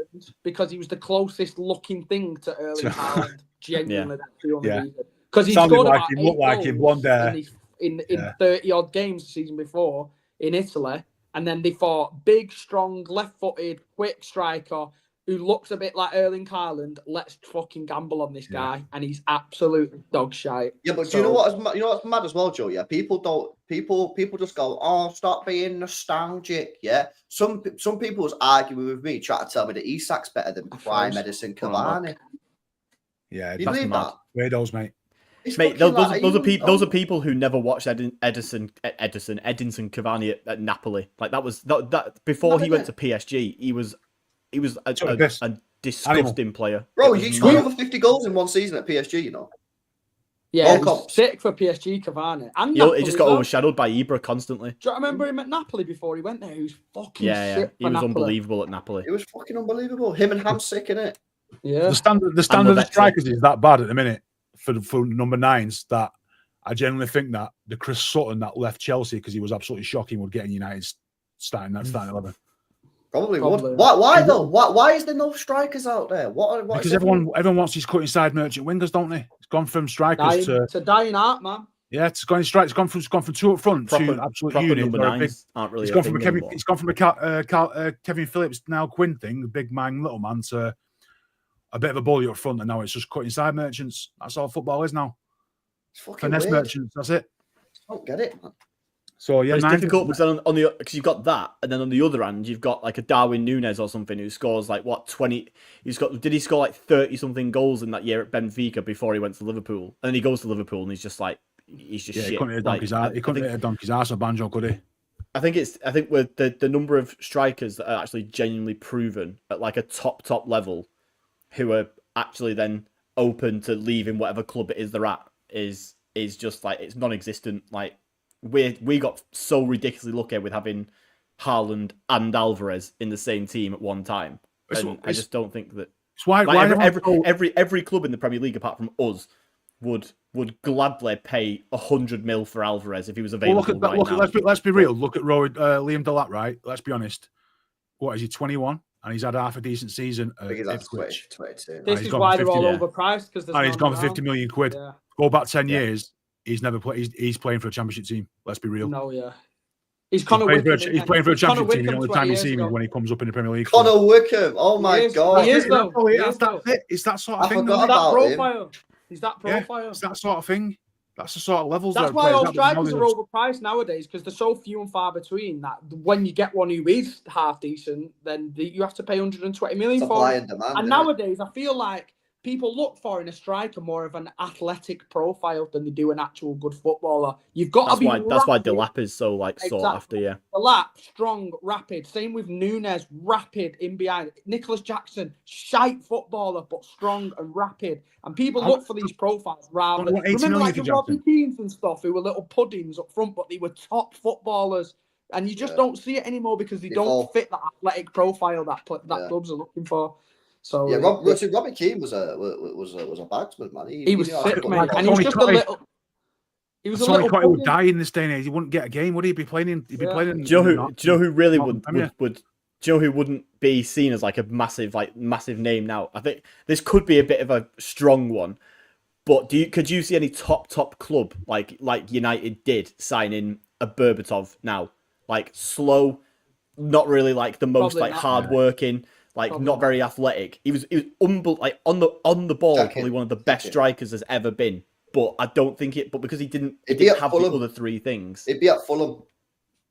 because he was the closest looking thing to Erling Haaland. Genuinely, that's the only reason. Because he scored about 8 goals one day in 30 odd games the season before in Italy, and then they fought big, strong, left-footed, quick striker who looks a bit like Erling Haaland. Let's fucking gamble on this guy, and he's absolute dog shite. Yeah, but do you know what's mad as well, Joe? Yeah, people just go, "Oh, stop being nostalgic." Yeah, some people was arguing with me, trying to tell me that Isak's better than prime Edison Cavani. Yeah, you believe that? Weirdos, mate. Mate, those are people who never watched Edinson Cavani at Napoli. Like that before he went to PSG, he was a disgusting player. Bro, he scored over 50 goals in one season at PSG, you know. Yeah, it was sick for PSG, Cavani. And he just got overshadowed by Ibra constantly. Do you remember him at Napoli before he went there? He was fucking sick. He was unbelievable at Napoli. It was fucking unbelievable. Him and Hamsik, innit? Yeah. The standard of strikers is that bad at the minute for number 9s that I genuinely think that the Chris Sutton that left Chelsea because he was absolutely shocking would get in United starting 11. Probably would. Why though? Why is there no strikers out there? Because everyone wants these cut inside merchant wingers, don't they? It's gone from strikers to dying art, man. Yeah, it's gone straight. It's gone from two up front to absolute unit. Number 9s aren't really. It's gone from a Kevin Phillips now Quinn thing, the big man, little man, to a bit of a bully up front, and now it's just cut inside merchants. That's all football is now. It's fucking finesse weird. merchants. That's it. I don't get it, man. So yeah, it's difficult because because you've got that, and then on the other hand, you've got like a Darwin Núñez or something who scores like 20? Did he score like 30 something goals in that year at Benfica before he went to Liverpool? And then he goes to Liverpool and he's just shit. He couldn't hit a donkey's ass or Banjo, could he? I think with the number of strikers that are actually genuinely proven at like a top level, who are actually then open to leaving whatever club it is they're at, is just like it's non-existent. Like we got so ridiculously lucky with having Haaland and Alvarez in the same team at one time, and I just don't think that. Every club in the Premier League apart from us would gladly pay 100 mil for Alvarez if he was available. Let's be real. Look at Liam Delat, right? Let's be honest. What is he? 21, and he's had half a decent season. I think he's at 22. This is why they're all overpriced because he's gone for 50 million quid. Yeah. Go back 10 years. He's never played. He's playing for a championship team. Let's be real. No, yeah. He's playing for a championship team. The only time you see him when he comes up in the Premier League. Connor Wickham. Oh my God. He is though. It's that sort of thing. He's that profile. Yeah, it's that sort of thing. That's the sort of levels. That's they're why playing. all That- strikers now are overpriced nowadays because they're so few and far between that when you get one who is half decent, then you have to pay 120 million for Supply it. and demand. And innit? nowadays, I feel like people look for in a striker more of an athletic profile than they do an actual good footballer. You've got to be That's why rapid. Delap is so like sought after. Yeah. Delap, strong, rapid. Same with Nunes, rapid in behind. Nicholas Jackson, shite footballer, but strong and rapid. And people look for these profiles rather than... want 80 Remember million like for the Robbie Jackson? Keanes and stuff, who were little puddings up front, but they were top footballers. And you just don't see it anymore because they don't fit that athletic profile that clubs are looking for. So yeah, Robbie Keane was a bagsman, man. he was knew how to sick, put mate. the And he was ball. just a little... He was a Tony little Cottee would pudding. die in this day and age. He wouldn't get a game, would he? He'd be playing in. He'd be playing in. Do you know who really Northern Premier. would do you know who wouldn't be seen as like a massive name now? I think this could be a bit of a strong one, but could you see any top club like United did signing a Berbatov now? Like slow, not really like the most Probably like not, hard working, like Probably not very athletic. He was like on the ball, Jacket. probably one of the best strikers there's ever been. But I don't think it. But because he didn't He'd be at have the Fulham. other three things. He'd be at Fulham.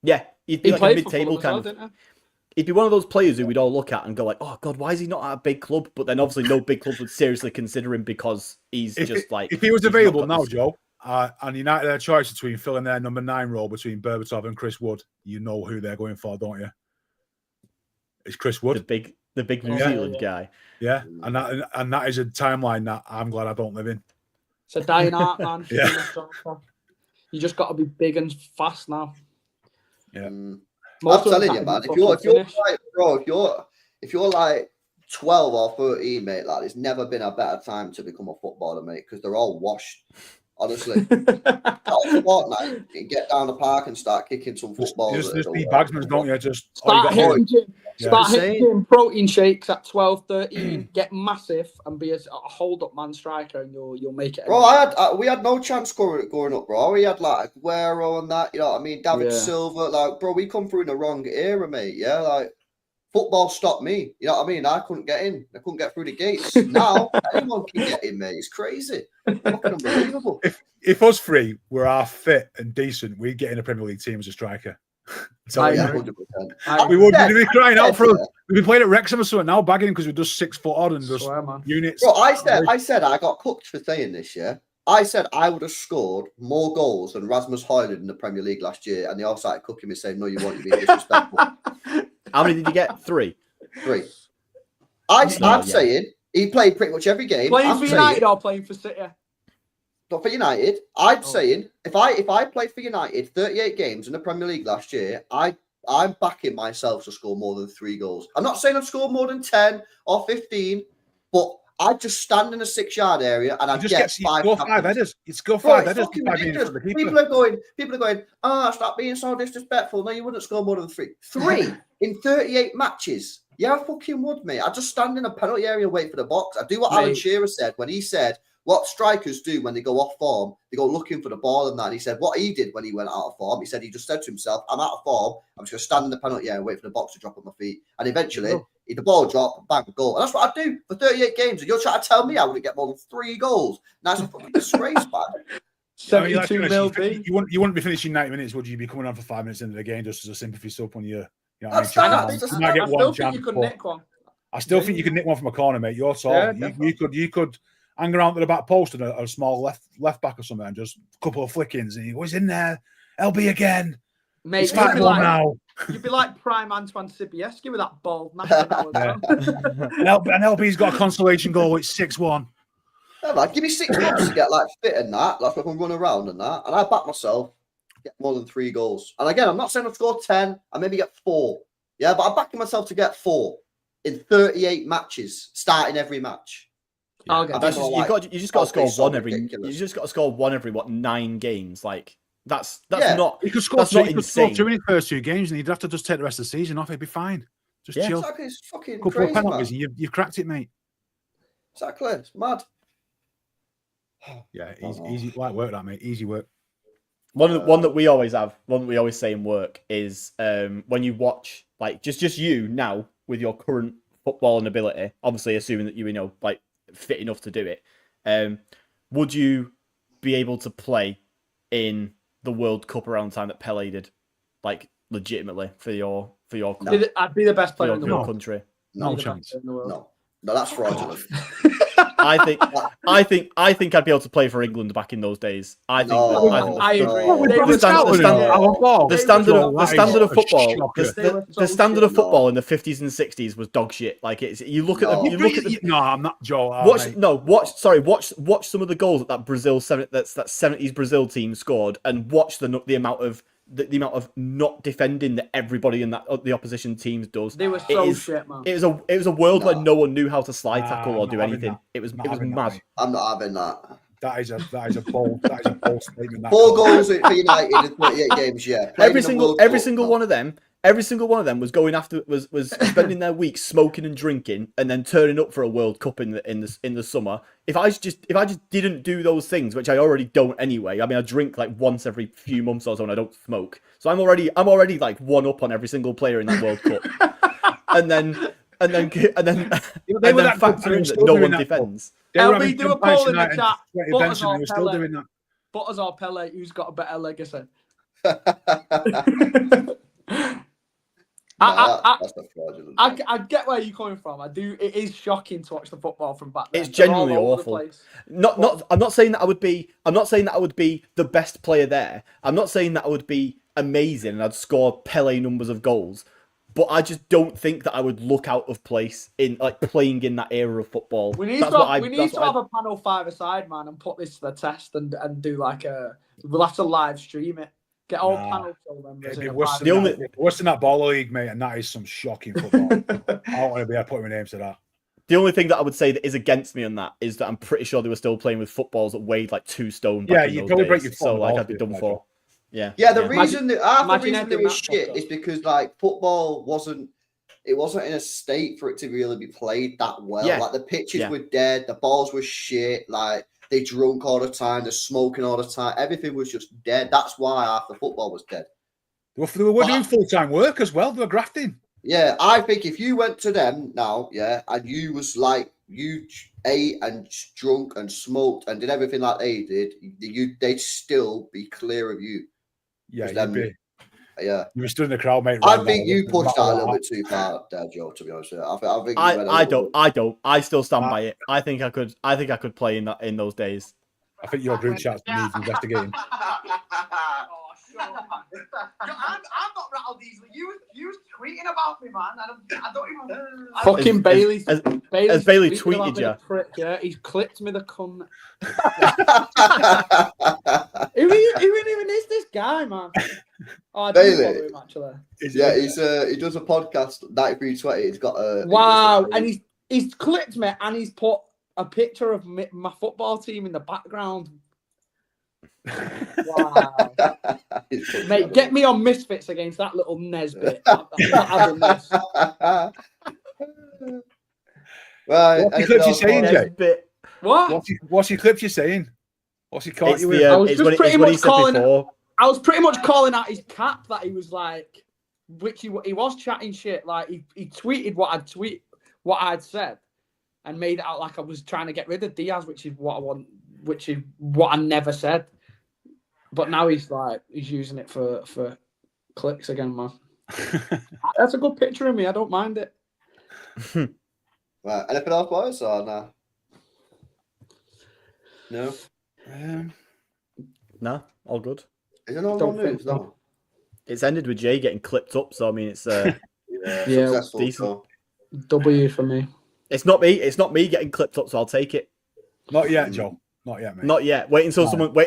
Yeah, he'd be He like a played for mid-table Fulham as well, kind of. didn't He'd be one of those players who we'd all look at and go like, "Oh God, why is he not at a big club?" But then obviously no big clubs would seriously consider him because he's If he was he's not available got now, this- Joe, and United had a choice between filling their number 9 role between Berbatov and Chris Wood, you know who they're going for, don't you? It's Chris Wood. the big New Yeah. Zealand guy. Yeah, and that is a timeline that I'm glad I don't live in. It's a dying art, man. Yeah. You just got to be big and fast now. Yeah. I'm Most of them telling you, can't man. even If you're fucking finish. like, bro, if you're like 12 or 13, mate, like there's never been a better time to become a footballer, mate, because they're all washed. Honestly, Fortnite, you get down the park and start kicking some footballs. Just be bagsmen, don't you? Just all you Start got to do hitting gym. Yeah. Start Insane. hitting gym, protein shakes at 12, 13, get massive and be a hold-up man striker and you'll make it. Bro, we had no chance growing up, bro. We had like Aguero and that, you know what I mean? David Yeah. Silva, like, bro, we come through in the wrong era, mate. Yeah, like football stopped me. You know what I mean? I couldn't get in. I couldn't get through the gates. Now anyone can get in, mate. It's crazy. Fucking unbelievable. If us three were half fit and decent, we'd get in a Premier League team as a striker. So, I Yeah, agree. 100%. we would Yeah, be crying out for yeah. us. We'd be playing at Wrexham or something now, bagging because we're just 6 foot odd and just Swear, man. units. Bro, I said I got cooked for saying this, yeah. I said I would have scored more goals than Rasmus Højlund in the Premier League last year, and they all started cooking me saying, "No, you won't. You're being disrespectful." How many did you get? 3. 3. No, I'm yeah. saying he played pretty much every game. Playing I'm for saying, United or playing for City? not for United. I'm saying if I played for United 38 games in the Premier League last year, I'm backing myself to score more than 3 goals. I'm not saying I'd score more than 10 or 15, but I'd just stand in a 6-yard area and I'd get 5 score 5 tackles. headers. You'd score Bro, 5 it's headers. fucking by being in ridiculous. front of the keeper. People are going, stop being so disrespectful. No, you wouldn't score more than 3. 3 in 38 matches. Yeah, I fucking would, mate. I just stand in a penalty area and wait for the box. I do what Alan Mate. Shearer said when he said what strikers do when they go off form. They go looking for the ball and that. And he said what he did when he went out of form. He said he just said to himself, I'm out of form. I'm just going to stand in the penalty area and wait for the box to drop at my feet. And eventually, the ball dropped, bang, goal. And that's what I do for 38 games. And you're trying to tell me I wouldn't get more than 3 goals. That's a fucking disgrace, man. I mean, 72 mil fee. you wouldn't be finishing 90 minutes, would you? Be coming on for 5 minutes into the game just as a sympathy sub on your. You know what That's I mean? that. You might get I one still chance, think you could but nick one. I still think you could nick one from a corner, mate. You're tall. Yeah, you could hang around to the back post and a small left back or something, and just a couple of flickings, and he was in there. LB again. Mate, He's fighting now. You'd be like prime Antoine Sibieski with that bald knacker now as well. And LB's got a consolation goal. It's 6-1. Yeah, man, give me 6 months to get like fit and that. Like I can run around and that. And I back myself, get more than 3 goals. And again, I'm not saying I'll score 10. I maybe get 4. Yeah, but I'm backing myself to get 4 in 38 matches, starting every match. I'll get That's that. you just got to score so one every. ridiculous. You just got to score one every 9 games. Like that's Yeah. not. He could score That's 2. not He could score insane. 2 in his first 2 games, and he'd have to just take the rest of the season off. He'd be fine. Just Yeah. chill. Exactly, it's fucking Couple crazy, of penalties, man. and you've cracked it, mate. Exactly, it's mad. Yeah, easy light work, that mate. Easy work. One that we always have, one that we always say in work is when you watch like just you now with your current footballing ability, obviously assuming that you know like fit enough to do it. Would you be able to play in the World Cup around the time that Pele did, like legitimately for your club, I'd be the best for player in the your world. country. No Be the chance. best player in the world. No, that's fraudulent. I think I'd be able to play for England back in those days. I think No, I agree. no. They were The stand- so the stand- shit. Alan Ball. the They standard were of the so standard of shit. football, Shocker. They were the so standard shit. of football in the 50s and 60s was dog shit. Like it's you look at No. you look at the No, I'm not Joe. watch some of the goals that Brazil that 70s Brazil team scored, and watch the amount of not defending that everybody in the opposition teams does. They were so shit, man. It was a world where No. no one knew how to slide Nah, tackle or I'm do not having anything. that. It was Not it was having that, mad. mate. I'm not having that. That is a bold statement. That 4 goals for United in 38 games, yeah. Playing Every in a single World Cup, no. one of them. Every single one of them was going after was spending their weeks smoking and drinking, and then turning up for a World Cup in the summer. If I just didn't do those things, which I already don't anyway. I mean, I drink like once every few months or so, and I don't smoke. So I'm already like one up on every single player in that World Cup. and then factor in that no one defends. LB, do a poll in the chat. Butters or They were still Pele? doing that. Butters or Pele? Who's got a better legacy? That's not fraudulent. I get where you're coming from. I do. It is shocking to watch the football from back then. It's They're genuinely all over the awful. place. I'm not saying that I would be the best player there. I'm not saying that I would be amazing and I'd score Pele numbers of goals. But I just don't think that I would look out of place in like playing in that era of football. We need to have a panel 5-a-side, man, and put this to the test and do like we'll have to live stream it. Get all panel show members. It'd be worse than that baller league, mate, and that is some shocking football. I don't want to be able to put my name to that. The only thing that I would say that is against me on that is that I'm pretty sure they were still playing with footballs that weighed like 2 stone. Yeah, back in you'd those probably days. break your foot So on like the I'd be ball, done yeah. for. Yeah. Yeah, the reason that imagine it doing was that shit podcast. is because like football wasn't in a state for it to really be played that well. Yeah. Like the pitches Yeah. were dead, the balls were shit, like they drunk all the time, they're smoking all the time, everything was just dead. That's why half the football was dead. They were doing full-time work as well. They were grafting. Yeah, I think if you went to them now, yeah, and you was like you ate and drunk and smoked and did everything like they did, they'd still be clear of you. Yeah, Yeah. you were stood in the crowd, mate. I think you pushed that a little bit too far there, Joe, to be honest with you. I think I don't. I still stand by it. I think I could play in those days. I think your group chat's needs investigating. I'm not rattled easily. You was tweeting about me, man. I don't even. Fucking Bailey. As Bailey tweeted you. Yeah, he's clipped me the cunt. Who even is this guy, man? Oh, I Bailey. don't follow him actually. Yeah, he does a podcast 9320. He's got a Wow, and he's clipped me and he's put a picture of my football team in the background. Wow. Mate, get me on Misfits against that little Nesbit. I'm not having this. Right. What's he clipped you saying, Jay? What? What's he clipped you saying? What's he caught It's you the, with? I was it's just what pretty it's what he much said calling before. I was pretty much calling out his cap that he was like, which he was chatting shit. Like he tweeted what I'd said, and made it out like I was trying to get rid of Diaz, which is what I never said. But now he's using it for clicks again, man. That's a good picture of me. I don't mind it. Right. Anything else, boys, or no? No. No, all good. Is there no Don't more news? think so. No. It's ended with Jay getting clipped up, so I mean it's Yeah, Successful. decent. So. W for me. it's not me getting clipped up, so I'll take it. Not yet, Joe. Not yet, mate. Not yet. Wait until they discover that.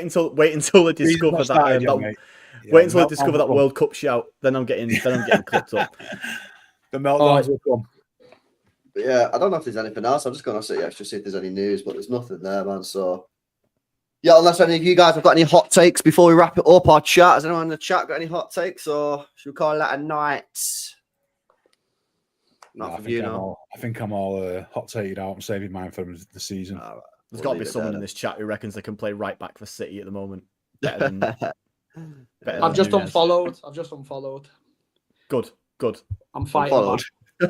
Wait until they discover that World Cup shout. Then I'm getting clipped up. The meltdowns will come. But yeah, I don't know if there's anything else. I'm just going to see if there's any news, but there's nothing there, man. So, yeah, unless any of you guys have got any hot takes before we wrap it up, our chat. Has anyone in the chat got any hot takes, or should we call that a night? I think I'm all hot tated out. I'm saving mine for the season. All right. There's We'll got to be leave it someone there in this chat who reckons they can play right back for City at the moment. Better than I've just Nunez. unfollowed. Good. I'm fighting Unfollowed.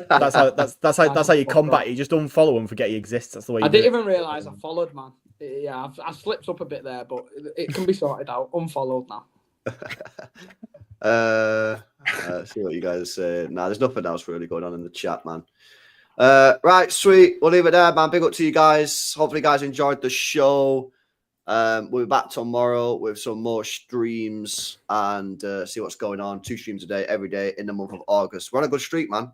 That's how you combat it. You just unfollow and forget he exists. That's the way. I didn't even realise I followed, man. Yeah, I slipped up a bit there, but it can be sorted out. Unfollowed now. See what you guys say. Nah, there's nothing else really going on in the chat, man. Right, sweet. We'll leave it there, man. Big up to you guys. Hopefully, you guys enjoyed the show. We'll be back tomorrow with some more streams and see what's going on. 2 streams a day, every day in the month of August. We're on a good streak, man.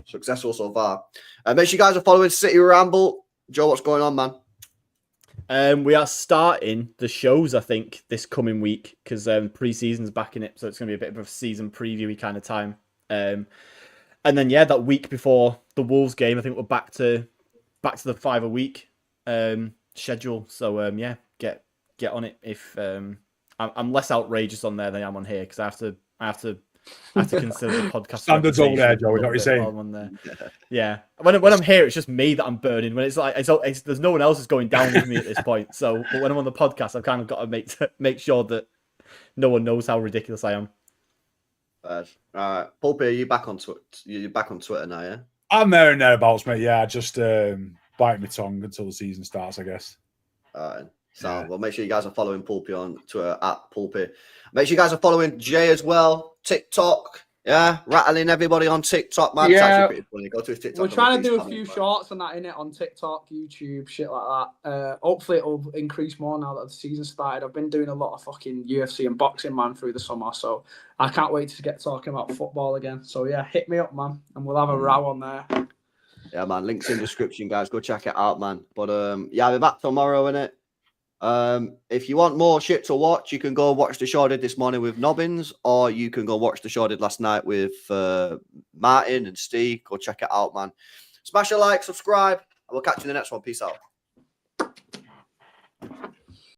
Successful so far. Make sure you guys are following City Ramble. Joe, what's going on, man? We are starting the shows, I think, this coming week because pre-season's back in it, so it's going to be a bit of a season preview-y kind of time. And then that week before the Wolves game, I think we're back to the 5 a week schedule. So get on it. If I'm less outrageous on there than I am on here because I have to consider the podcast standards over there, Joe. Is what you're saying? There. Yeah. When I'm here, it's just me that I'm burning. When it's like there's no one else is going down with me at this point. So, but when I'm on the podcast, I've kind of got to make sure that no one knows how ridiculous I am. All right, Pulpy, are you back on Twitter? You're back on Twitter now, yeah? I'm there and thereabouts, mate. Yeah, just biting my tongue until the season starts, I guess. All right. So, well, make sure you guys are following Pulpy on Twitter at Pulpy. Make sure you guys are following Jay as well. TikTok, yeah, rattling everybody on TikTok, man. Yeah. It's actually pretty funny. Go to his TikTok. We're trying to do a few shorts and that in it on TikTok, YouTube, shit like that. Hopefully it'll increase more now that the season started. I've been doing a lot of fucking UFC and boxing, man, through the summer, so I can't wait to get talking about football again. So yeah, hit me up, man, and we'll have a row on there. Yeah, man. Links in the description, guys. Go check it out, man. But I'll be back tomorrow, innit? If you want more shit to watch, you can go watch the show I did this morning with Nobbins, or you can go watch the show I did last night with Martin and Steve. Go check it out, man. Smash a like, subscribe, and we'll catch you in the next one. Peace out.